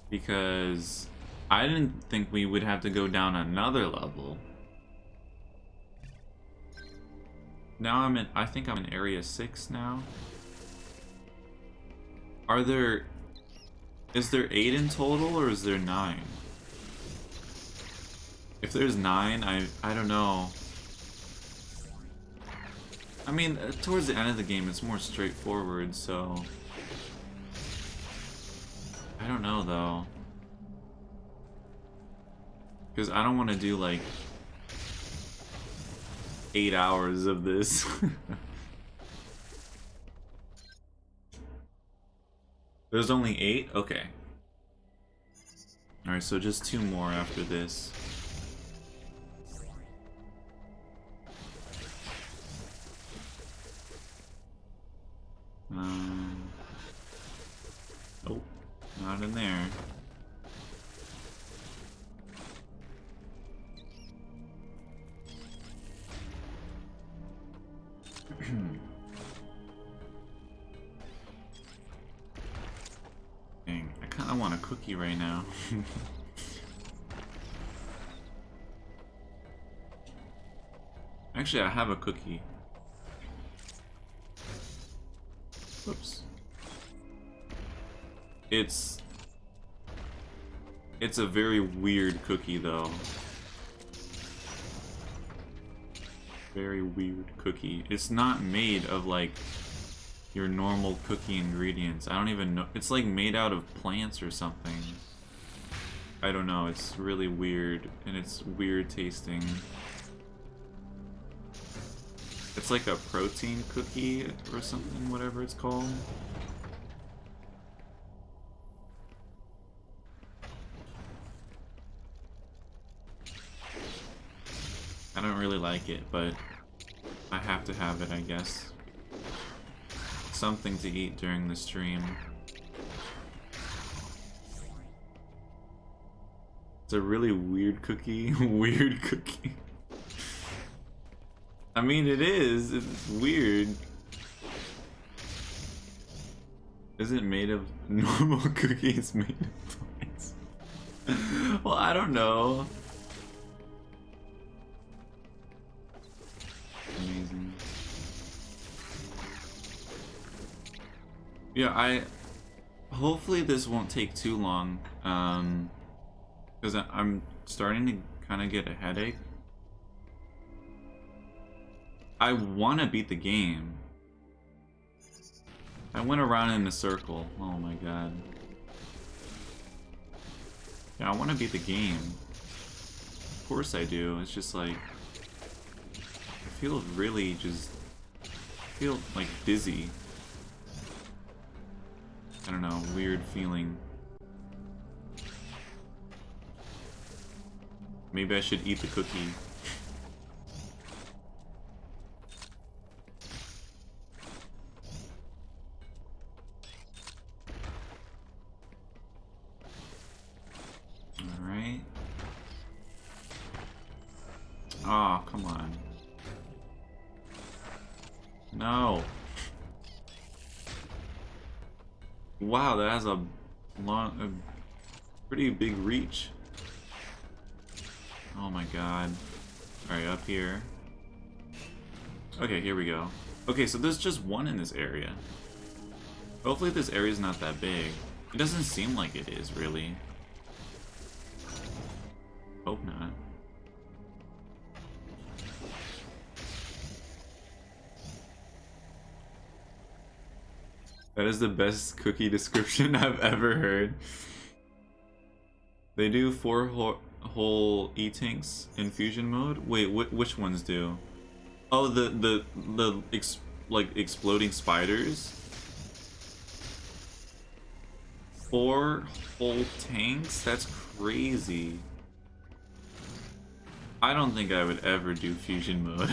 Speaker 2: Because I didn't think we would have to go down another level. Now I think I'm in area 6 now. Is there 8 in total or is there 9? If there's 9, I don't know. I mean, towards the end of the game, it's more straightforward, so... I don't know, though. Because I don't want to do, like, 8 hours of this. There's only 8? Okay. Alright, so just 2 more after this. Oh, not in there. Dang, I kinda want a cookie right now. Actually, I have a cookie. Whoops. It's a very weird cookie, though. Very weird cookie. It's not made of, like, your normal cookie ingredients. I don't even know. It's, like, made out of plants or something. I don't know. It's really weird, and it's weird tasting. It's like a protein cookie or something, whatever it's called. I don't really like it, but I have to have it, I guess. Something to eat during the stream. It's a really weird cookie. Weird cookie. I mean, it is. It's weird. Is it made of normal cookies made of plants? Well, I don't know. Amazing. Yeah, hopefully this won't take too long, because I'm starting to kind of get a headache. I want to beat the game. I went around in a circle. Oh my god. Yeah, I want to beat the game. Of course I do. It's just like... I feel really just... I feel like dizzy. I don't know, weird feeling. Maybe I should eat the cookie. Alright. Oh, come on. No. Wow, that has a pretty big reach. Oh my god. Alright, up here. Okay, here we go. Okay, so there's just one in this area. Hopefully this area's not that big. It doesn't seem like it is, really. Hope not. That is the best cookie description I've ever heard. They do 4-hole E-tanks in fusion mode? Wait, which ones do? Oh, the like exploding spiders? 4-hole tanks? That's crazy. I don't think I would ever do fusion mode.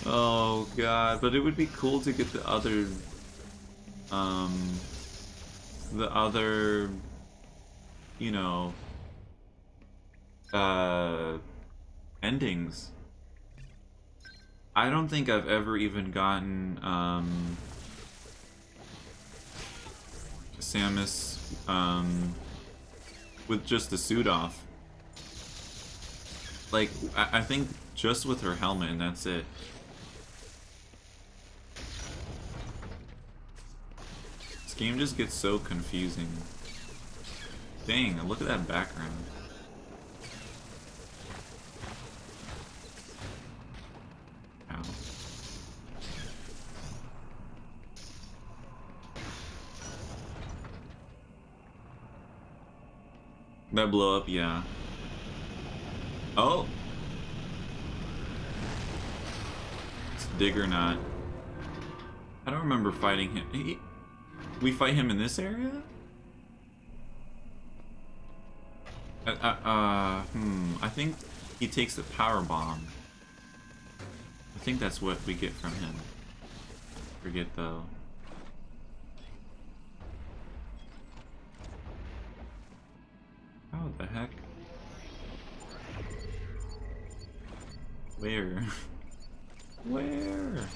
Speaker 2: Oh god, but it would be cool to get the other you know, endings. I don't think I've ever even gotten Samus with just the suit off. Like, I think just with her helmet and that's it. This game just gets so confusing. Dang, look at that background. Ow. That blow up, yeah. Oh! It's dig or not. I don't remember fighting him. We fight him in this area? I think he takes the power bomb. I think that's what we get from him. Forget though. How the heck? Where? Where?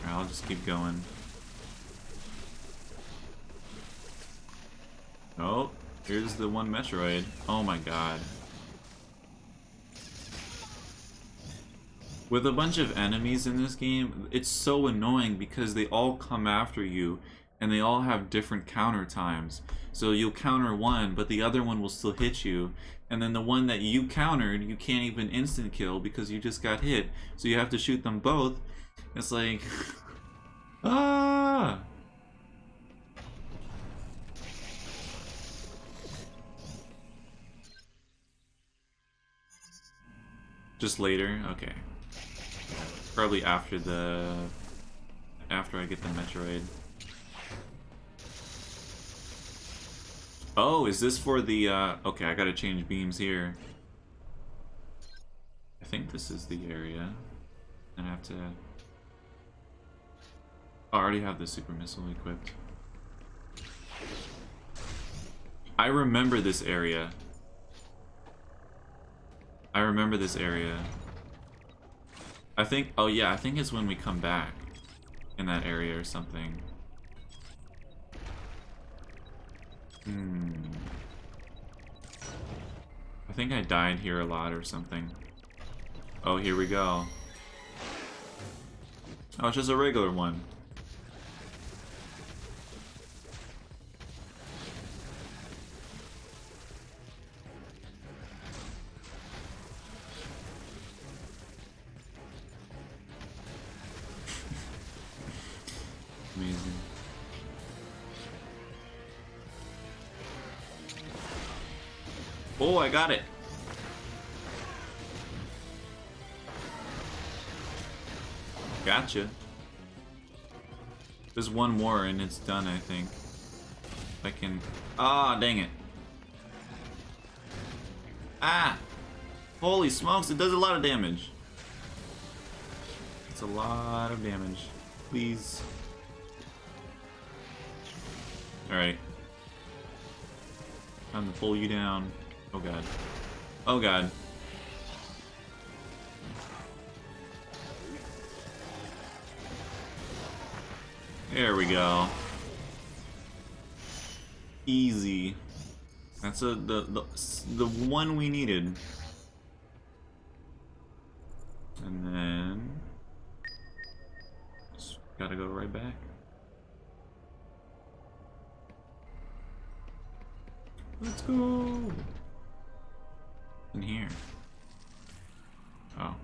Speaker 2: Alright, I'll just keep going. Oh, here's the one Metroid. Oh my god. With a bunch of enemies in this game, it's so annoying because they all come after you and they all have different counter times. So you'll counter one, but the other one will still hit you. And then the one that you countered, you can't even instant kill because you just got hit. So you have to shoot them both. It's like... ah! Just later? Okay. Probably after I get the Metroid. Oh, is this for the, okay, I gotta change beams here. I think this is the area. And I have to... Oh, I already have the super missile equipped. I remember this area. I remember this area. I think, oh yeah, I think it's when we come back in that area or something. I think I died here a lot or something. Oh, here we go. Oh, it's just a regular one. Oh, I got it. Gotcha. There's one more and it's done, I think. I can... Ah, dang it. Ah! Holy smokes, it does a lot of damage. It's a lot of damage. Please. Alright. Time to pull you down. Oh god. Oh god. There we go. Easy. That's the one we needed. And then just gotta go right back. Let's go. In here. Oh.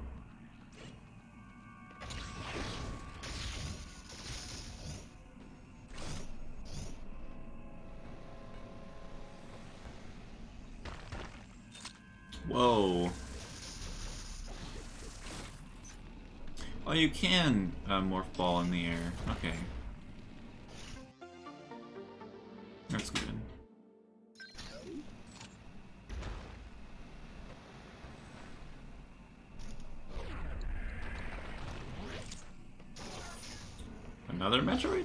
Speaker 2: Whoa. Oh, you can morph ball in the air. Okay. That's good. Another Metroid?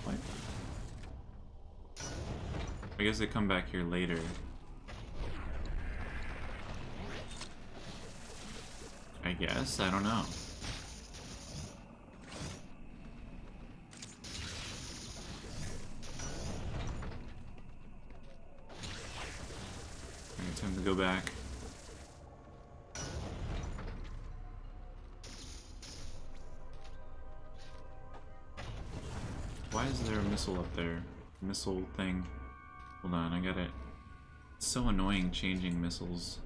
Speaker 2: What? I guess they come back here later. I guess, I don't know. Okay, time to go back. Why is there a missile up there? Missile thing. Hold on, I got it. It's so annoying changing missiles.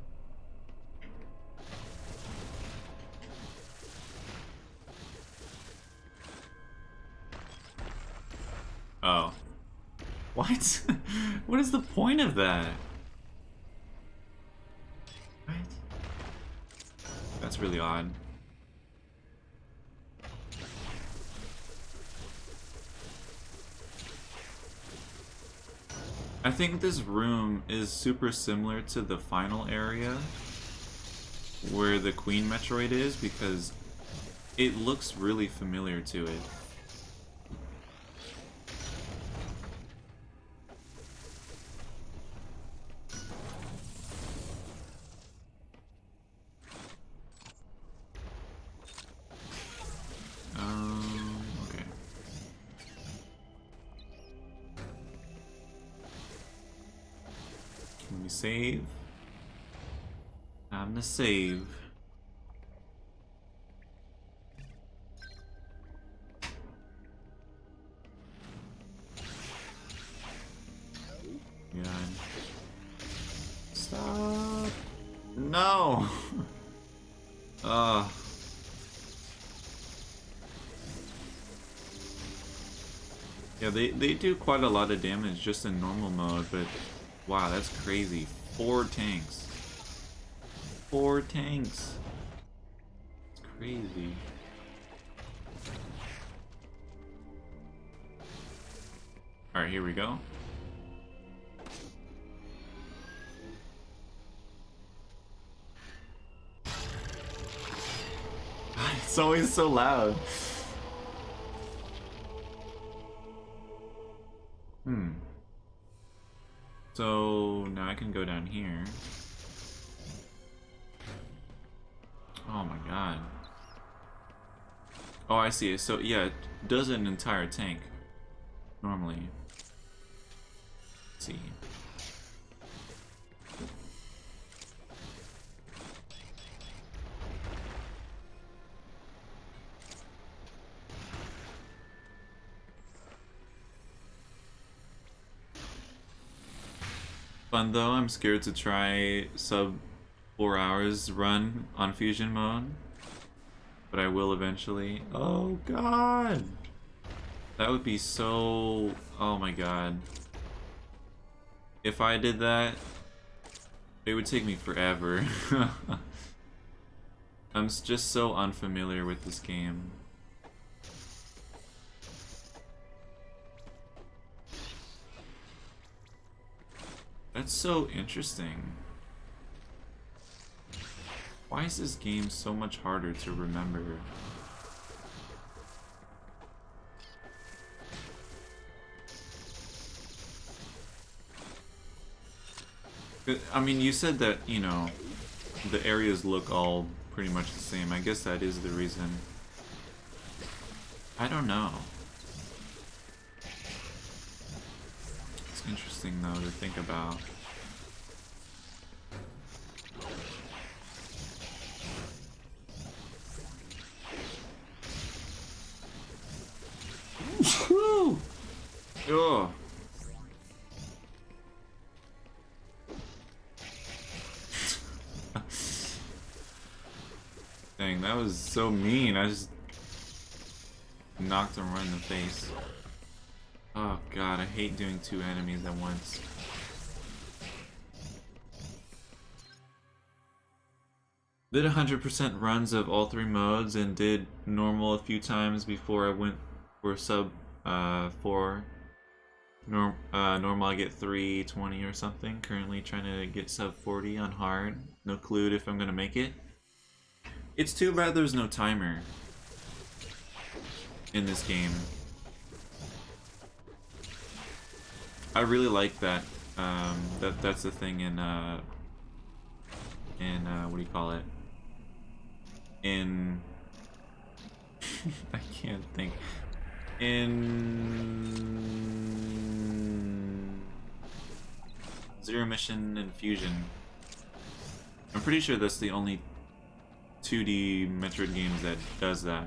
Speaker 2: Oh. What? What is the point of that? What? That's really odd. I think this room is super similar to the final area where the Queen Metroid is because it looks really familiar to it. Okay. Let me save. Time to save. God. Stop. No. Yeah, they do quite a lot of damage just in normal mode, but wow, that's crazy. 4 tanks. 4 tanks. It's crazy. Alright, here we go. It's always so loud. So now I can go down here. Oh my god. Oh, I see. So yeah, it does an entire tank normally. Let's see. Fun though, I'm scared to try sub 4 hours run on fusion mode, but I will eventually. Oh god! That would be so... oh my god. If I did that, it would take me forever. I'm just so unfamiliar with this game. That's so interesting. Why is this game so much harder to remember? I mean, you said that, you know, the areas look all pretty much the same. I guess that is the reason. I don't know. It's interesting, though, to think about. Woo! Ugh. Dang, that was so mean. I just knocked him right in the face. Oh god, I hate doing two enemies at once. Did 100% runs of all three modes and did normal a few times before I went for sub 4. Normal I get 320 or something. Currently trying to get sub 40 on hard. No clue if I'm gonna make it. It's too bad there's no timer in this game. I really like that. That's the thing in what do you call it? In I can't think. In Zero Mission and Fusion. I'm pretty sure that's the only 2D Metroid games that does that.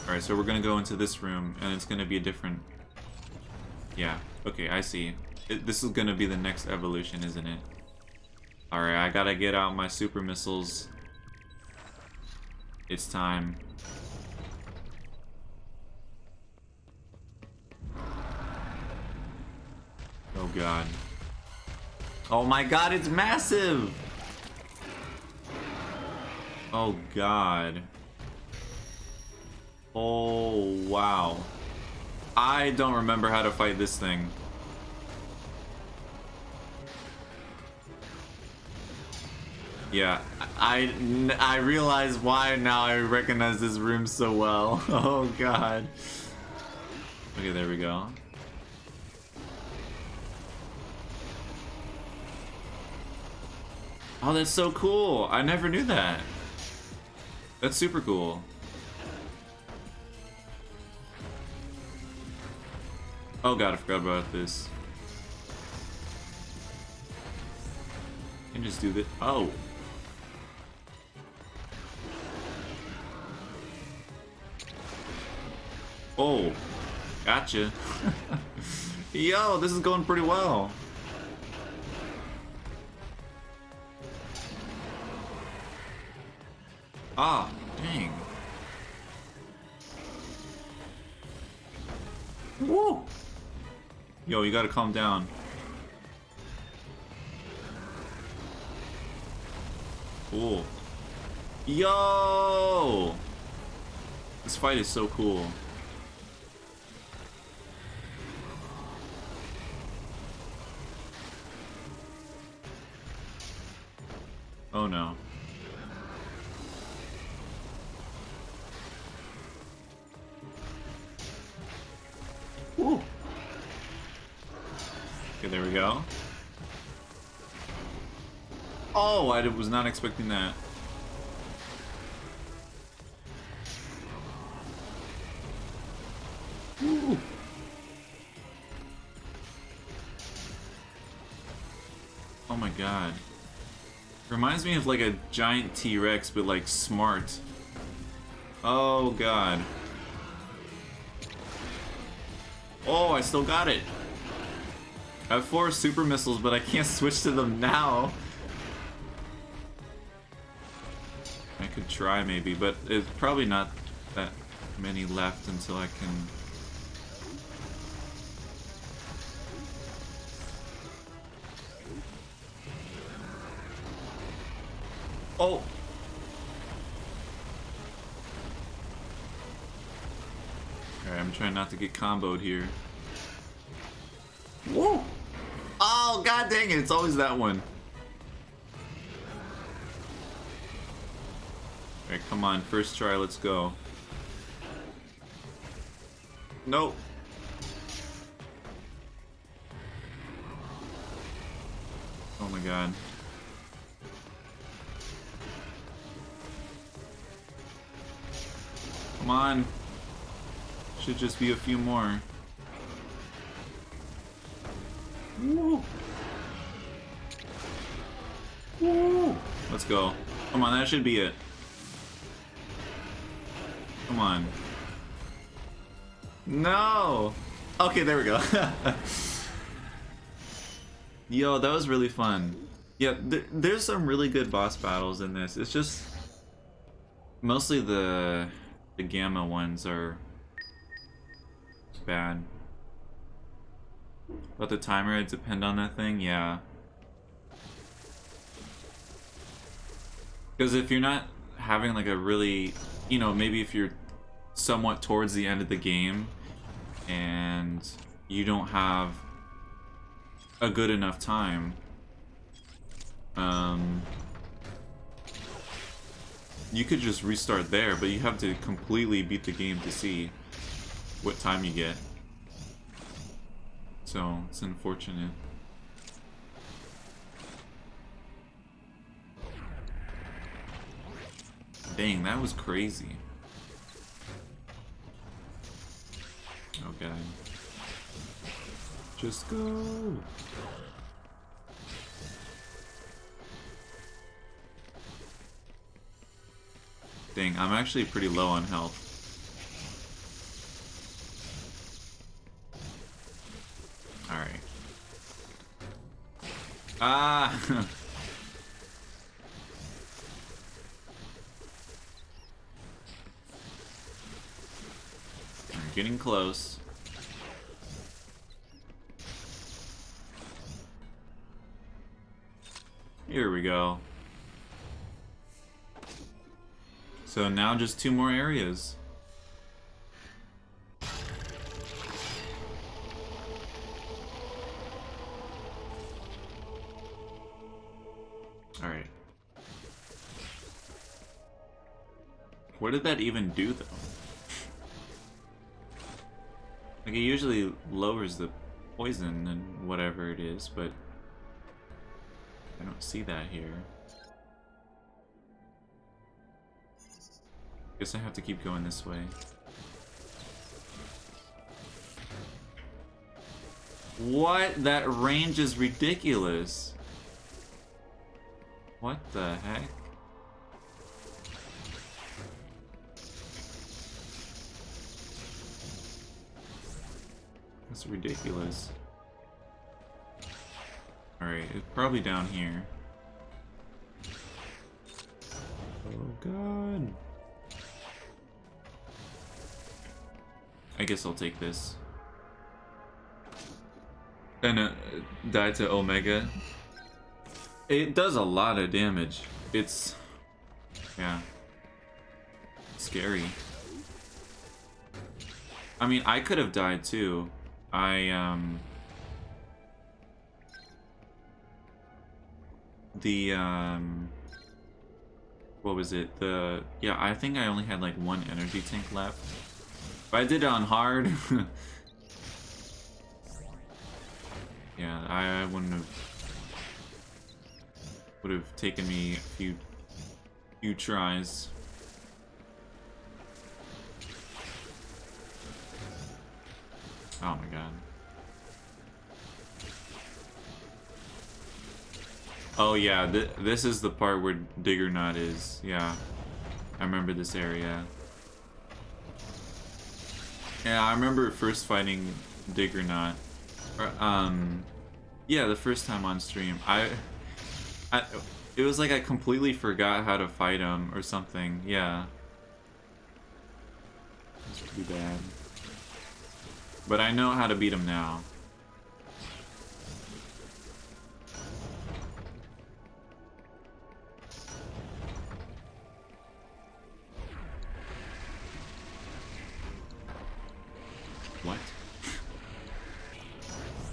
Speaker 2: Alright, so we're gonna go into this room, and it's gonna be a different... Yeah, okay, I see. This is gonna be the next evolution, isn't it? Alright, I gotta get out my super missiles. It's time. Oh god. Oh my god, it's massive! Oh god. Oh wow. I don't remember how to fight this thing. Yeah, I realize why now. I recognize this room so well. Oh god. Okay, there we go. Oh, that's so cool. I never knew that. That's super cool. Oh god, I forgot about this. I can just do this. Oh. Oh. Gotcha. Yo, this is going pretty well. Ah, dang. Woo! Yo, you gotta calm down. Cool. Yo! This fight is so cool. Oh no. Woo! Okay, there we go. Oh, I was not expecting that. Woo! Oh my god. Reminds me of like a giant T-Rex, but like smart. Oh god. Oh, I still got it. I have 4 super missiles, but I can't switch to them now. I could try maybe, but it's probably not that many left until I can... Oh! Alright, I'm trying not to get comboed here. Whoa! Oh, god dang it, it's always that one. Alright, come on, first try, let's go. Nope. Oh my god. Come on. Should just be a few more. Woo. Woo. Let's go. Come on, that should be it. Come on. No! Okay, there we go. Yo, that was really fun. Yeah, there's some really good boss battles in this. It's just... mostly the Gamma ones are bad. But the timer, it depend on that thing, yeah. Because if you're not having like a really, you know, maybe if you're somewhat towards the end of the game and you don't have a good enough time, you could just restart there, but you have to completely beat the game to see what time you get. So, it's unfortunate. Dang, that was crazy. Oh god. Just go! Dang, I'm actually pretty low on health. Alright. Ah! I'm getting close. Here we go. So now just 2 more areas. Alright. What did that even do though? Like it usually lowers the poison and whatever it is, but I don't see that here. Guess I have to keep going this way. What? That range is ridiculous. What the heck? That's ridiculous. Alright, it's probably down here. Oh god. I guess I'll take this. And die to Omega. It does a lot of damage. It's... yeah. Scary. I mean, I could have died too. What was it? Yeah, I think I only had like 1 energy tank left. If I did it on hard, yeah, I wouldn't have. Would have taken me a few tries. Oh my god. Oh yeah, this is the part where Diggernaut is. Yeah, I remember this area. Yeah, I remember first fighting Diggernaut. Yeah, the first time on stream. It was like I completely forgot how to fight him or something. Yeah. It's pretty bad. But I know how to beat him now. What?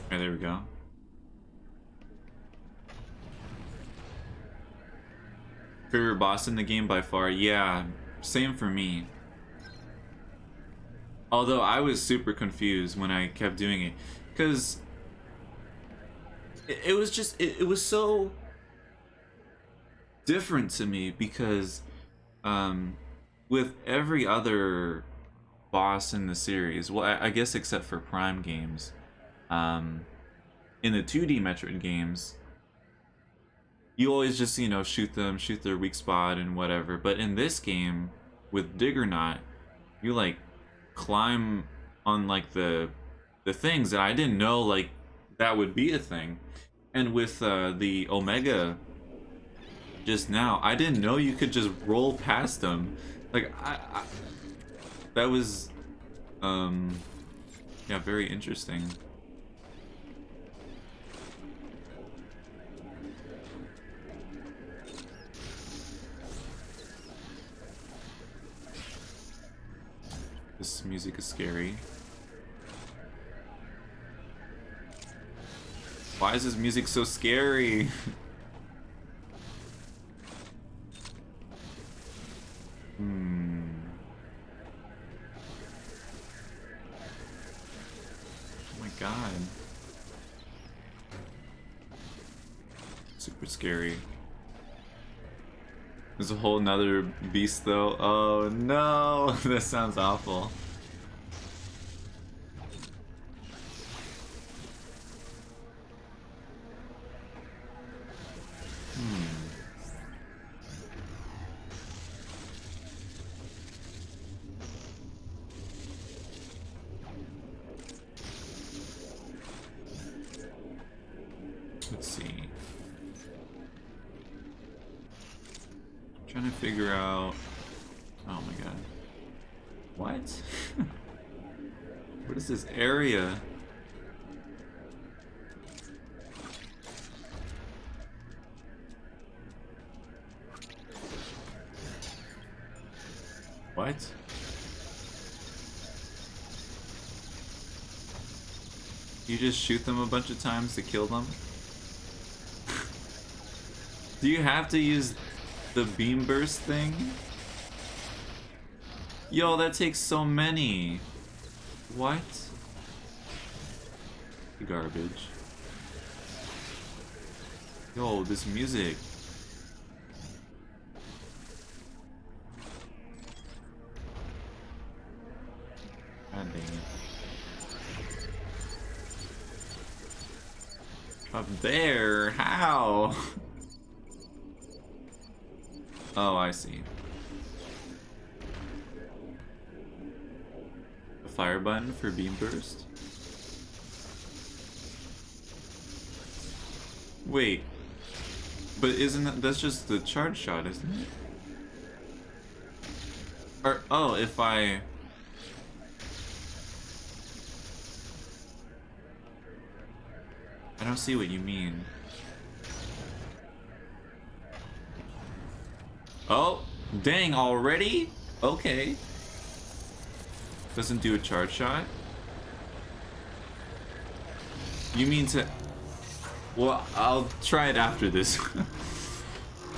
Speaker 2: Okay, there we go. Favorite boss in the game by far? Yeah, same for me. Although I was super confused when I kept doing it. Because it was just, it was so different to me because with every other boss in the series, well, I guess except for Prime games, in the 2D Metroid games, you always just, you know, shoot them, shoot their weak spot and whatever. But in this game, with Diggernaut, you like climb on like the things that I didn't know like that would be a thing. And with the Omega just now, I didn't know you could just roll past them. Like I that was yeah, very interesting. This music is scary. Why is this music so scary? Oh my god. Super scary. There's a whole nother beast though. Oh no, that sounds awful. Let's see. Trying to figure out. Oh my god. What? What is this area? What? You just shoot them a bunch of times to kill them? Do you have to use the beam burst thing? Yo, that takes so many. What? Garbage. Yo, this music. God dang it. Up there? How? Oh, I see. A fire button for beam burst? Wait. But isn't that's just the charge shot, isn't it? Or, oh, if I don't see what you mean. Oh, dang, already? Okay. Doesn't do a charge shot? You mean to... Well, I'll try it after this.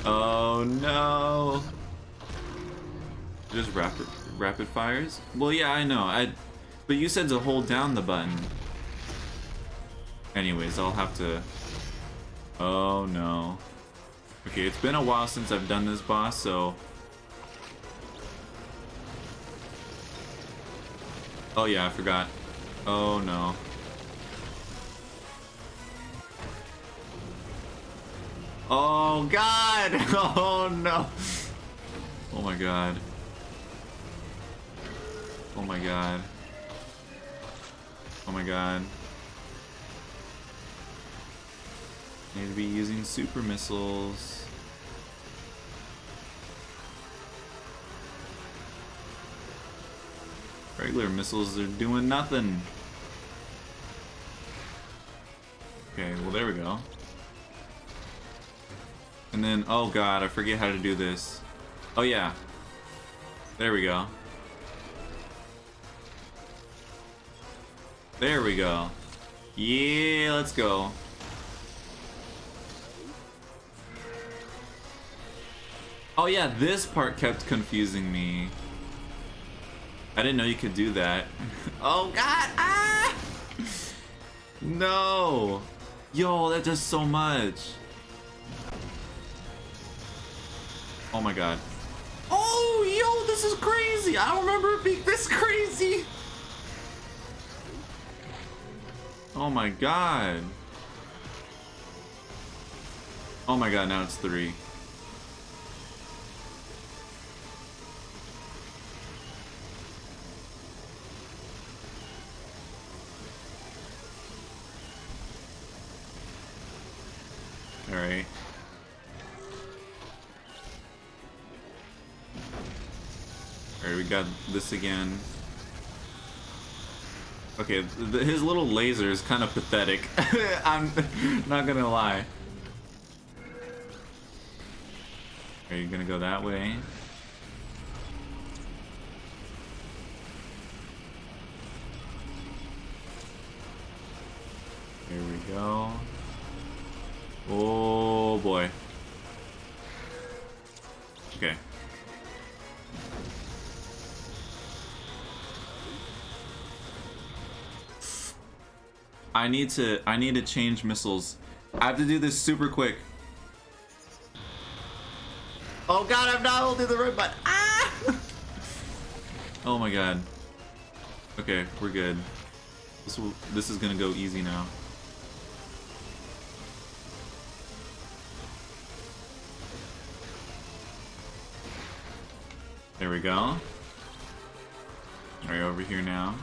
Speaker 2: Oh no. Just rapid fires? Well, yeah, I know. But you said to hold down the button. Anyways, I'll have to... Oh no. Okay, it's been a while since I've done this boss, so... Oh yeah, I forgot. Oh no. Oh god! Oh no! Oh my god. Oh my god. Oh my god. Need to be using super missiles. Regular missiles are doing nothing. Okay, well there we go. And then, oh god, I forget how to do this. Oh yeah. There we go. There we go. Yeah, let's go. Oh yeah, this part kept confusing me. I didn't know you could do that. Oh god! Ah! No! Yo, that does so much. Oh my god. Oh, yo, this is crazy! I don't remember it being this crazy! Oh my god. Oh my god, now it's 3. Alright. Alright, we got this again. Okay, his little laser is kind of pathetic. I'm not gonna lie. Are you gonna go that way? Here we go. Oh boy. Okay. I need to change missiles. I have to do this super quick. Oh god, I'm not holding the right button. Ah! Oh my god. Okay, we're good. This is gonna go easy now. There we go. Right over here now.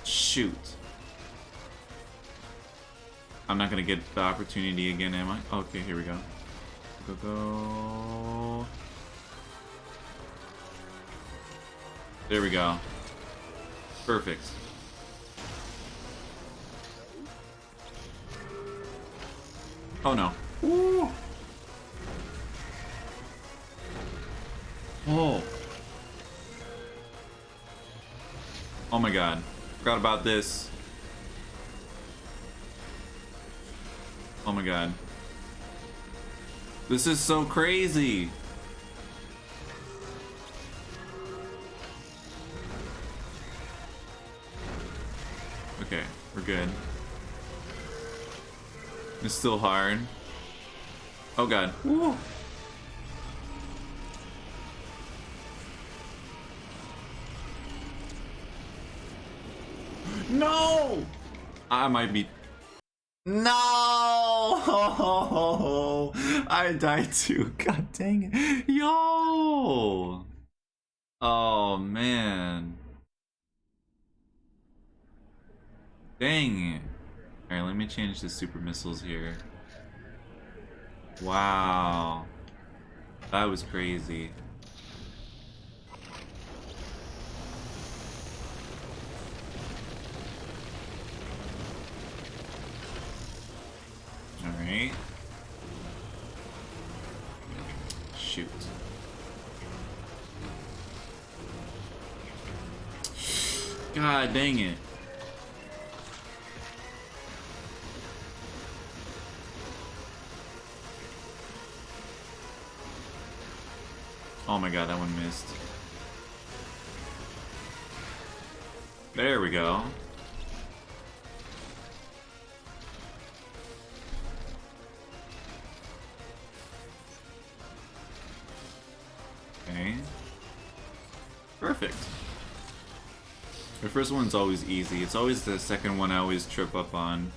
Speaker 2: Shoot. I'm not gonna get the opportunity again, am I? Okay, here we go. Go. There we go. Perfect. Oh no. Ooh. Oh. Oh my god. Forgot about this. Oh my god. This is so crazy. Okay, we're good. It's still hard. Oh god. Woo. No! I might be... No! I died too. God dang it. Yo! Oh, man. Dang it. Alright, let me change the super missiles here. Wow. That was crazy. Alright. Shoot. God dang it. Oh my god, that one missed. There we go. Okay. Perfect. The first one's always easy. It's always the second one I always trip up on.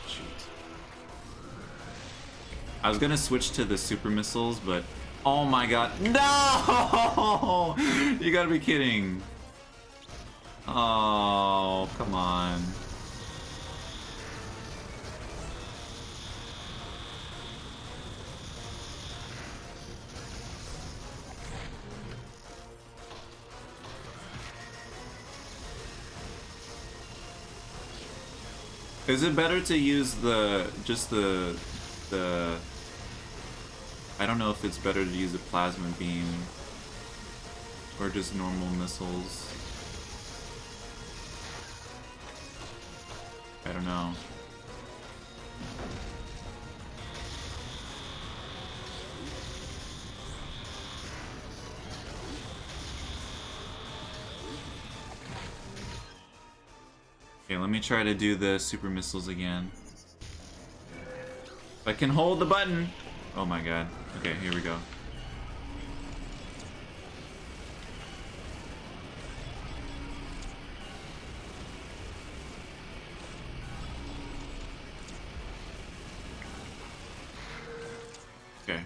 Speaker 2: Shoot. I was gonna switch to the super missiles, but oh my god. No! You gotta be kidding. Oh, come on. Is it better to use the I don't know if it's better to use a plasma beam or just normal missiles. I don't know. Okay, let me try to do the super missiles again. If I can hold the button! Oh my god. Okay, here we go. Okay.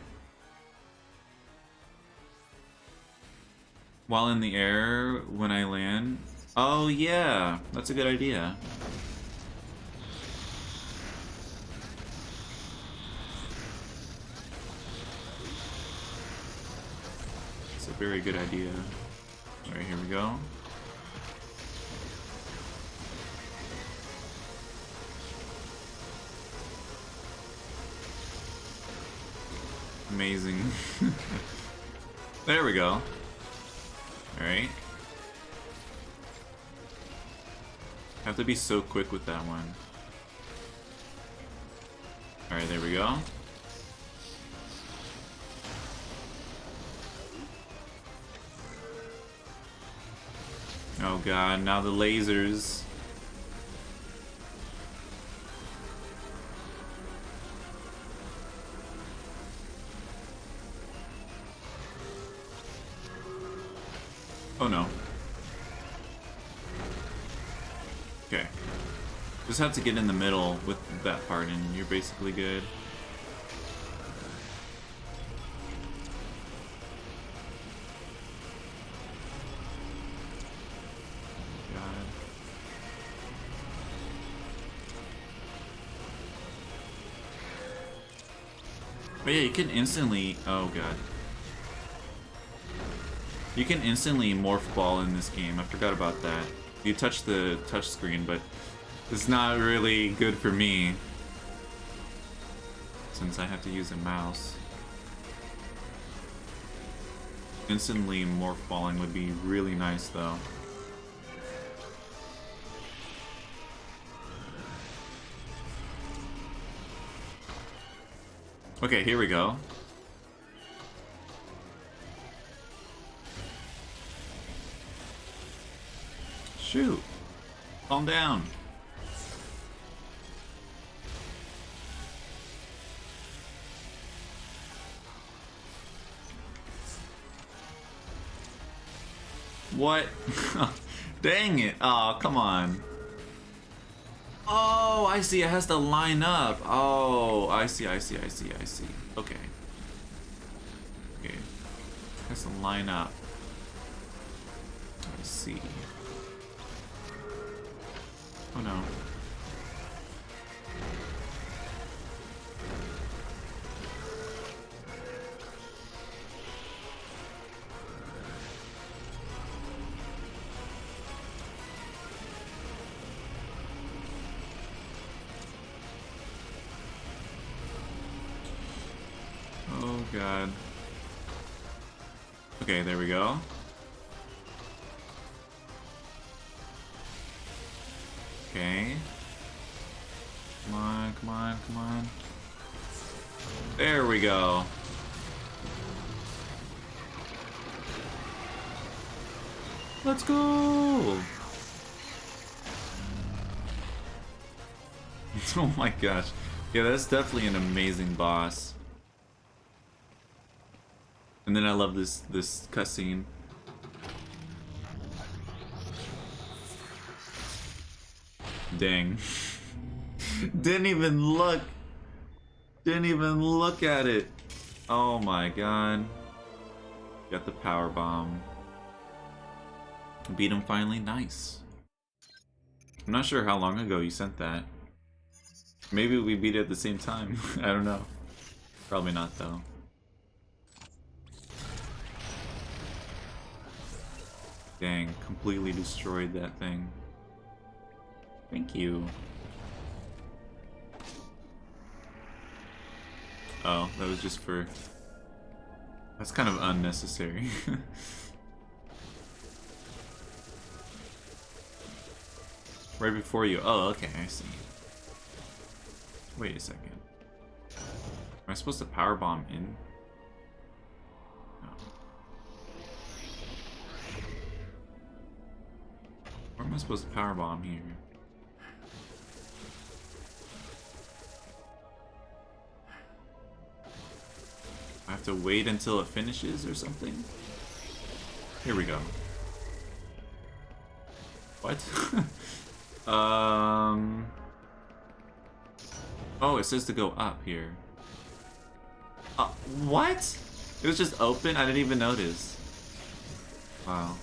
Speaker 2: While in the air, when I land... Oh yeah, that's a good idea. It's a very good idea. Alright, here we go. Amazing. There we go. Alright. Have to be so quick with that one. Alright, there we go. Oh god, now the lasers. Oh no. Okay. Just have to get in the middle with that part and you're basically good. God. But yeah, you can instantly... Oh god. You can instantly morph ball in this game. I forgot about that. You touch the touch screen, but it's not really good for me since I have to use a mouse. Instantly morph balling would be really nice though. Okay, here we go. Shoot! Calm down. What? Dang it. Oh, come on. Oh, I see. It has to line up. Oh, I see. Okay. Okay. It has to line up. I see. Oh no. Oh god. Okay, there we go. Okay. Come on, come on, come on. There we go. Let's go! Oh my gosh. Yeah, that's definitely an amazing boss. And then I love this cutscene. Dang. Didn't even look. Didn't even look at it. Oh my god. Got the power bomb. Beat him finally. Nice. I'm not sure how long ago you sent that. Maybe we beat it at the same time. I don't know. Probably not though. Dang, completely destroyed that thing. Thank you. Oh, that was just for... That's kind of unnecessary. Right before you. Oh, okay, I see. Wait a second. Am I supposed to powerbomb in? No. Where am I supposed to powerbomb here? I have to wait until it finishes or something? Here we go. What? Oh, it says to go up here. What? It was just open? I didn't even notice. Wow.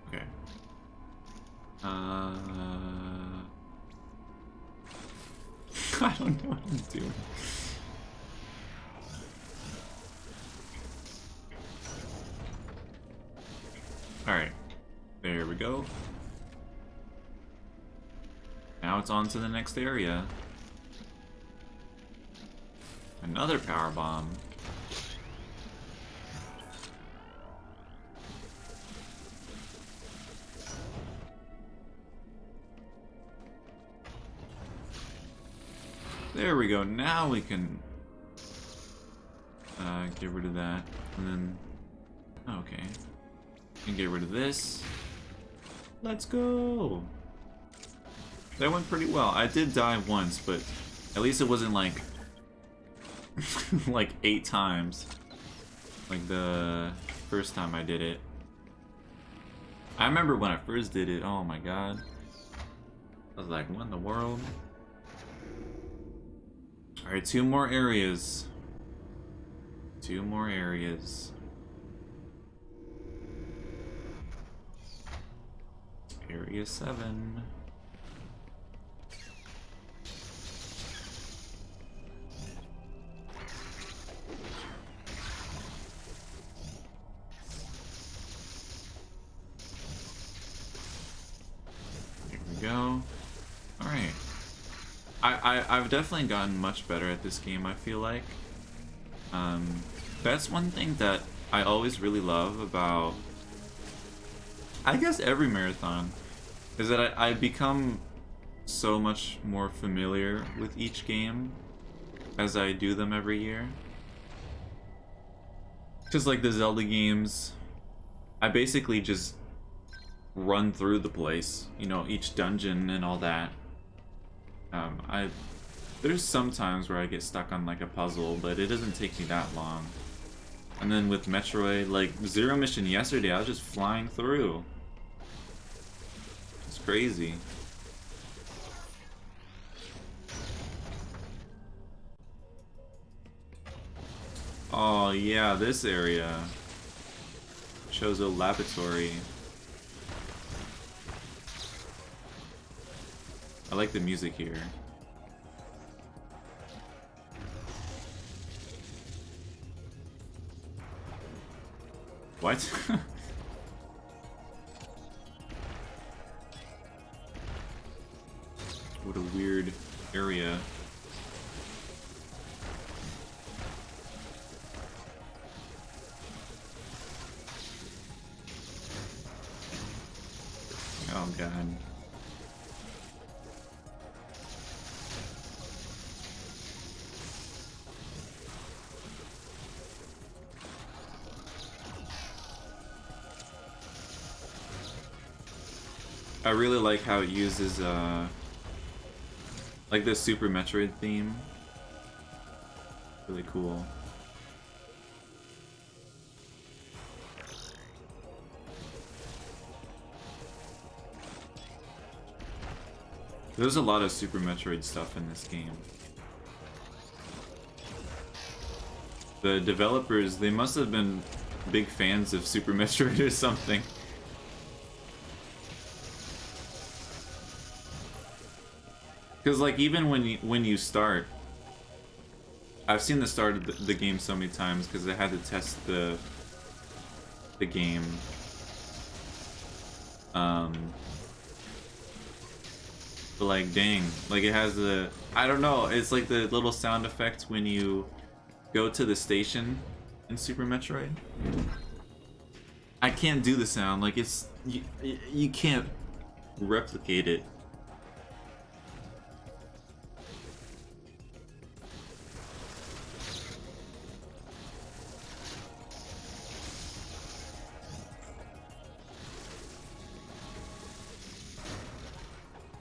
Speaker 2: Okay. I don't know what I'm doing. Alright. There we go. Now it's on to the next area. Another power bomb. There we go. Now we can get rid of that, and then okay, and get rid of this. Let's go. That went pretty well. I did die once, but at least it wasn't like like 8 times, like the first time I did it. I remember when I first did it. Oh my god, I was like, what in the world? Alright, 2 more areas. 2 more areas. Area 7. Here we go. Alright. I've definitely gotten much better at this game, I feel like. That's one thing that I always really love about, I guess, every marathon, is that I become so much more familiar with each game as I do them every year. Because like the Zelda games, I basically just run through the place, you know, each dungeon and all that. There's some times where I get stuck on like a puzzle, but it doesn't take me that long. And then with Metroid, like Zero Mission yesterday, I was just flying through. It's crazy. Oh yeah, this area. Chozo Laboratory. I like the music here. What? What a weird area. Oh god. I really like how it uses like the Super Metroid theme. Really cool. There's a lot of Super Metroid stuff in this game. The developers, they must have been big fans of Super Metroid or something. Because like even when you start, I've seen the start of the game so many times because I had to test the game. But like, dang, like it has the, I don't know, it's like the little sound effect when you go to the station in Super Metroid. I can't do the sound, like it's, you can't replicate it.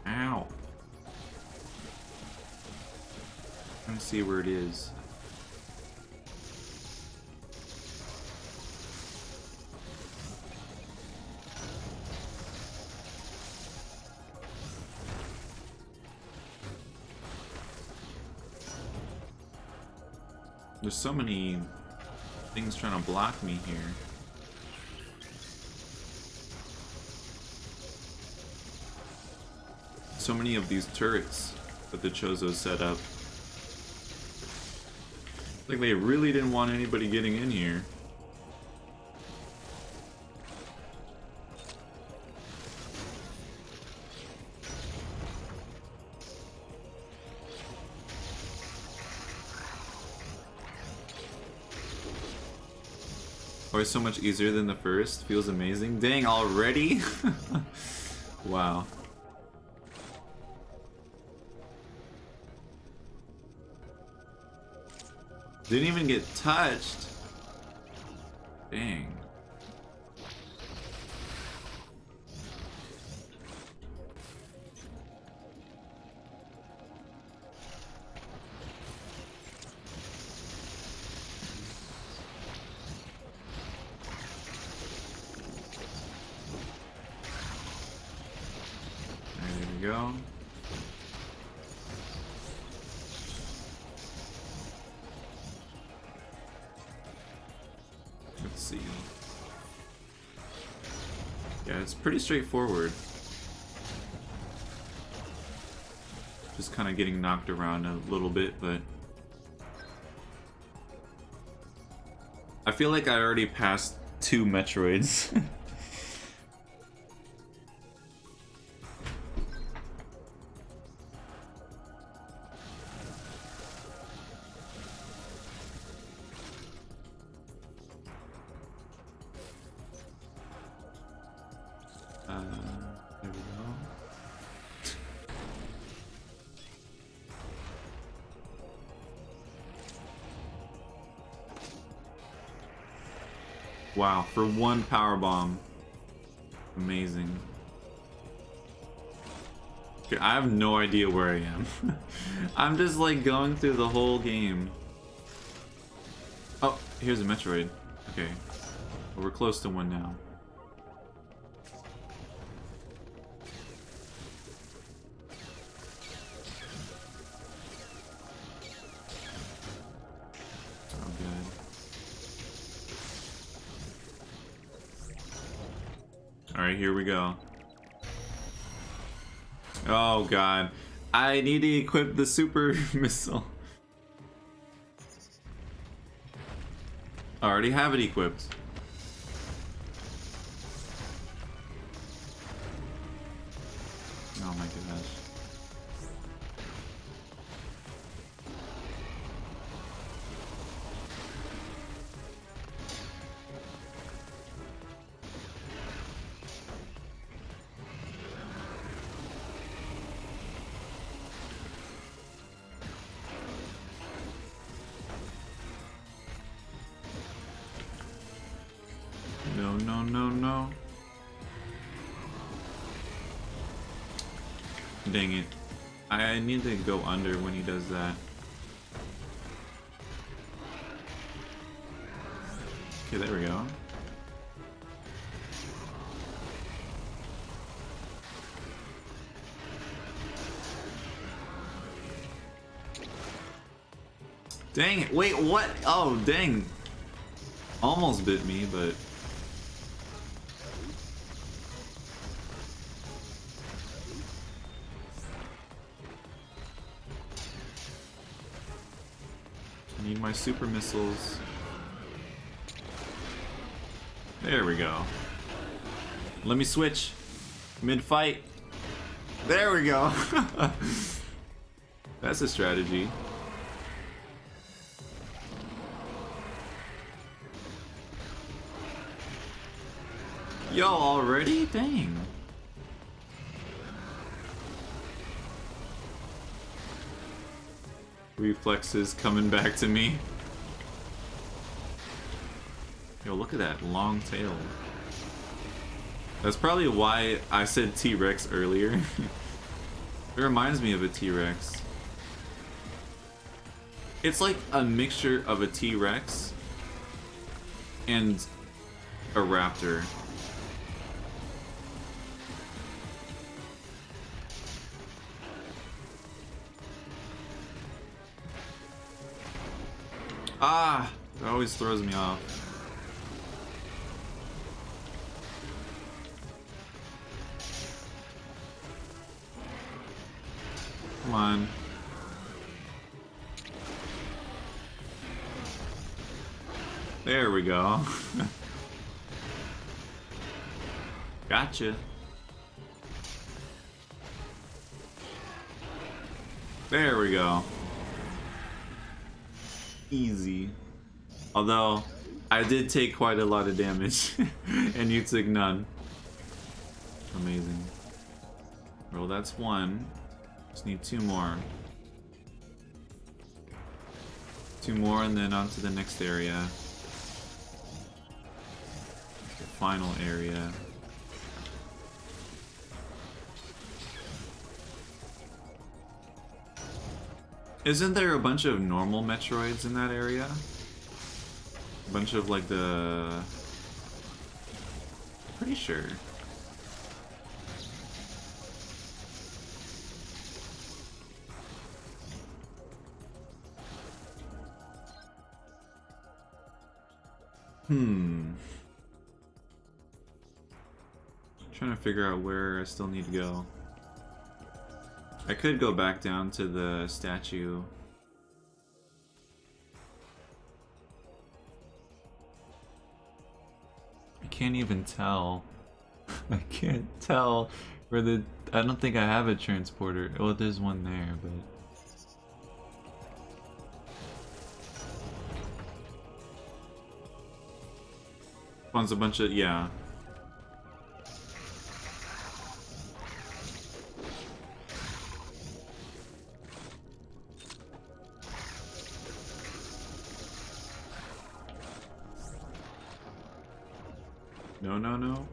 Speaker 2: Ow. Trying to see where it is. There's so many things trying to block me here. So many of these turrets that the Chozo set up. Like they really didn't want anybody getting in here. Always so much easier than the first. Feels amazing. Dang, already? Wow. Didn't even get touched. Dang. There we go. Let's see. Yeah, it's pretty straightforward. Just kind of getting knocked around a little bit, but I feel like I already passed 2 Metroids. There we go. Wow, for 1 power bomb. Amazing. Okay, I have no idea where I am. I'm just like going through the whole game. Oh, here's a Metroid. Okay. Well, we're close to one now. Alright, here we go. Oh god. I need to equip the super missile. I already have it equipped. Oh my gosh. No, no, no, no. Dang it. I need to go under when he does that. Okay, there we go. Dang it. Wait, what? Oh, dang. Almost bit me, but... I need my super missiles. There we go. Let me switch. Mid-fight. There we go. That's a strategy. Yo, already? Dang. Reflexes coming back to me. Yo, look at that long tail. That's probably why I said T-Rex earlier. It reminds me of a T-Rex. It's like a mixture of a T-Rex and a raptor. Ah! It always throws me off. Come on. There we go. Gotcha. There we go. Easy. Although, I did take quite a lot of damage, and you took none. Amazing. Well, that's one. Just need two more. Two more and then on to the next area. The final area. Isn't there a bunch of normal Metroids in that area? A bunch of like the... Pretty sure. Trying to figure out where I still need to go. I could go back down to the statue. I can't even tell. I can't tell where the... I don't think I have a transporter. Well, there's one there, but... Spawns a bunch of... yeah. No, no, no.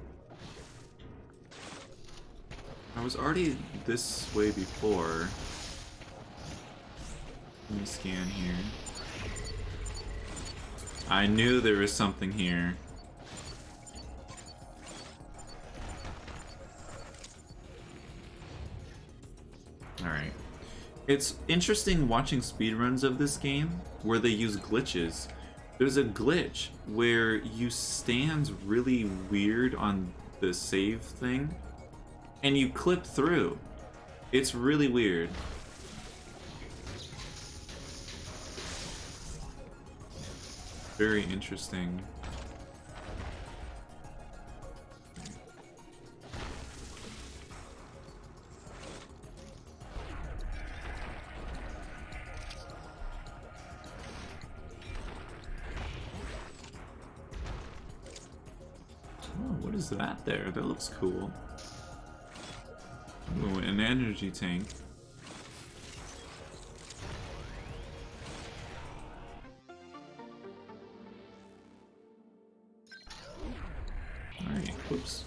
Speaker 2: I was already this way before. Let me scan here. I knew there was something here. Alright. It's interesting watching speedruns of this game where they use glitches. There's a glitch where you stand really weird on the save thing and you clip through. It's really weird. Very interesting. What is that there? That looks cool. Ooh, an energy tank. Alright, whoops.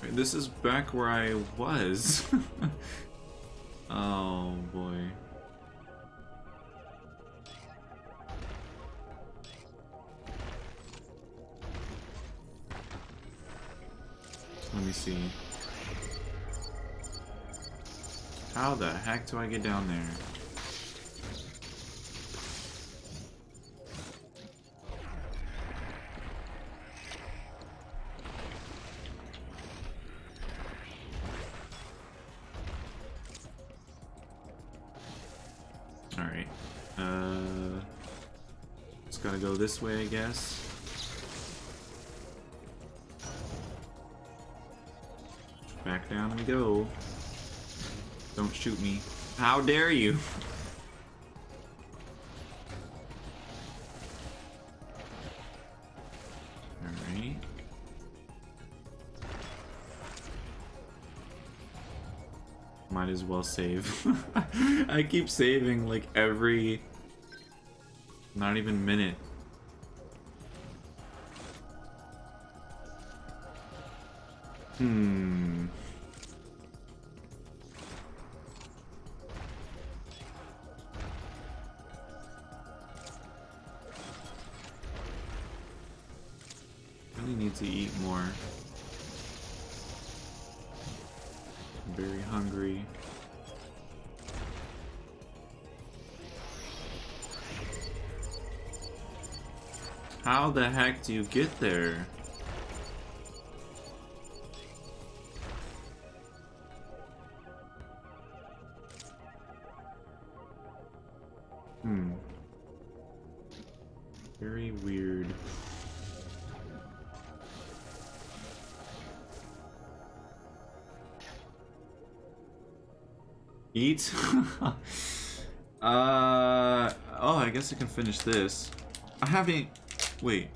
Speaker 2: Wait, this is back where I was. Oh boy. Let me see. How the heck do I get down there? Alright. Just gotta go this way, I guess. Back down we go. Don't shoot me. How dare you? Alright. Might as well save. I keep saving like every... not even minute. Really need to eat more. I'm very hungry. How the heck do you get there? Very weird. Eat? Oh, I guess I can finish this. I haven't... Wait.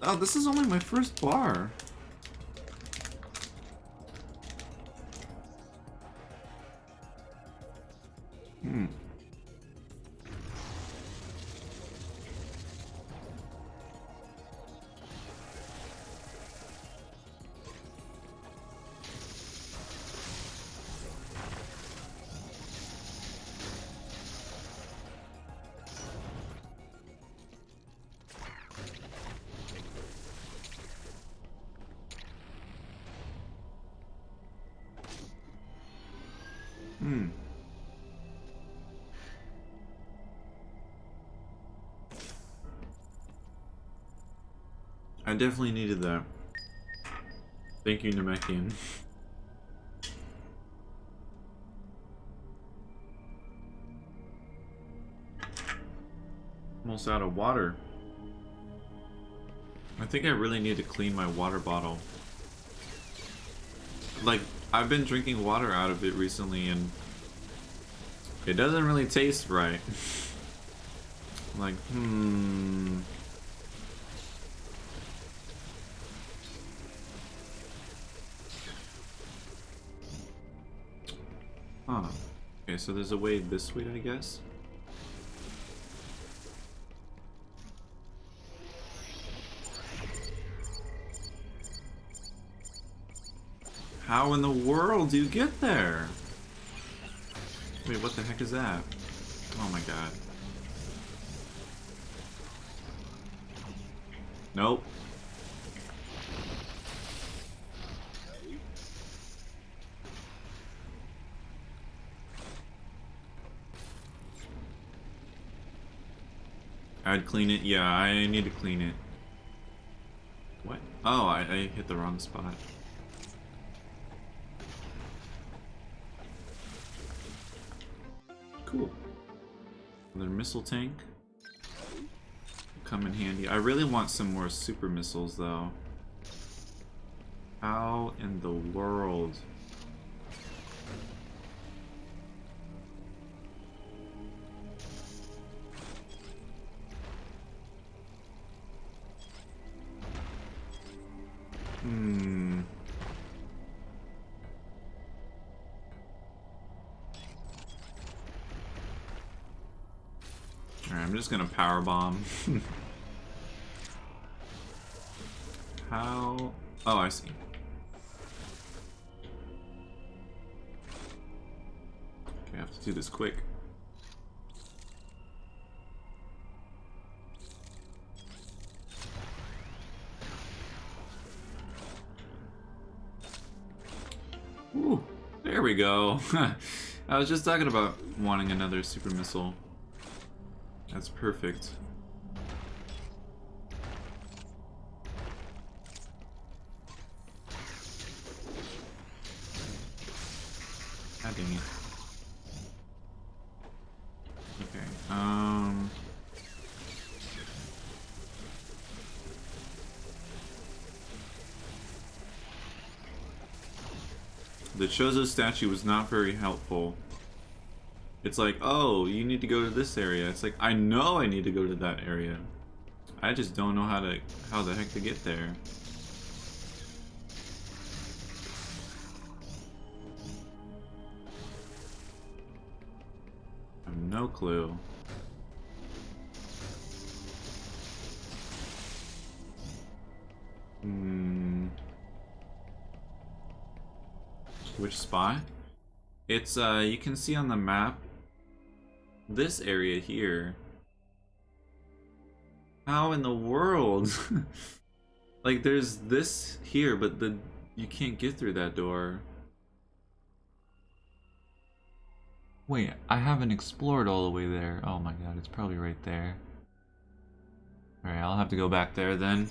Speaker 2: Oh, this is only my first bar. I definitely needed that. Thank you, Namekian. Almost out of water. I think I really need to clean my water bottle. Like, I've been drinking water out of it recently and it doesn't really taste right. Like, Huh. Okay, so there's a way this way, I guess? How in the world do you get there? Wait, what the heck is that? Oh my god. Nope. I'd clean it. Yeah, I need to clean it. What? Oh, I hit the wrong spot. Cool. Another missile tank. Come in handy. I really want some more super missiles, though. How in the world? Alright, I'm just gonna power bomb. How? Oh, I see. Okay, I have to do this quick. Ooh, there we go. I was just talking about wanting another super missile. That's perfect. God dang it. Okay, the Chozo statue was not very helpful. It's like, oh, you need to go to this area. It's like, I know I need to go to that area. I just don't know how the heck to get there. I have no clue. Which spot? It's you can see on the map this area here. How in the world? Like there's this here, but you can't get through that door. Wait, I haven't explored all the way there. Oh my god, it's probably right there. Alright, I'll have to go back there then.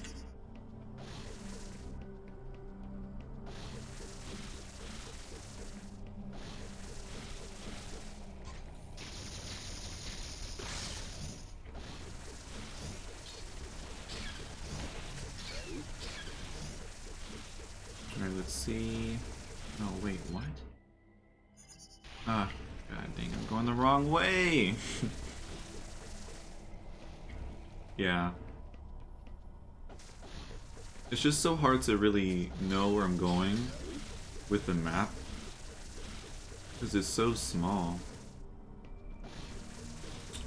Speaker 2: Alright, let's see. Oh, wait, what? Ah, god dang, I'm going the wrong way! Yeah. It's just so hard to really know where I'm going with the map. Because it's so small.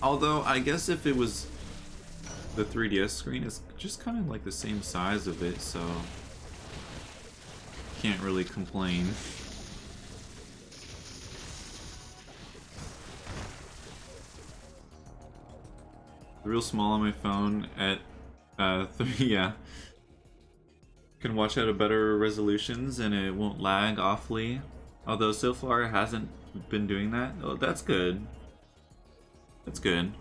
Speaker 2: Although, I guess if it was the 3DS screen, it's just kind of like the same size of it, so can't really complain. Real small on my phone at 3, yeah. Can watch at a better resolutions and it won't lag awfully. Although so far it hasn't been doing that. Oh, that's good. That's good.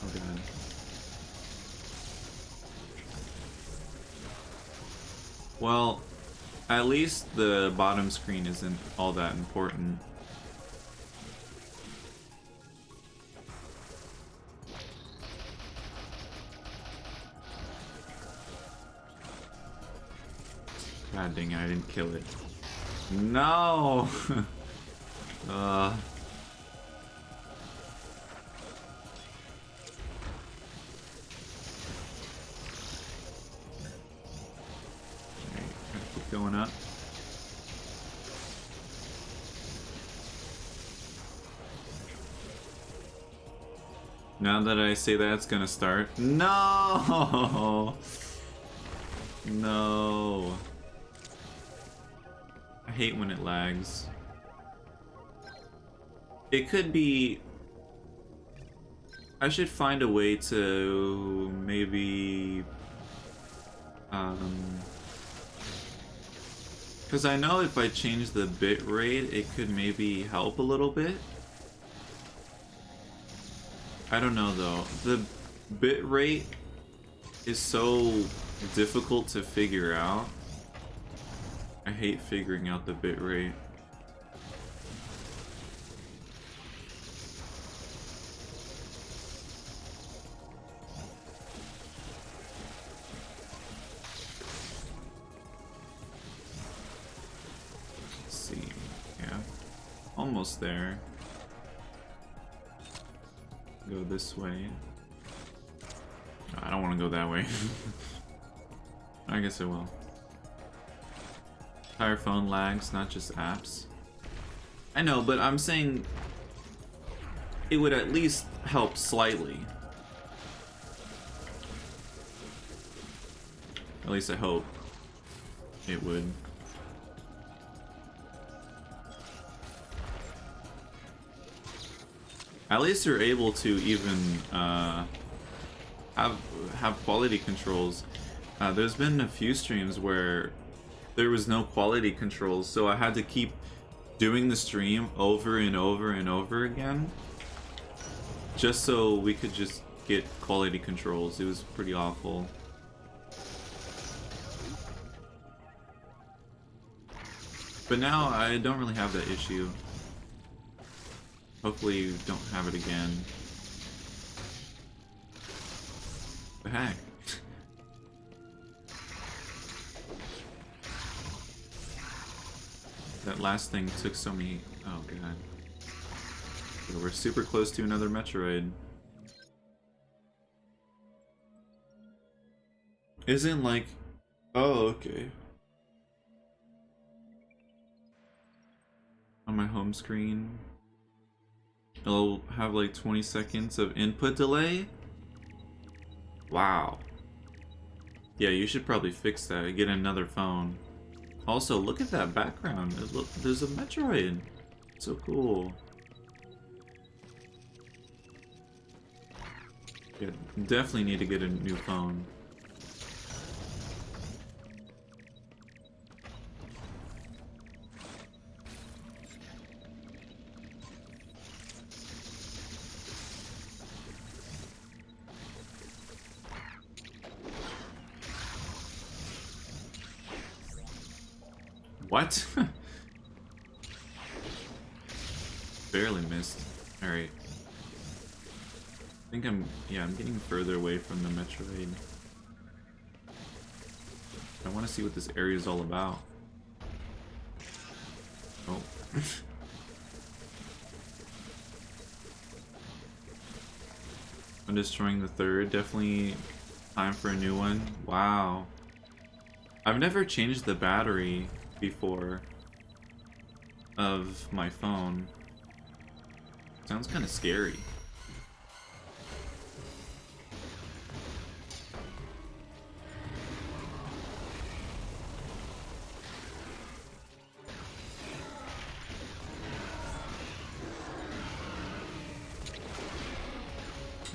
Speaker 2: Oh god. Well, at least the bottom screen isn't all that important. God dang it, I didn't kill it. No! Alright, keep going up. Now that I say that, it's gonna start. No! No. I hate when it lags. It could be... I should find a way to maybe... because I know if I change the bit rate, it could maybe help a little bit. I don't know though. The bit rate is so difficult to figure out. I hate figuring out the bit rate. Let's see. Yeah. Almost there. Go this way. I don't want to go that way. I guess I will. Entire phone lags, not just apps. I know, but I'm saying it would at least help slightly. At least I hope it would. At least you're able to even have quality controls. There's been a few streams where there was no quality controls, so I had to keep doing the stream over and over and over again just so we could just get quality controls. It was pretty awful. But now I don't really have that issue. Hopefully you don't have it again. The heck? last thing took so many... Oh, God. We're super close to another Metroid. Isn't like... Oh, okay. On my home screen, it'll have like 20 seconds of input delay? Wow. Yeah, you should probably fix that. Get another phone. Also, look at that background. Look, there's a Metroid. So cool. Yeah, definitely need to get a new phone. What? Barely missed. Alright. I think I'm getting further away from the Metroid. I want to see what this area is all about. Oh. I'm destroying the third. Definitely time for a new one. Wow. I've never changed the battery before of my phone. Sounds kind of scary.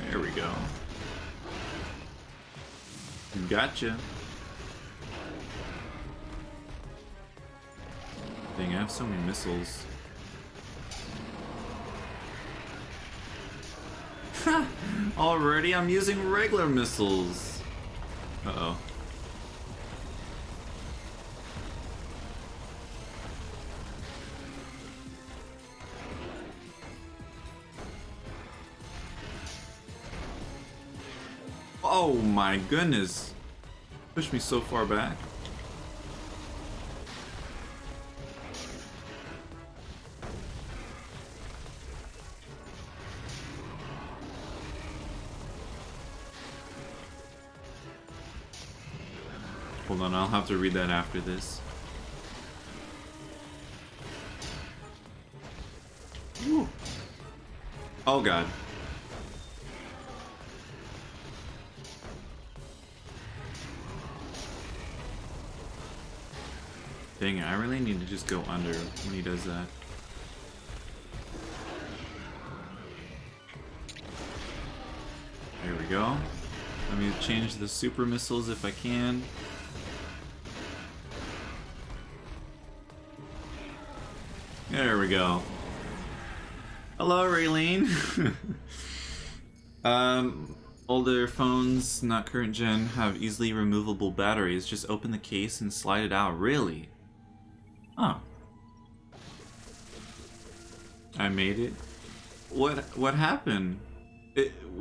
Speaker 2: There we go. Gotcha. Dang, I have so many missiles. Already I'm using regular missiles. Uh-oh. Oh my goodness. Pushed me so far back. Hold on, I'll have to read that after this. Woo. Oh god. Dang it, I really need to just go under when he does that. There we go. Let me change the super missiles if I can. There we go. Hello, Raylene. Older phones, not current gen, have easily removable batteries. Just open the case and slide it out. Really? Oh. I made it. What happened?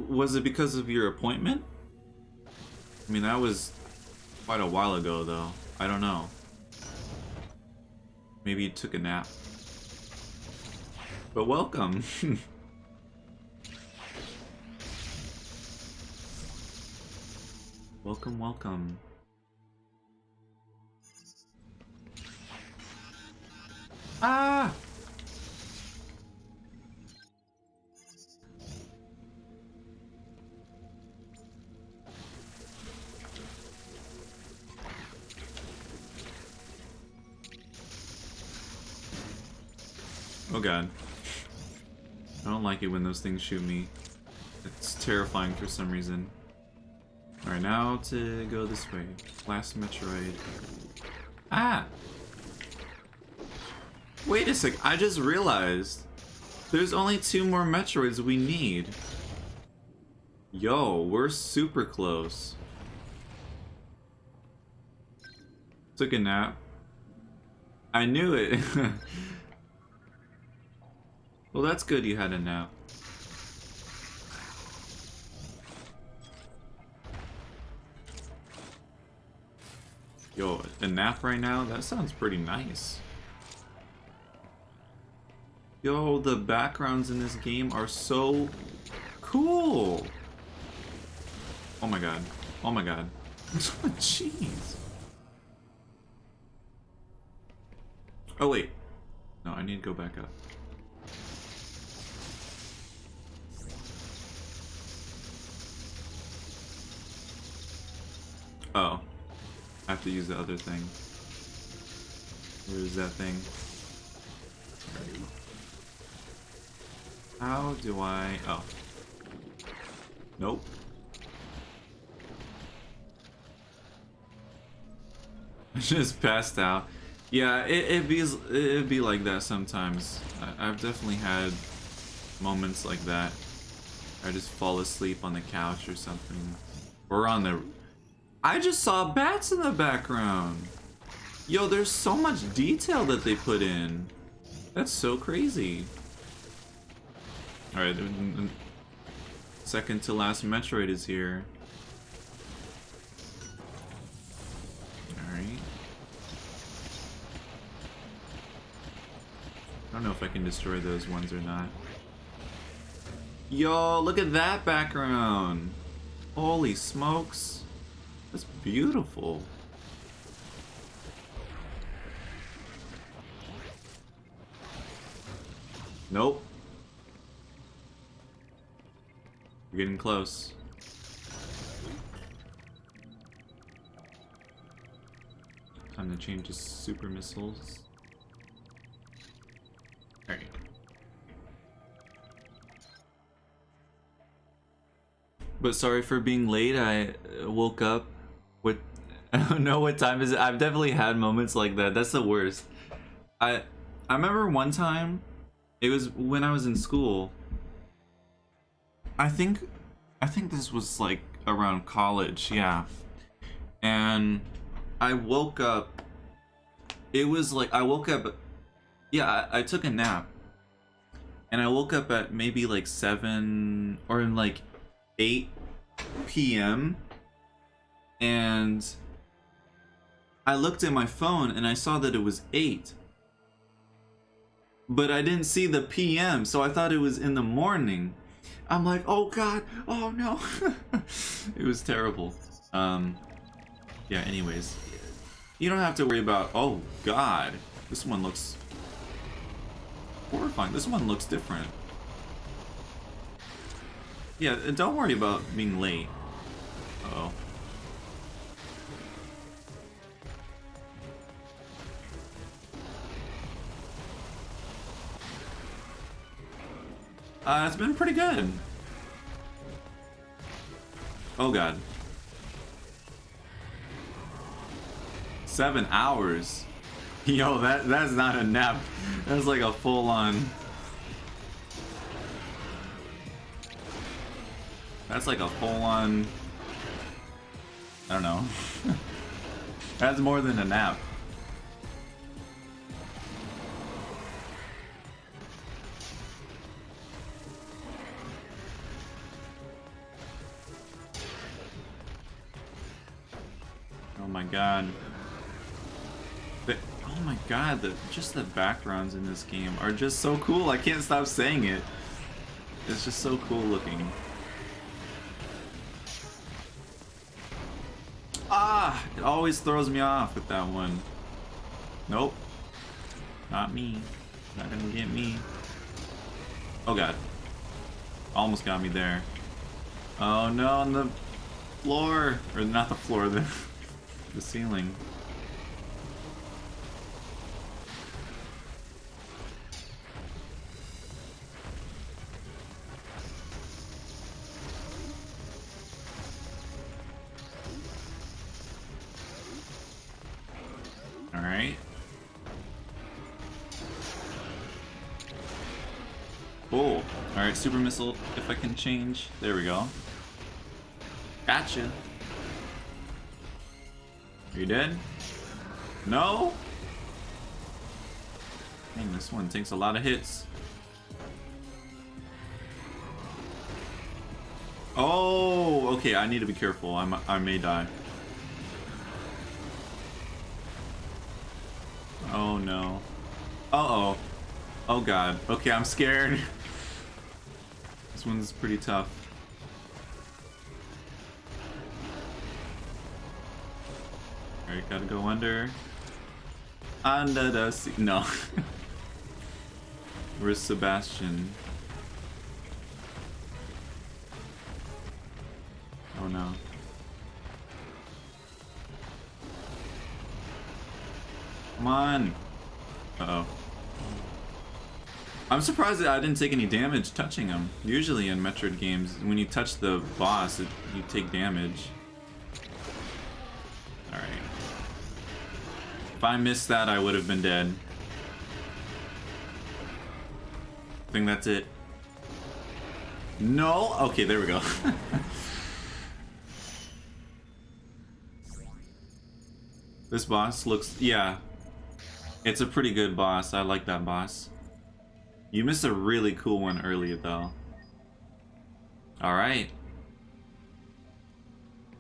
Speaker 2: Was it because of your appointment? I mean, that was quite a while ago, though. I don't know. Maybe you took a nap. But welcome. Welcome, welcome. Ah! Oh god. I don't like it when those things shoot me. It's terrifying for some reason. Alright, now to go this way. Last Metroid. Ah! Wait a sec, I just realized there's only 2 more Metroids we need. Yo, we're super close. Took a nap. I knew it. Well, that's good you had a nap. Yo, a nap right now? That sounds pretty nice. Yo, the backgrounds in this game are so cool. Oh my god. Oh my god. Jeez. Oh wait. No, I need to go back up. Oh. I have to use the other thing. Where is that thing? How do I... Oh. Nope. I just passed out. Yeah, it'd be like that sometimes. I've definitely had moments like that. I just fall asleep on the couch or something. Or on the... I just saw bats in the background! Yo, there's so much detail that they put in. That's so crazy. Alright, second to last Metroid is here. Alright. I don't know if I can destroy those ones or not. Yo, look at that background! Holy smokes. That's beautiful. Nope. We're getting close. Time to change to super missiles. Alright. But sorry for being late. I woke up with... I don't know what time is it. I've definitely had moments like that. That's the worst. I remember one time, it was when I was in school. I think this was like around college, yeah. And I woke up. It was like I woke up. Yeah, I took a nap, and I woke up at maybe like 7 or in like 8 p.m. and I looked at my phone and I saw that it was 8. But I didn't see the PM, so I thought it was in the morning. I'm like, oh god, oh no. It was terrible. Yeah, anyways. You don't have to worry about, oh god, this one looks horrifying. This one looks different. Yeah, don't worry about being late. Uh-oh. It's been pretty good. Oh god. 7 hours. Yo, that's not a nap. That's like a full-on... That's like a full-on... I don't know. That's more than a nap. Oh my god. Oh my god, just the backgrounds in this game are just so cool. I can't stop saying it. It's just so cool looking. Ah! It always throws me off with that one. Nope. Not me. Not gonna get me. Oh god. Almost got me there. Oh no, on the floor. Or not the floor, the ceiling. Alright. Cool. Alright, super missile, if I can change. There we go. Gotcha. Are you dead? No? Dang, this one takes a lot of hits. Oh, okay, I need to be careful. I may die. Oh no. Uh-oh. Oh god. Okay, I'm scared. This one's pretty tough. Alright, gotta go under. Under the sea. No. Where's Sebastian? Oh no. Come on. Uh-oh. I'm surprised that I didn't take any damage touching him. Usually in Metroid games, when you touch the boss, you take damage. Alright. If I missed that, I would have been dead. I think that's it. No? Okay, there we go. This boss looks... yeah. It's a pretty good boss. I like that boss. You missed a really cool one earlier, though. Alright.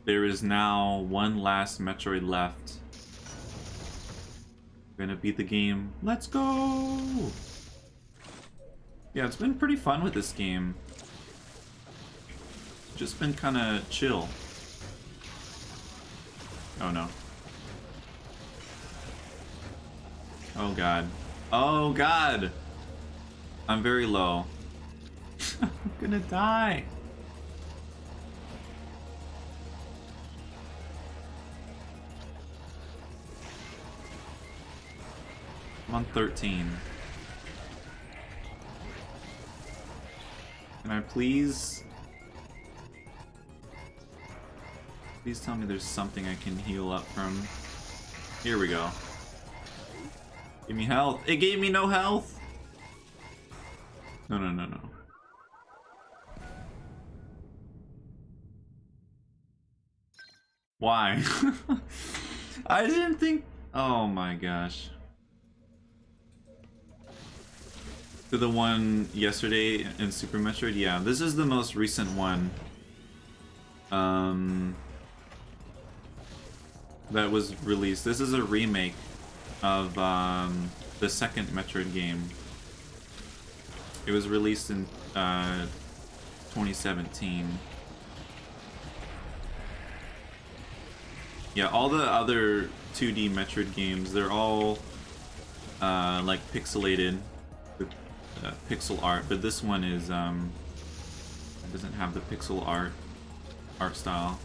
Speaker 2: There is now one last Metroid left. We're gonna beat the game. Let's go! Yeah, it's been pretty fun with this game. Just been kinda chill. Oh no. Oh god. Oh god! I'm very low. I'm gonna die. I'm on 13. Can I please... please tell me there's something I can heal up from. Here we go. Give me health. It gave me no health! No, no, no, no. Why? I didn't think... oh my gosh. To the one yesterday in Super Metroid? Yeah, this is the most recent one. That was released. This is a remake of the second Metroid game. It was released in 2017. Yeah, all the other 2D Metroid games, they're all like pixelated with pixel art, but this one is doesn't have the pixel art style.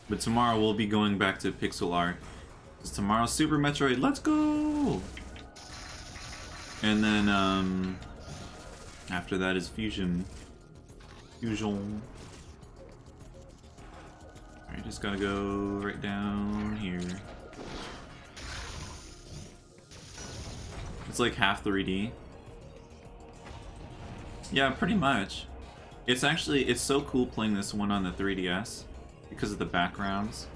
Speaker 2: But tomorrow we'll be going back to pixel art. It's tomorrow's Super Metroid. Let's go! And then after that is Fusion. Fusion. Alright, just gotta go right down here. It's like half 3D. Yeah, pretty much. It's actually, it's so cool playing this one on the 3DS because of the backgrounds.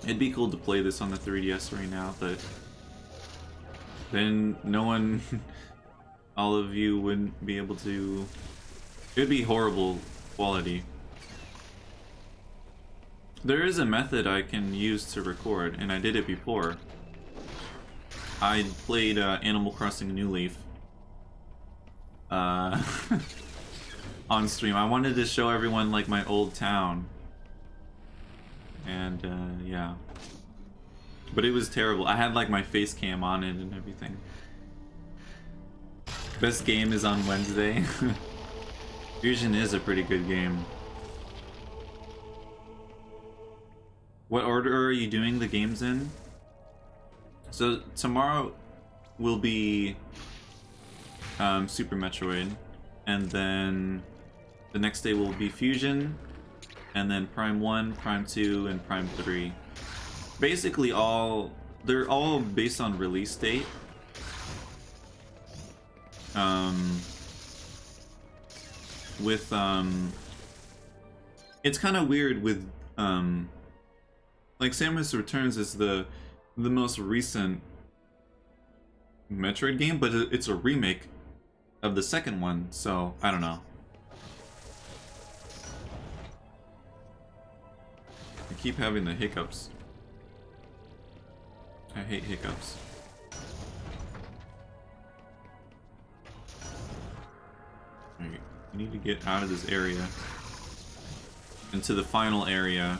Speaker 2: It'd be cool to play this on the 3DS right now, but then no one, all of you wouldn't be able to. It'd be horrible quality. There is a method I can use to record, and I did it before. I played Animal Crossing New Leaf on stream. I wanted to show everyone like my old town. And yeah, but it was terrible. I had like my face cam on it and everything. Best game is on Wednesday. Fusion is a pretty good game. What order are you doing the games in? So tomorrow will be Super Metroid, and then the next day will be Fusion, and then Prime 1, Prime 2, and Prime 3. Basically they're all based on release date. It's kind of weird with, like Samus Returns is the most recent Metroid game, but it's a remake of the second one, so I don't know. keep having the hiccups. I hate hiccups. Alright, we need to get out of this area. Into the final area.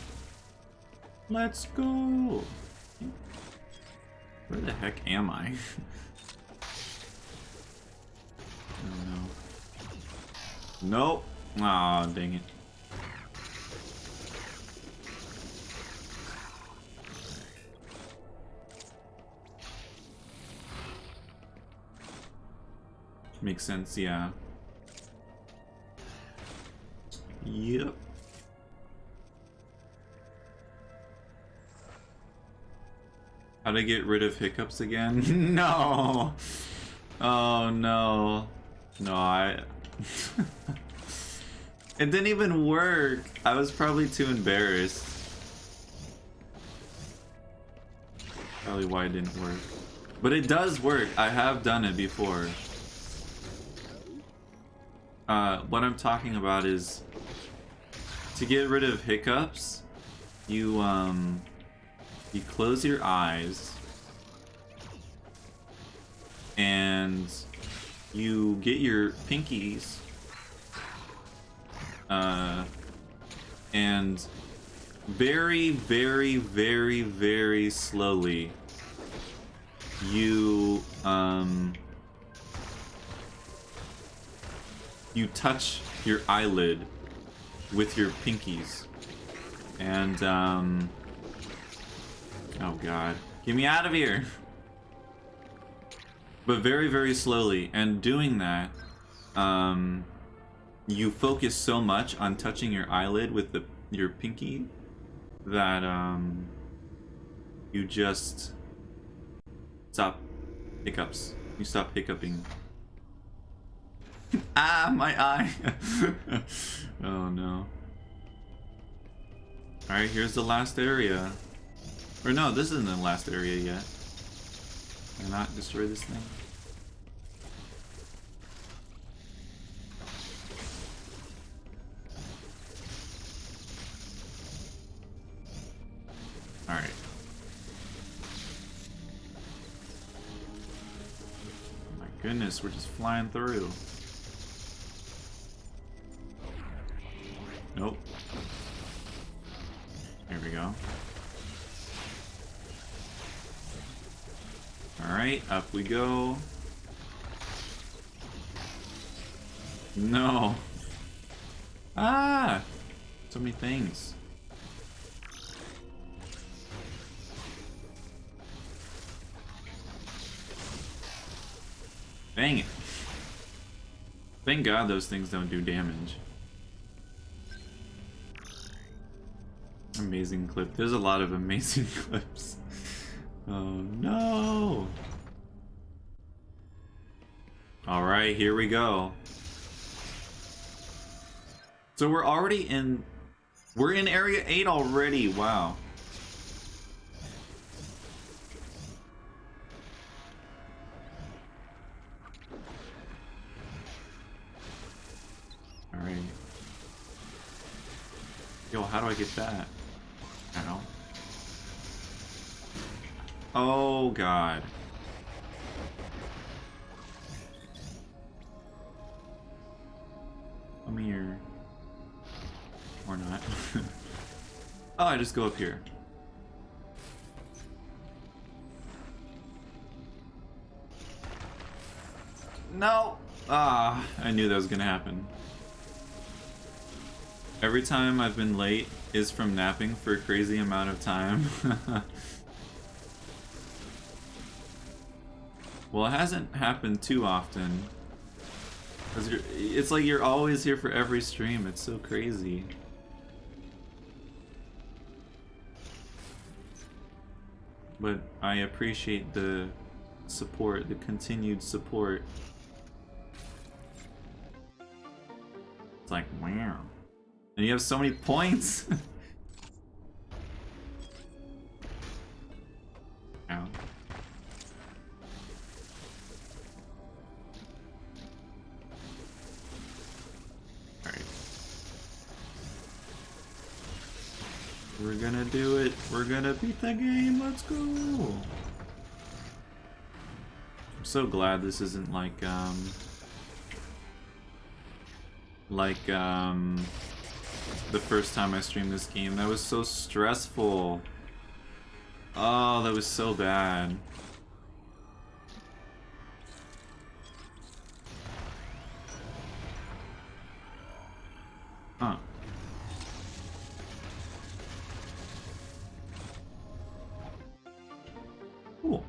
Speaker 2: Let's go! Where the heck am I? Oh no. Nope! Aw, dang it. Makes sense, yeah. Yep. How to get rid of hiccups again? No! Oh no. No, It didn't even work. I was probably too embarrassed. Probably why it didn't work. But it does work. I have done it before. What I'm talking about is to get rid of hiccups, you close your eyes and you get your pinkies and very, very, very, very slowly you you touch your eyelid with your pinkies and oh god, get me out of here. But very, very slowly, and doing that you focus so much on touching your eyelid with your pinky that you just stop hiccups. You stop hiccuping. Ah, my eye. Oh no. Alright, here's the last area. Or no, this isn't the last area yet. Can I not destroy this thing? Alright. Oh my goodness, we're just flying through. Nope. There we go. Alright, up we go. No. Ah! So many things. Dang it. Thank God those things don't do damage. Amazing clip. There's a lot of amazing clips. Oh no! Alright, here we go. So we're already in... We're in Area 8 already, wow. Alright. Yo, how do I get that? Ow. Oh god. Come here. Or not. Oh, I just go up here. No! Ah, I knew that was gonna happen. Every time I've been late is from napping for a crazy amount of time. Well, it hasn't happened too often. It's like you're always here for every stream. It's so crazy. But I appreciate the support, the continued support. It's like, wow. And you have so many points! Ow. Alright. We're gonna do it. We're gonna beat the game. Let's go. I'm so glad this isn't like the first time I streamed this game. That was so stressful. Oh, that was so bad. Huh. Cool.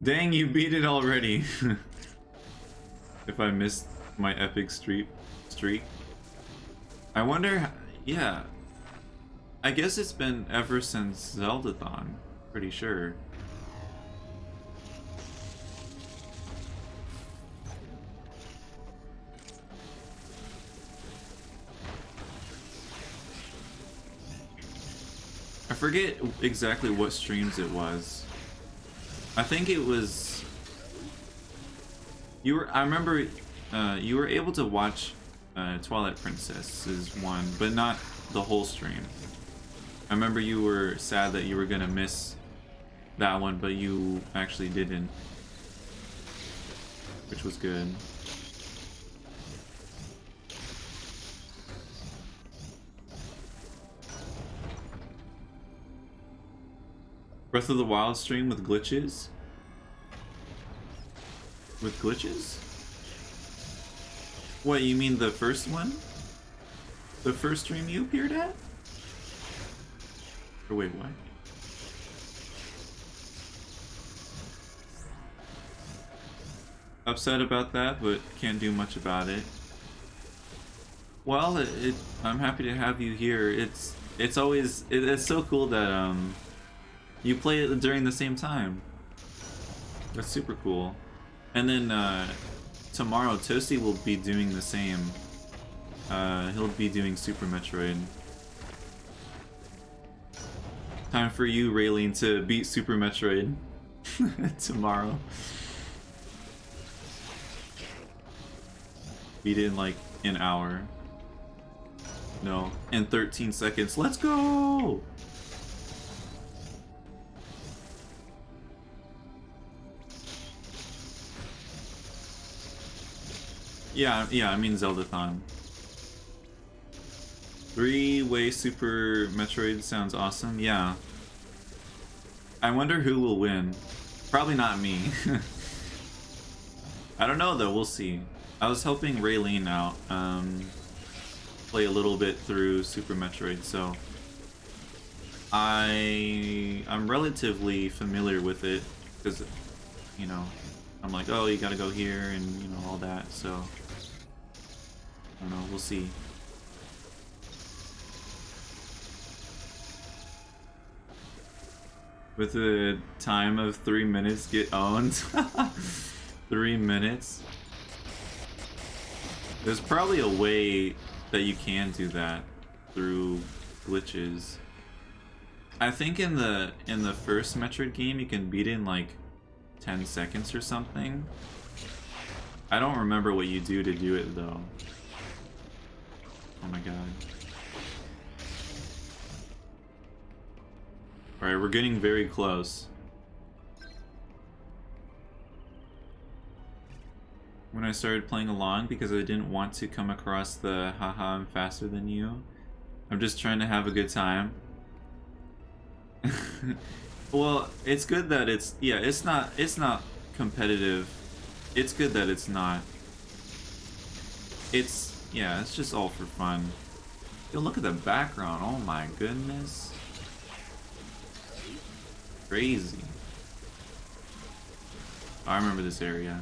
Speaker 2: Dang, you beat it already. If I missed my epic streak. I wonder, yeah. I guess it's been ever since Zeldathon, pretty sure. I forget exactly what streams it was. I think it was... I remember you were able to watch Twilight Princess's one, but not the whole stream. I remember you were sad that you were gonna miss that one, but you actually didn't. Which was good. Breath of the Wild stream with glitches? With glitches? What, you mean the first one? The first stream you appeared at? Or wait, what? Upset about that, but can't do much about it. Well, I'm happy to have you here. It's always it's so cool that you play it during the same time. That's super cool. And then tomorrow Toasty will be doing the same. He'll be doing Super Metroid. Time for you, Raylene, to beat Super Metroid tomorrow. Beat it in like an hour. No, in 13 seconds. Let's go! Yeah, I mean Zeldathon. 3-way Super Metroid sounds awesome. Yeah. I wonder who will win. Probably not me. I don't know though, we'll see. I was helping Raylene out play a little bit through Super Metroid, so I'm relatively familiar with it because, you know, I'm like, oh, you gotta go here and, you know, all that, so I don't know, we'll see. With a time of 3 minutes, get owned. 3 minutes. There's probably a way that you can do that through glitches. I think in the first Metroid game you can beat it in like 10 seconds or something. I don't remember what you do to do it though. Oh my god. Alright, we're getting very close. When I started playing along because I didn't want to come across the haha I'm faster than you. I'm just trying to have a good time. Well, it's good that it's it's not competitive. It's good that it's not. It's just all for fun. Yo, look at the background. Oh my goodness. Crazy. Oh, I remember this area.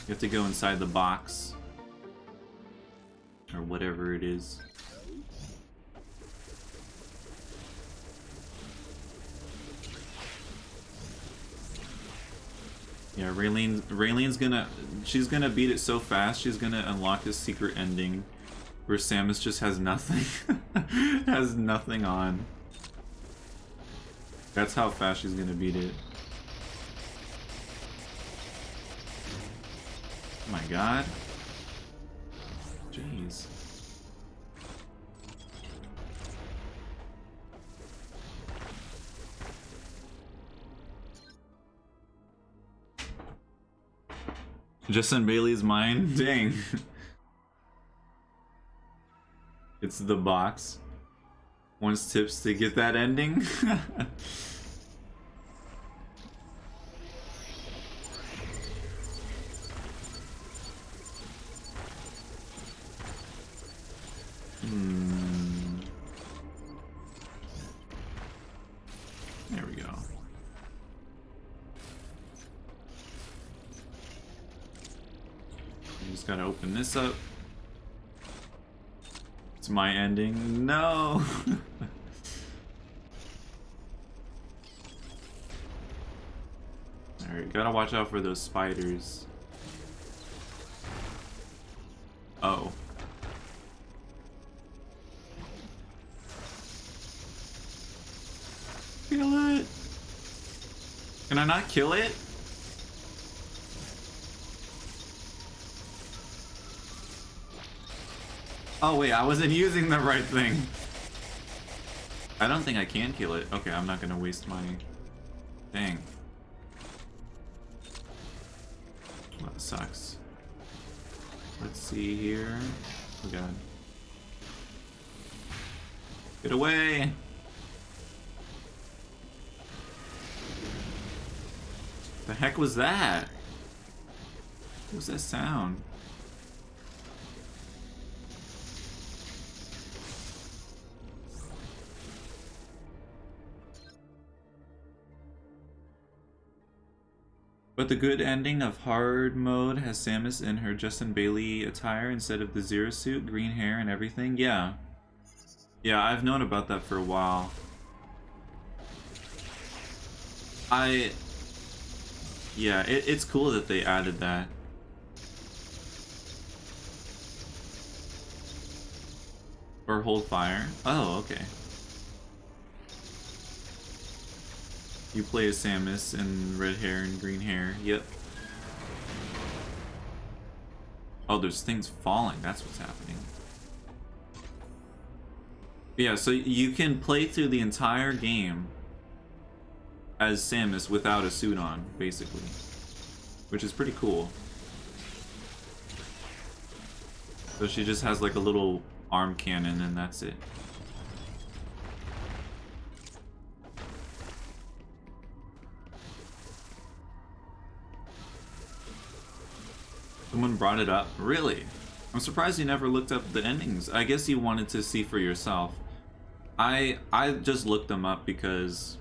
Speaker 2: You have to go inside the box. Or whatever it is. Yeah, Raylene's gonna... She's gonna beat it so fast, she's gonna unlock this secret ending where Samus just has nothing. Has nothing on. That's how fast she's gonna beat it. Oh my god. Jeez. Just in Bailey's mind? Dang. It's the box. Wants tips to get that ending? There we go. I just gotta open this up. It's my ending. No! Alright, gotta watch out for those spiders. Oh. Kill it! Can I not kill it? Oh wait, I wasn't using the right thing. I don't think I can kill it. Okay, I'm not gonna waste my... Dang. Well, that sucks. Let's see here. Oh god. Get away! The heck was that? What was that sound? But the good ending of hard mode has Samus in her Justin Bailey attire instead of the Zero suit, green hair and everything. Yeah. Yeah, I've known about that for a while. Yeah, it's cool that they added that. Or hold fire. Oh, okay. You play as Samus in red hair and green hair. Yep. Oh, there's things falling. That's what's happening. Yeah, so you can play through the entire game as Samus without a suit on, basically. Which is pretty cool. So she just has like a little arm cannon and that's it. Someone brought it up? Really? I'm surprised you never looked up the endings. I guess you wanted to see for yourself. I just looked them up because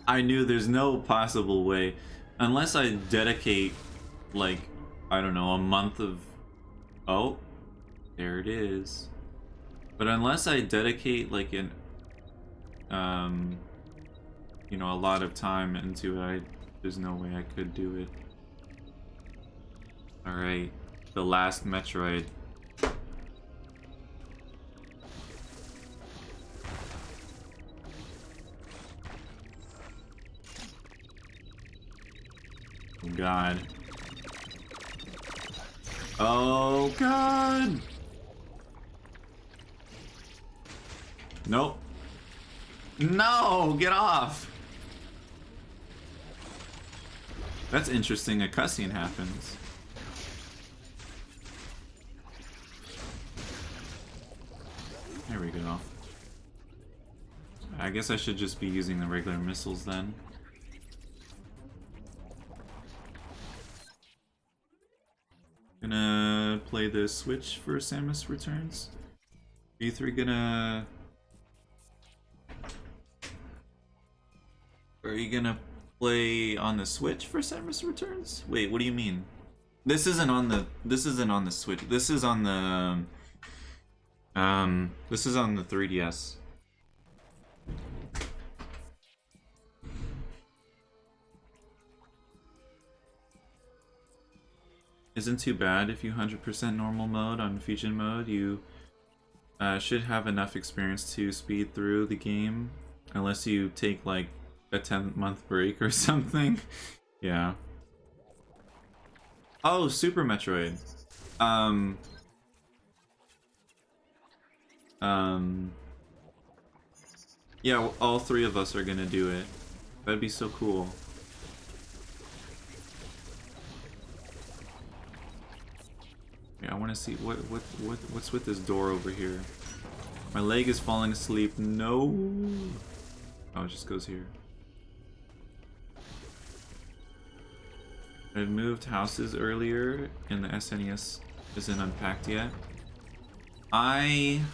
Speaker 2: I knew there's no possible way, unless I dedicate like, I don't know, a month of... Oh, there it is. But unless I dedicate like an you know, a lot of time into it, there's no way I could do it. Alright, the last Metroid. Oh god. Oh god! Nope. No! Get off! That's interesting, a cutscene happens. There we go. I guess I should just be using the regular missiles then. Gonna play the Switch for Samus Returns. Are you three gonna... Are you gonna play on the Switch for Samus Returns? Wait, what do you mean? This isn't on the Switch. This is on the this is on the 3DS. Isn't too bad if you 100% normal mode on Fusion mode. You should have enough experience to speed through the game, unless you take like a 10-month break or something. Yeah. Oh, Super Metroid. Yeah, all three of us are gonna do it. That'd be so cool. Yeah, I want to see what's with this door over here. My leg is falling asleep. No. Oh, it just goes here. I moved houses earlier, and the SNES isn't unpacked yet. I'm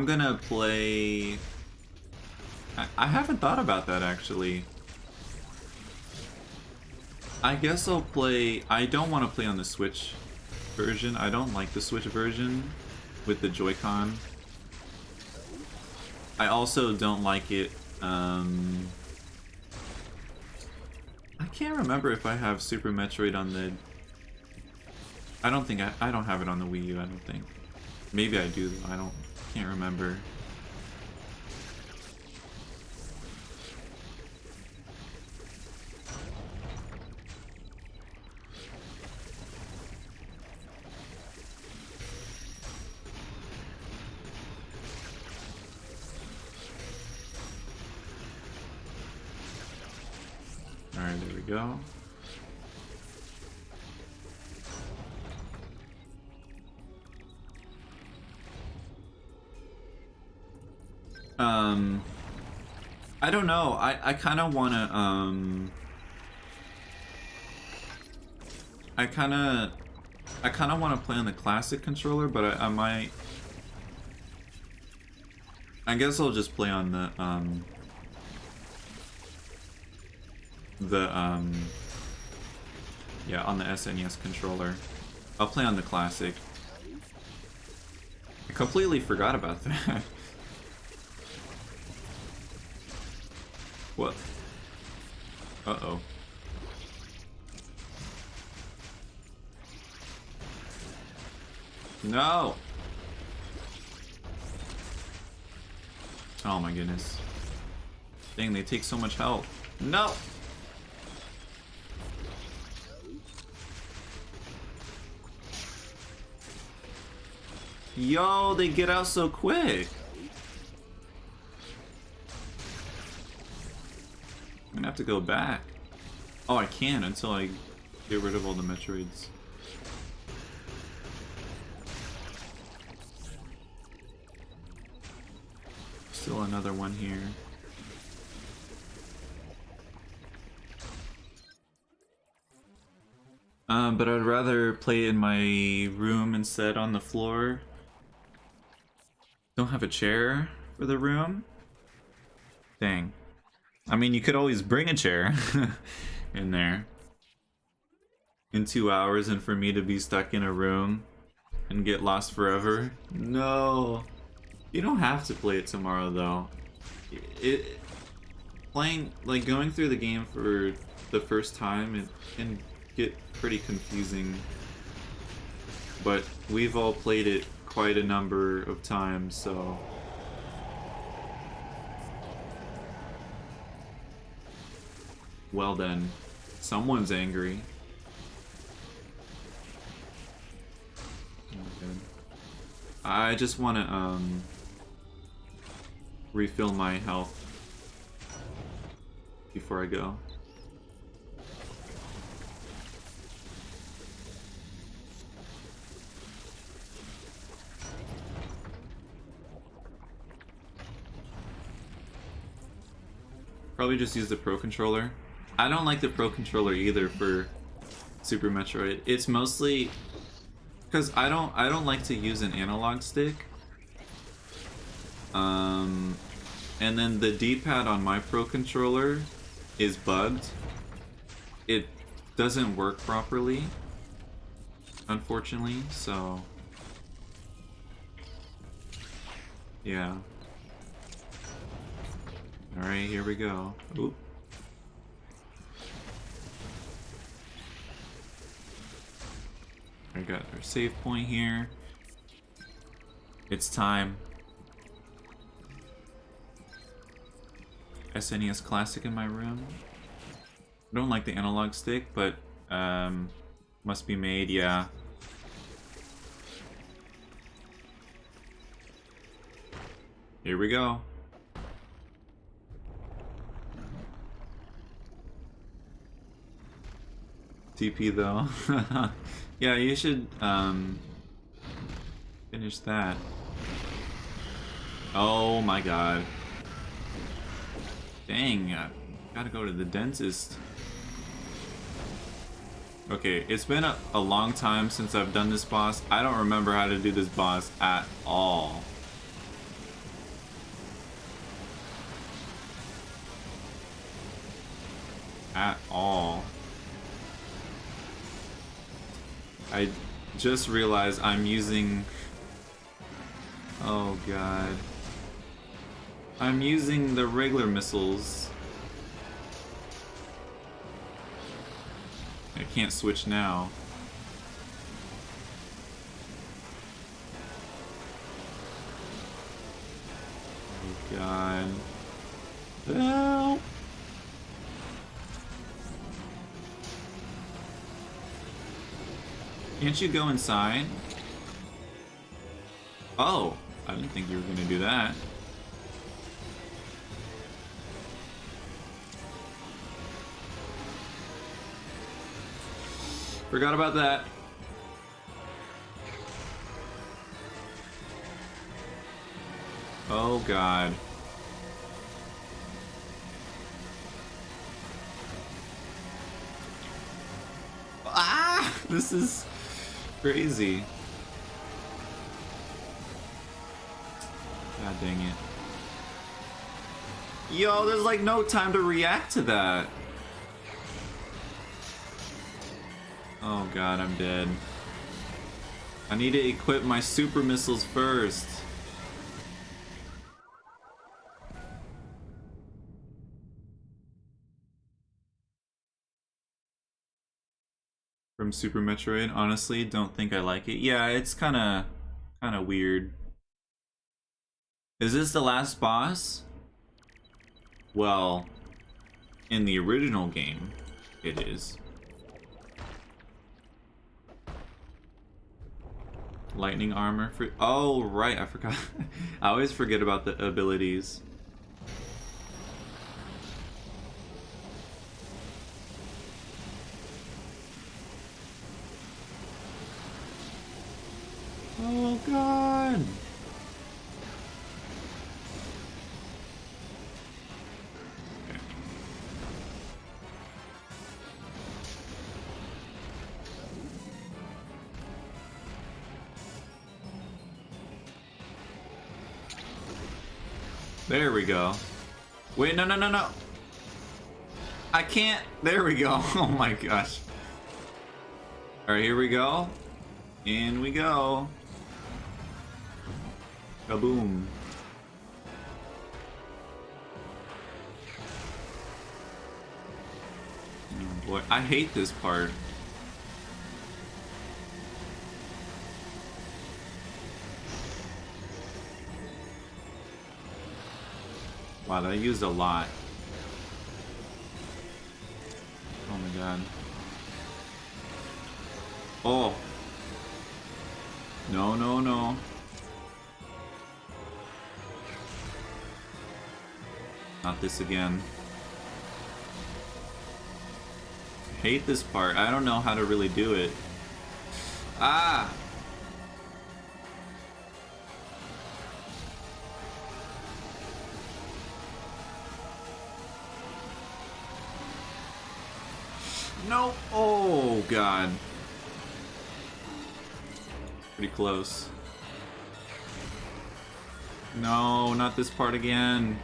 Speaker 2: gonna play... I haven't thought about that, actually. I guess I'll play... I don't want to play on the Switch version. I don't like the Switch version with the Joy-Con. I also don't like it... I can't remember if I have Super Metroid on the... I don't think I don't have it on the Wii U, I don't think. Maybe I do, though. Can't remember. Alright, there we go. I don't know. I kind of want to, I kind of want to play on the classic controller, but I might... I guess I'll just play on yeah, on the SNES controller. I'll play on the classic. I completely forgot about that. What? Uh-oh. No! Oh my goodness. Dang, they take so much health. No! Yo, they get out so quick! I'm gonna have to go back. Oh, I can until I get rid of all the Metroids. Still another one here. But I'd rather play in my room instead on the floor. Don't have a chair for the room? Dang. I mean, you could always bring a chair in there. In 2 hours, and for me to be stuck in a room and get lost forever? No! You don't have to play it tomorrow, though. Playing, like, going through the game for the first time, it can get pretty confusing. But we've all played it quite a number of times, so... Well then, someone's angry. Okay. I just want to refill my health before I go. Probably just use the Pro Controller. I don't like the Pro Controller either for Super Metroid. It's mostly because I don't like to use an analog stick. And then the D-pad on my Pro Controller is bugged. It doesn't work properly, unfortunately, so yeah. Alright, here we go. Oop. I got our save point here. It's time. SNES Classic in my room. I don't like the analog stick, but must be made, yeah. Here we go. TP though. Yeah, you should finish that. Oh my god. Dang, I gotta go to the dentist. Okay, it's been a long time since I've done this boss. I don't remember how to do this boss at all. At all. I just realized I'm using... Oh god. I'm using the regular missiles. I can't switch now. Oh god. Help! Can't you go inside? Oh, I didn't think you were gonna do that. Forgot about that. Oh god. Ah! This is crazy. God dang it. Yo, there's like no time to react to that. Oh god, I'm dead. I need to equip my super missiles first. From Super Metroid, honestly, don't think I like it. Yeah, it's kinda weird. Is this the last boss? Well, in the original game, it is. Lightning armor for... Oh, right, I forgot. I always forget about the abilities. Oh, God. Okay. There we go. Wait, no, no, no, no. I can't. There we go. Oh my gosh. Alright, here we go. In we go. Kaboom. Oh boy, I hate this part. Wow, that used a lot. Oh my god. Oh. No, no, no. Not this again. Hate this part. I don't know how to really do it. Ah! No! Oh, God. Pretty close. No, not this part again.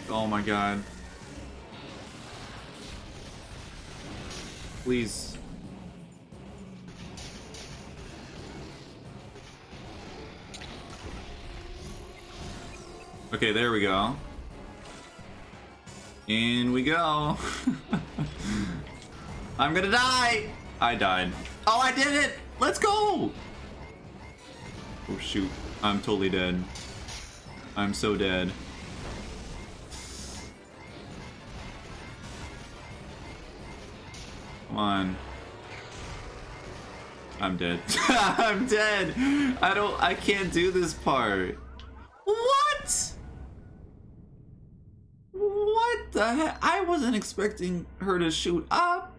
Speaker 2: Oh my god. Please. Okay, there we go. In we go. I'm gonna die! I died. Oh, I did it! Let's go! Oh shoot, I'm totally dead. I'm so dead. Come on. I'm dead. I'm dead! I can't do this part. What? the heck? I wasn't expecting her to shoot up.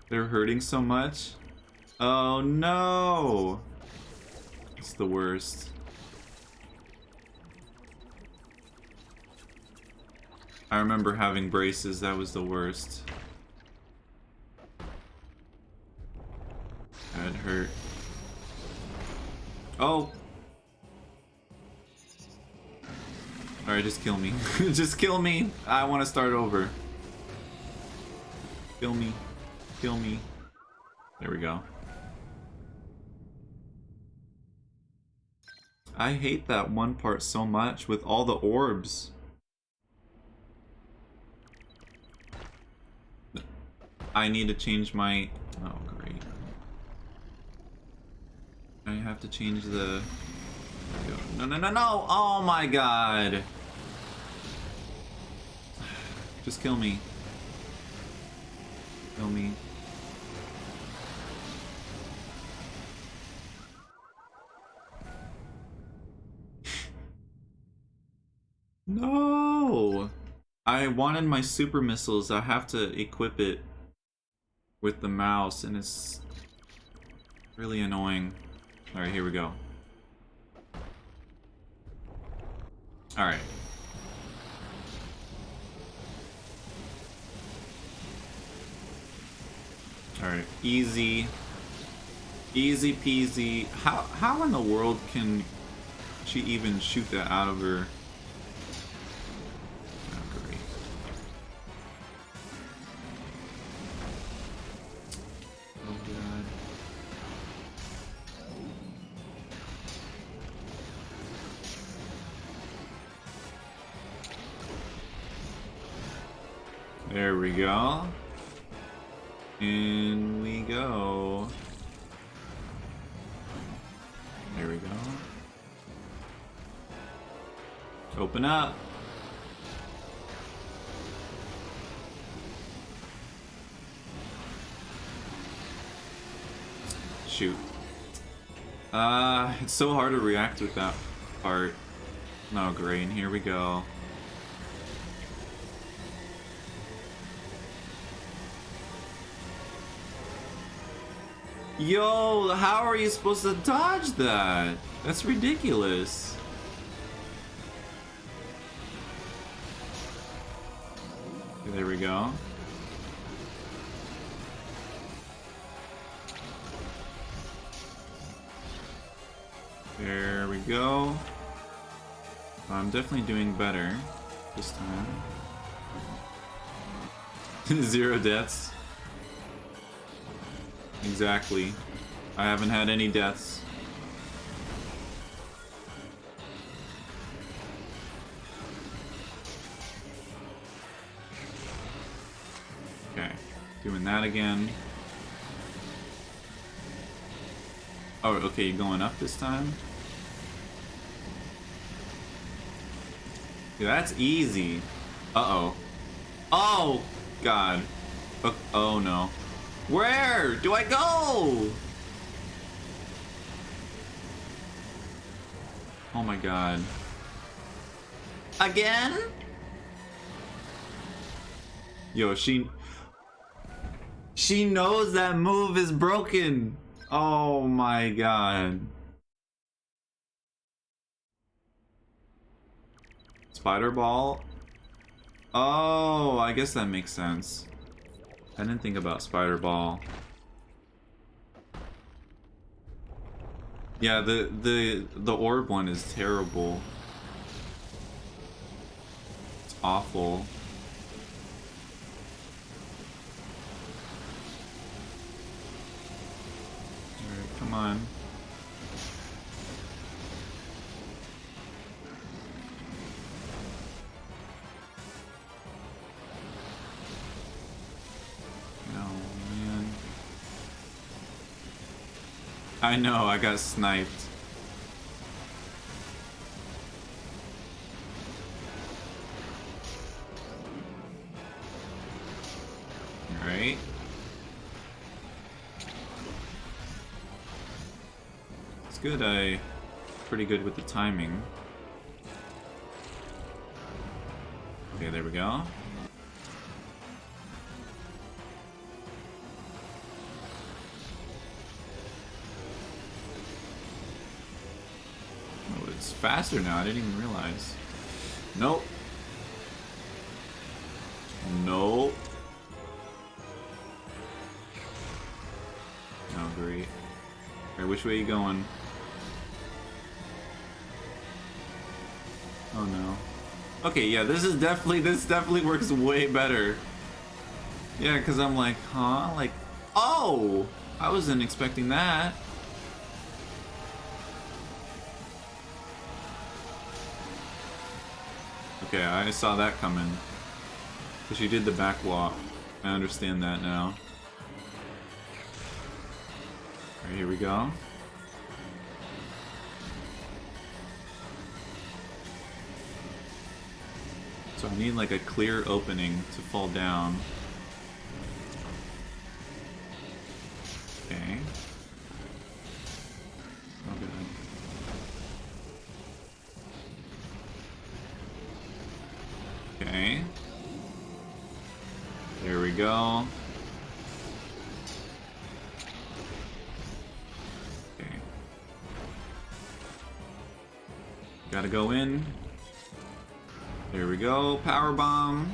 Speaker 2: They're hurting so much. Oh no. It's the worst. I remember having braces. That was the worst. That hurt. Oh. Alright, just kill me. Just kill me. I want to start over. Kill me. Kill me. There we go. I hate that one part so much with all the orbs. I need to change my... Oh, great. I have to change the... No, no, no, no! Oh my god! Just kill me. Kill me. No! I wanted my super missiles. I have to equip it with the mouse, and it's really annoying. Alright, here we go. Alright. Alright, easy. Easy peasy. How in the world can she even shoot that out of her? Oh, great. Oh god. There we go. In we go. There we go. Open up. Shoot. It's so hard to react with that part. Oh, great. And here we go. Yo, how are you supposed to dodge that? That's ridiculous. Okay, there we go. There we go. I'm definitely doing better this time. 0 deaths. Exactly. I haven't had any deaths. Okay. Doing that again. Oh, okay, you're going up this time? Yeah, that's easy. Uh-oh. Oh, God. Oh, no. Where do I go? Oh my god. Again? Yo, she knows that move is broken. Oh my god. Spider ball? Oh, I guess that makes sense. I didn't think about Spider Ball. Yeah, the orb one is terrible. It's awful. Alright, come on. I know, I got sniped. Alright. It's good, pretty good with the timing. there we go. Oh, it's faster now. I didn't even realize. Nope. Nope. Oh, great. Alright, which way are you going? Oh no. Okay, yeah, this definitely works way better. Yeah, because I'm like, huh? Like, oh! I wasn't expecting that. Okay, I saw that coming. Because she did the back walk. I understand that now. Alright, here we go. So I need like a clear opening to fall down. Okay. Oh, good. Okay. There we go. Okay. Gotta go in. There we go. Power bomb.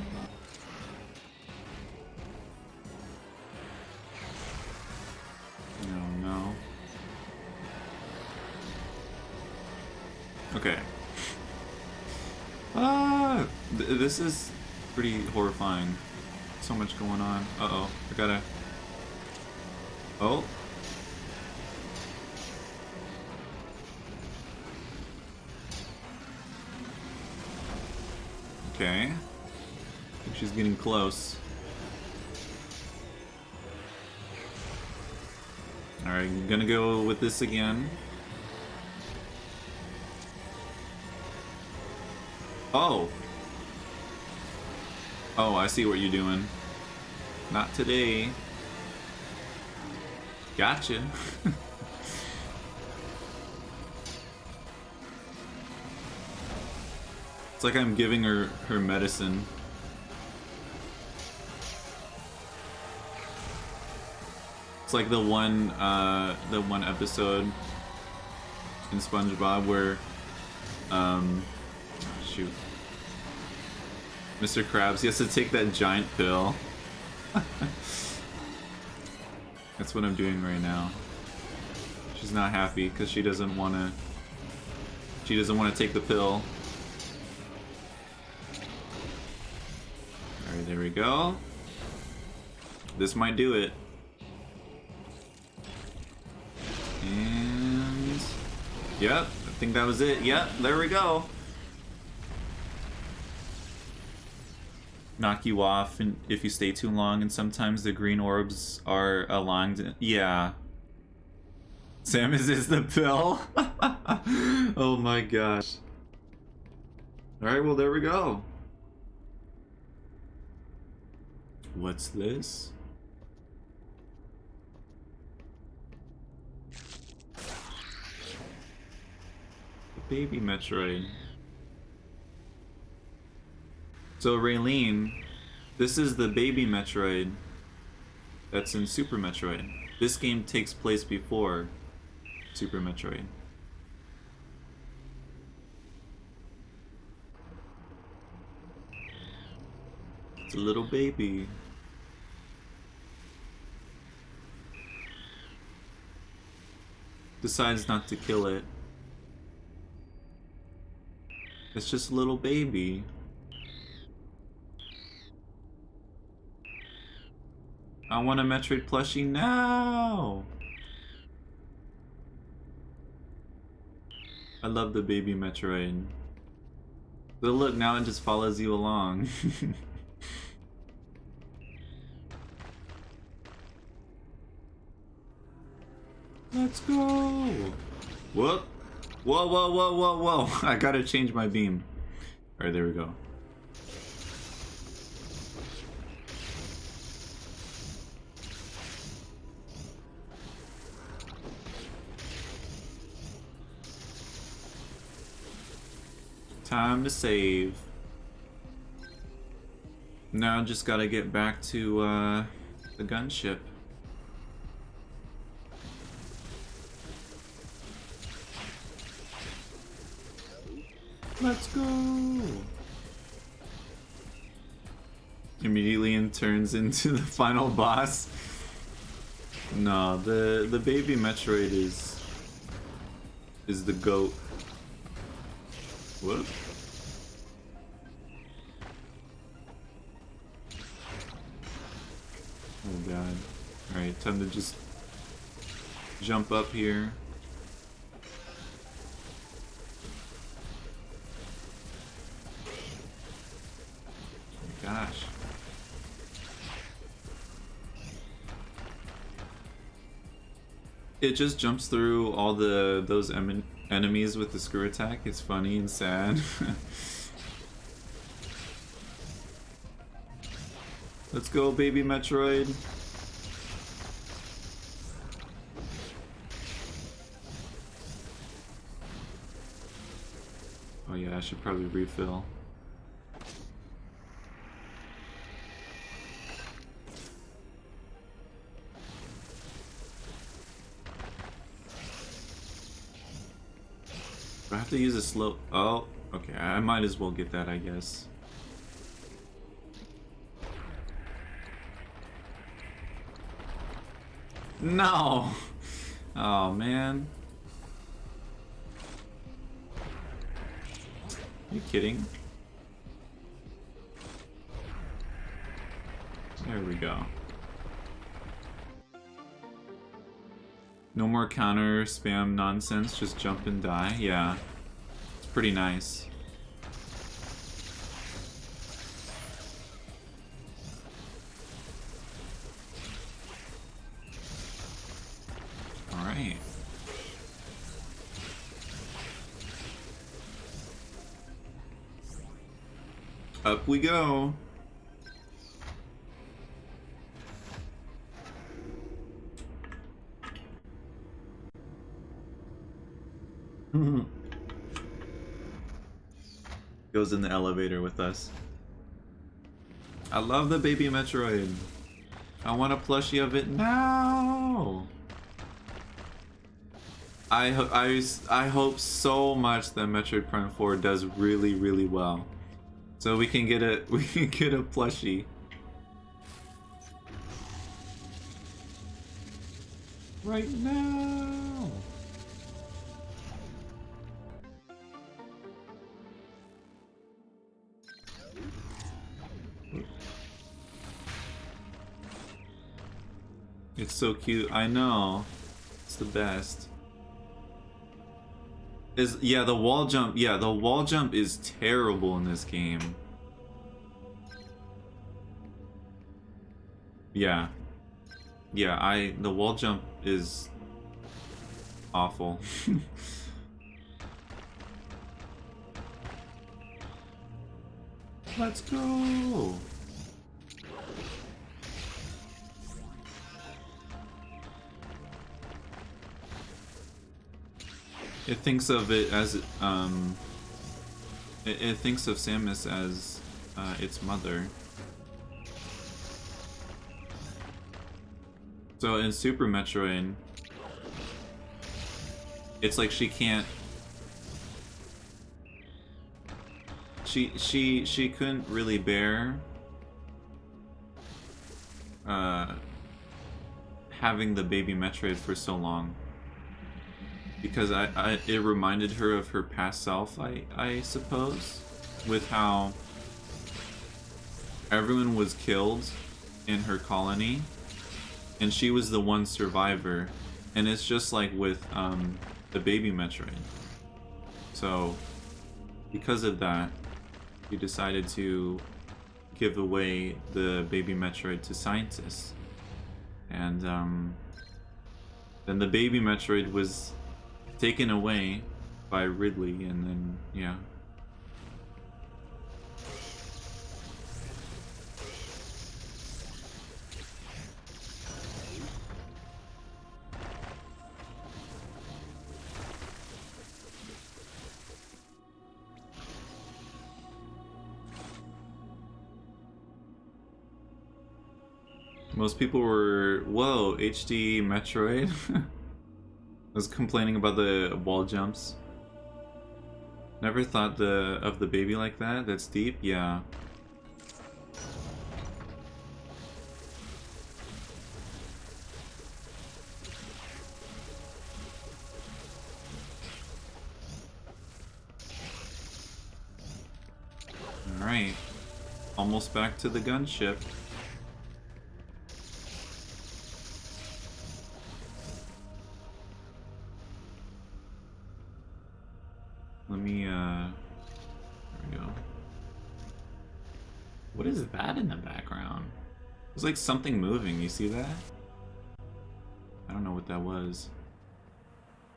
Speaker 2: No, no. Okay. This is pretty horrifying. So much going on. Uh-oh. I gotta... Oh. Okay. I think she's getting close. Alright, I'm gonna go with this again. Oh! Oh, I see what you're doing. Not today. Gotcha. It's like I'm giving her medicine. It's like the one episode in SpongeBob where, shoot, Mr. Krabs, he has to take that giant pill. That's what I'm doing right now. She's not happy because she doesn't want to take the pill. Alright, there we go. This might do it. And... yep, I think that was it. Yep, there we go. Knock you off and if you stay too long, and sometimes the green orbs are aligned. Yeah. Samus is the pill? Oh my gosh. Alright, well there we go. What's this? The baby Metroid. So Raylene, this is the baby Metroid that's in Super Metroid. This game takes place before Super Metroid. It's a little baby. Decides not to kill it. It's just a little baby. I want a Metroid plushie now! I love the baby Metroid. But look, now it just follows you along. Let's go! Whoop! Whoa, whoa, whoa, whoa, whoa! I gotta change my beam. Alright, there we go. Time to save. Now just gotta get back to the gunship. Let's go! Immediately turns into the final boss. No, the baby Metroid is the GOAT. Whoop. Oh god. Alright, time to just jump up here. Oh my gosh. It just jumps through all those enemies with the screw attack. It's funny and sad. Let's go, baby Metroid. Oh yeah, I should probably refill. Do I have to use a slow... Oh, okay, I might as well get that, I guess. No! Oh, man. Are you kidding? There we go. No more counter spam nonsense, just jump and die. Yeah. It's pretty nice. Alright. Up we go. Goes in the elevator with us. I love the baby Metroid. I want a plushie of it now. I hope so much that Metroid Prime 4 does really, really well, so we can get a plushie. Right now. It's so cute. I know. It's the best. Yeah, the wall jump. Yeah, the wall jump is terrible in this game. Yeah. Yeah, the wall jump is awful. Let's go. It thinks of it as it thinks of Samus as its mother. So in Super Metroid, it's like she can't. She couldn't really bear having the baby Metroid for so long, because it reminded her of her past self, I suppose, with how everyone was killed in her colony and she was the one survivor, and it's just like with the baby Metroid. So because of that, he decided to give away the baby Metroid to scientists, and then the baby Metroid was taken away by Ridley, and then yeah. Most people were, whoa, HD Metroid. I was complaining about the wall jumps. Never thought of the baby like that. That's deep. Yeah. All right. Almost back to the gunship. Let me, there we go. What is that in the background? There's like something moving, you see that? I don't know what that was.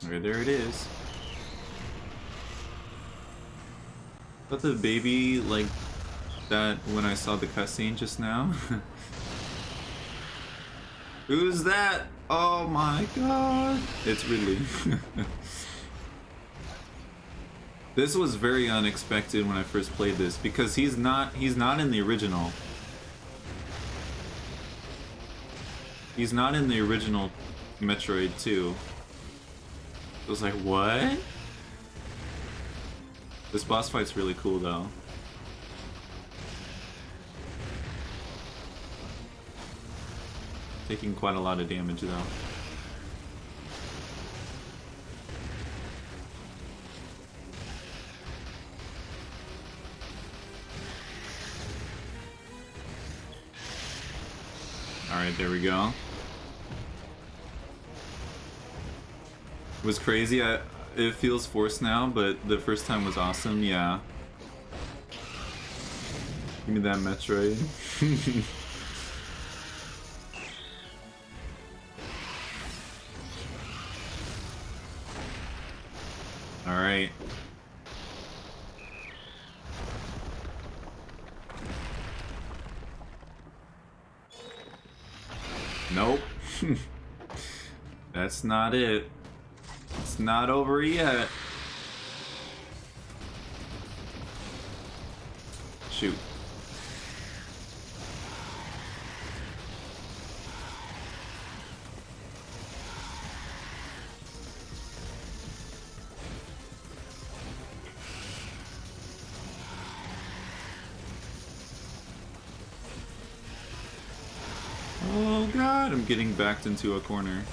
Speaker 2: Okay, there it is. But the baby, like, that when I saw the cutscene just now. Who's that? Oh my god! It's Ridley. This was very unexpected when I first played this because he's not in the original. He's not in the original Metroid 2. I was like, what? This boss fight's really cool though. Taking quite a lot of damage though. Alright, there we go. It was crazy. It feels forced now, but the first time was awesome, yeah. Give me that Metroid. Alright. Nope. That's not it. It's not over yet. Shoot. Oh god, I'm getting backed into a corner.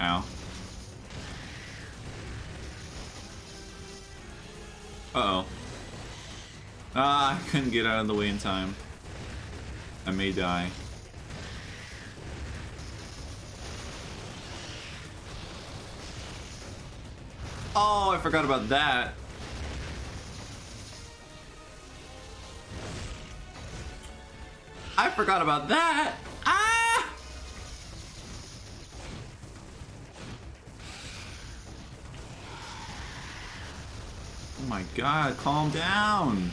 Speaker 2: Ow. Uh-oh. Ah, I couldn't get out of the way in time. I may die. Oh, I forgot about that. I forgot about that. Ah! Oh my god, calm down.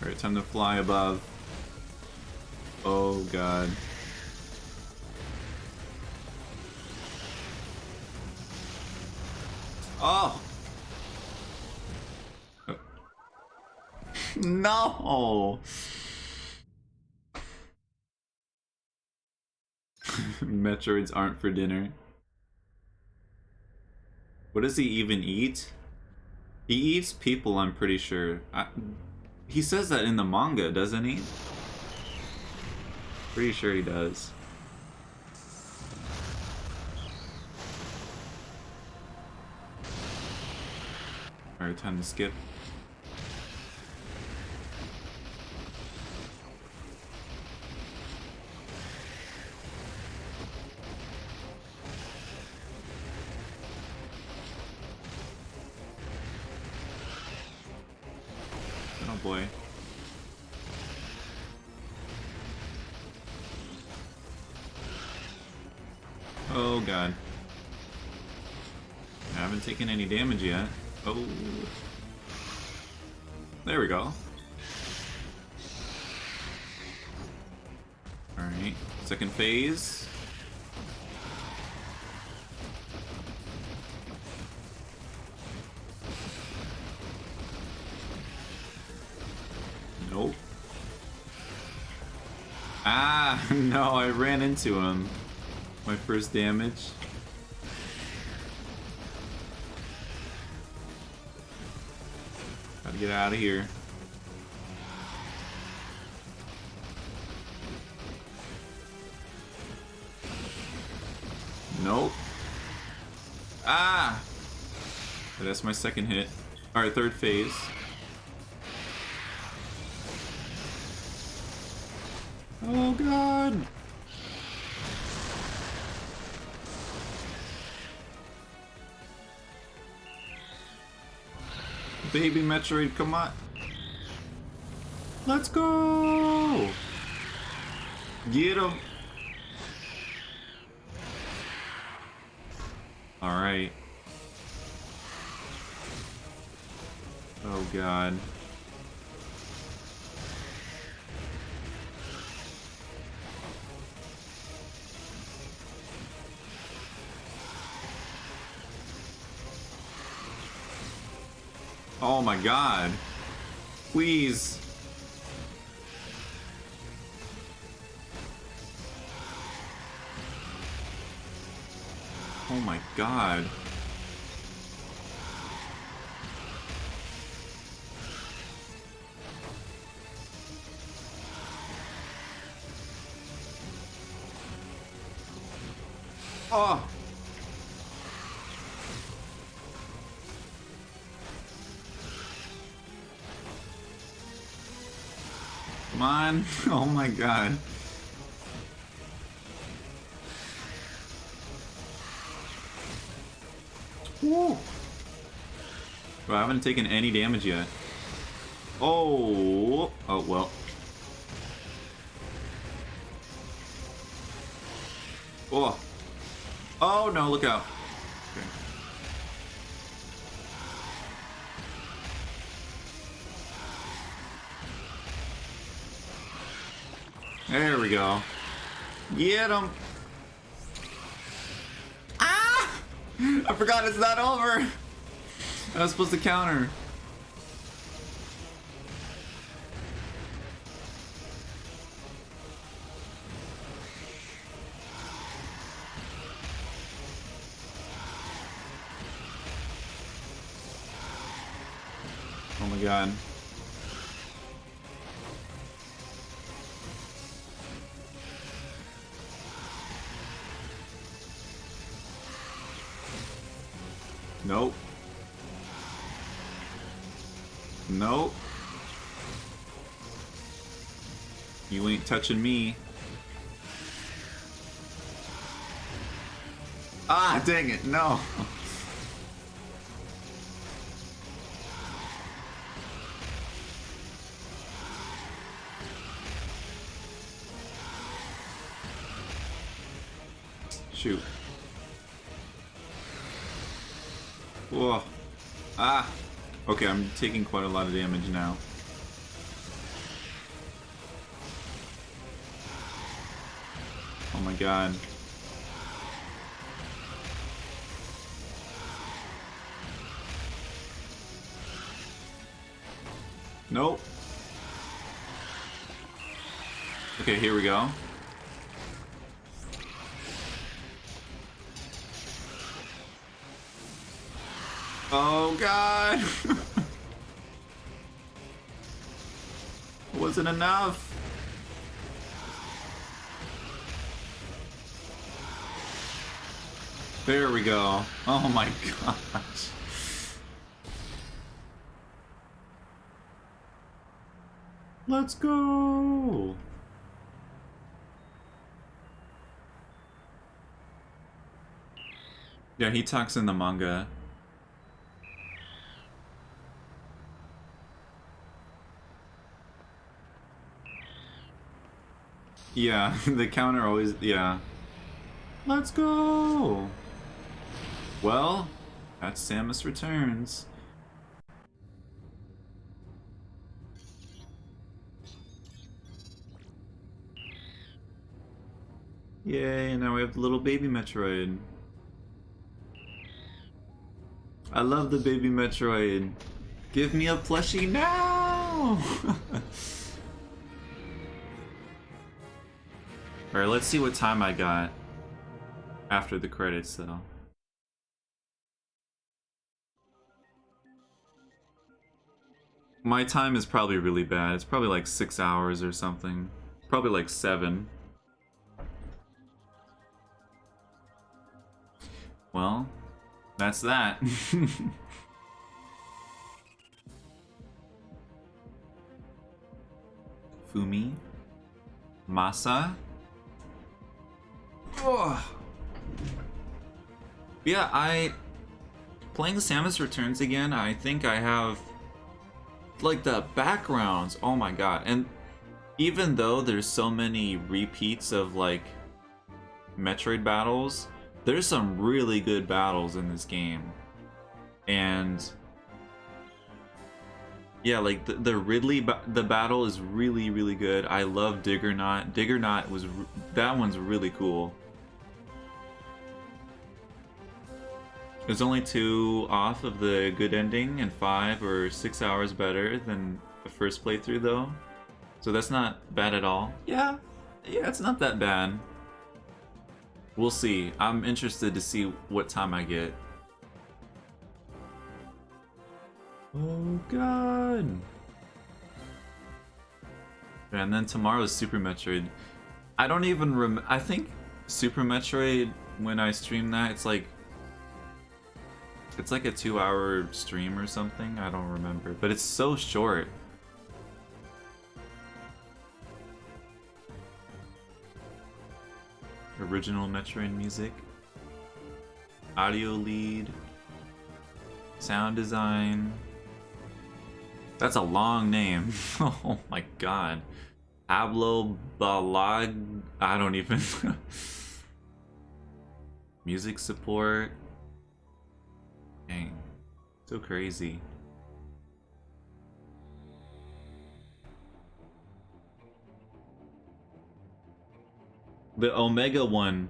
Speaker 2: Alright, time to fly above. Oh god. Oh! No! Metroids aren't for dinner. What does he even eat? He eats people, I'm pretty sure. He says that in the manga, doesn't he? Pretty sure he does. Alright, time to skip. Oh boy. Oh god. I haven't taken any damage yet. Oh. There we go. Alright. Second phase. No, I ran into him. My first damage. Gotta get out of here. Nope. Ah! That's my second hit. Alright, third phase. Oh god! Baby Metroid, come on! Let's go! Get him! Alright. Oh god. Oh my god. Please. Oh my god. Oh. Come on. Oh my god. Woo. Bro, I haven't taken any damage yet. Oh. Oh, well. Oh. Oh no, look out. Okay. There we go. Get him. Ah! I forgot it's not over. I was supposed to counter. Oh my god. Nope. Nope. You ain't touching me. Ah, dang it, no. Shoot. Whoa. Ah. Okay, I'm taking quite a lot of damage now. Oh my god. Nope. Okay, here we go. Oh god! Wasn't enough! There we go. Oh my gosh. Let's go! Yeah, he talks in the manga. Yeah, the counter always, yeah. Let's go! Well, that's Samus Returns. Yay, now we have the little baby Metroid. I love the baby Metroid. Give me a plushie now! Alright, let's see what time I got after the credits, though. My time is probably really bad. It's probably like 6 hours or something. Probably like 7. Well, that's that. Fumi. Masa. Oh. Yeah, playing Samus Returns again, I think I have like the backgrounds. Oh my god. And even though there's so many repeats of like Metroid battles, there's some really good battles in this game. And yeah, like the Ridley the battle is really good. I love Diggernaut. Diggernaut was that one's really cool. There's only 2 off of the good ending and 5 or 6 hours better than the first playthrough though. So that's not bad at all. Yeah, it's not that bad. We'll see. I'm interested to see what time I get. Oh god. And then tomorrow's Super Metroid. I don't even I think Super Metroid, when I stream that, it's like a 2-hour stream or something. I don't remember, but it's so short. Original Metroid music, audio lead, sound design. That's a long name. Oh my god. Pablo Balag. I don't even. Music support. Dang. So crazy. The Omega one.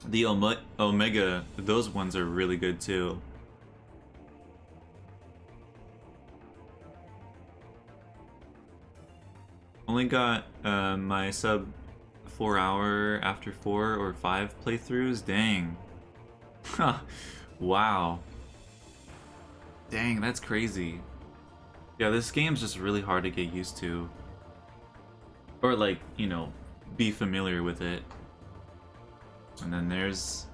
Speaker 2: The Omega, those ones are really good too. Only got my sub 4 hour after 4 or 5 playthroughs. Dang. Wow. Dang, that's crazy. Yeah, this game's just really hard to get used to. Or like, you know, be familiar with it. And then there's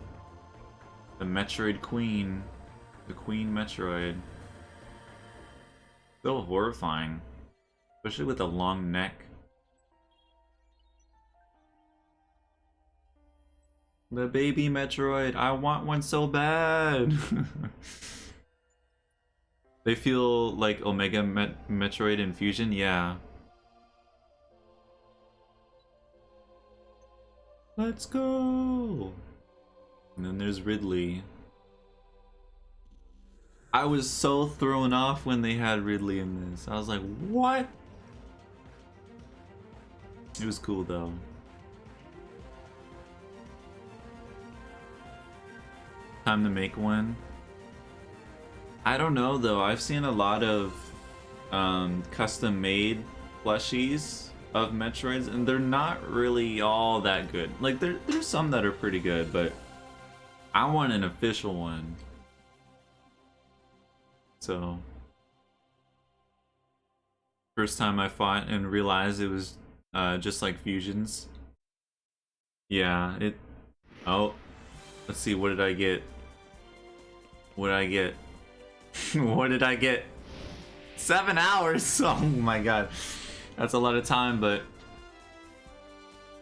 Speaker 2: the Metroid Queen. The Queen Metroid. So horrifying. Especially with a long neck. The baby Metroid. I want one so bad. They feel like Omega Metroid Infusion? Yeah. Let's go! And then there's Ridley. I was so thrown off when they had Ridley in this. I was like, what? It was cool though. Time to make one. I don't know though. I've seen a lot of custom made plushies of Metroids, and they're not really all that good. Like there's some that are pretty good, but I want an official one. So first time I fought and realized it was just like fusions. Yeah, it. Oh, let's see. What did I get? What did I get? What did I get? 7 hours. Oh my god. That's a lot of time, but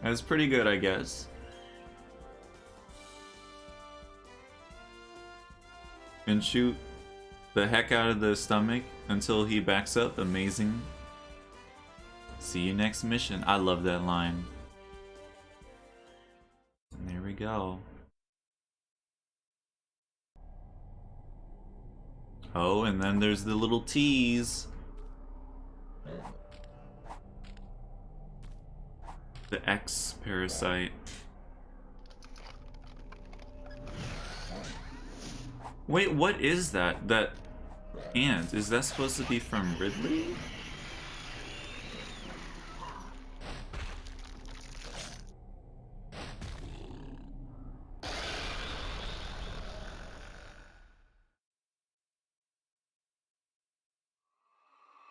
Speaker 2: that's pretty good, I guess. And shoot the heck out of the stomach until he backs up. Amazing. See you next mission. I love that line. And there we go. Oh, and then there's the little tease. The X parasite. Wait, what is that? That ant? Is that supposed to be from Ridley?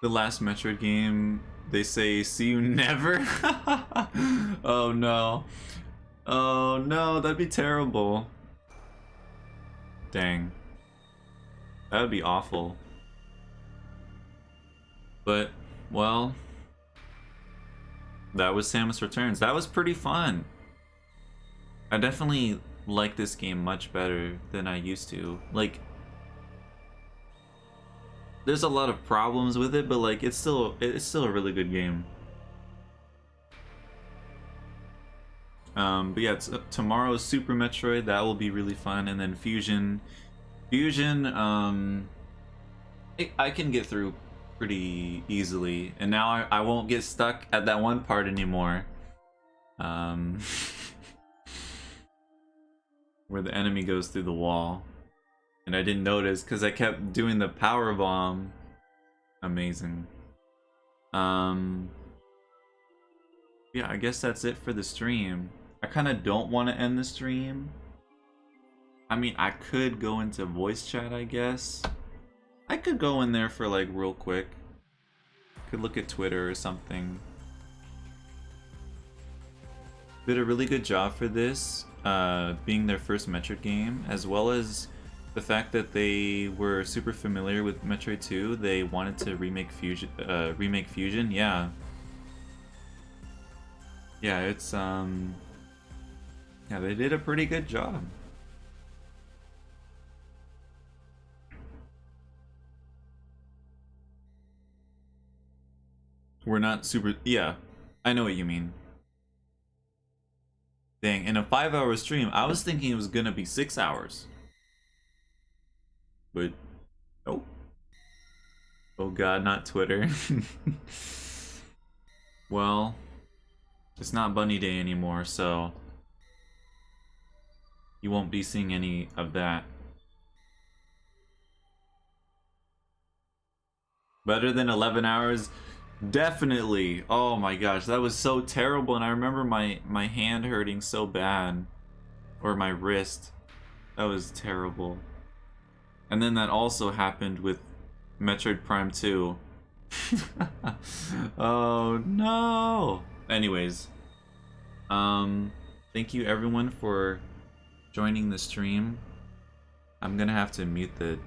Speaker 2: The last Metroid game, they say, see you never? Oh no. Oh no, that'd be terrible. Dang. That would be awful. But, well, that was Samus Returns. That was pretty fun. I definitely like this game much better than I used to. Like, there's a lot of problems with it, but like it's still a really good game. But yeah, tomorrow's Super Metroid. That will be really fun, and then Fusion. Fusion, I can get through pretty easily, and now I won't get stuck at that one part anymore. Where the enemy goes through the wall, and I didn't notice because I kept doing the power bomb. Amazing. Yeah, I guess that's it for the stream. I kind of don't want to end the stream. I mean, I could go into voice chat, I guess. I could go in there for like real quick. Could look at Twitter or something. Did a really good job for this, being their first Metroid game, as well as the fact that they were super familiar with Metroid 2. They wanted to remake Fusion. Yeah. Yeah, it's yeah, they did a pretty good job. We're not super, yeah, I know what you mean. Dang, in a 5-hour stream, I was thinking it was gonna be 6 hours. But, nope. Oh god, not Twitter. Well, it's not Bunny Day anymore, so you won't be seeing any of that. Better than 11 hours? Definitely. Oh my gosh, that was so terrible, and I remember my hand hurting so bad. Or my wrist. That was terrible. And then that also happened with Metroid Prime 2. Oh no! Anyways. Thank you everyone for joining the stream. I'm gonna have to mute the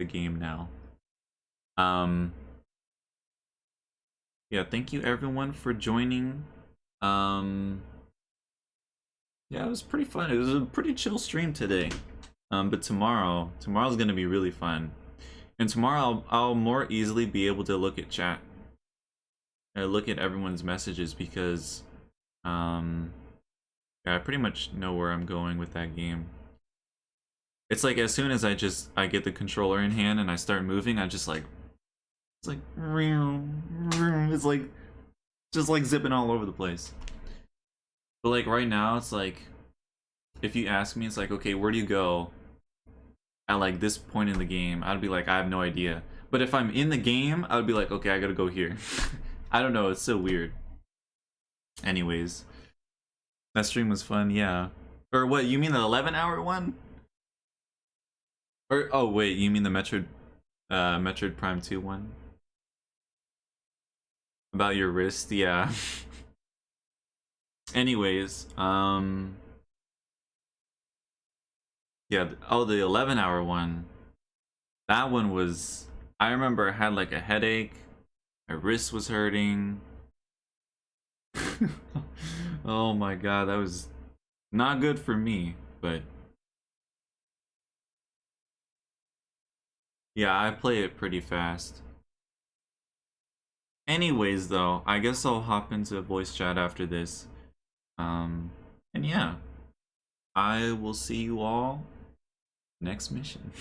Speaker 2: game now. Yeah, thank you everyone for joining. Yeah, it was pretty fun. It was a pretty chill stream today. But tomorrow's gonna be really fun. And tomorrow I'll more easily be able to look at chat. Look at everyone's messages because yeah, I pretty much know where I'm going with that game. It's like as soon as I get the controller in hand and I start moving, I just like it's like it's like just like zipping all over the place. But like right now it's like if you ask me, it's like, okay, where do you go at like this point in the game? I'd be like, I have no idea. But if I'm in the game, I would be like, okay, I gotta go here. I don't know, it's so weird. Anyways, that stream was fun, yeah. Or what, you mean the 11-hour one? Or oh wait, you mean the Metroid Prime 2 one? About your wrist, yeah. Anyways, yeah, oh, the 11-hour one. That one was, I remember I had like a headache, my wrist was hurting. Oh my god, that was not good for me, but yeah, I play it pretty fast. Anyways though, I guess I'll hop into voice chat after this. And yeah, I will see you all next mission.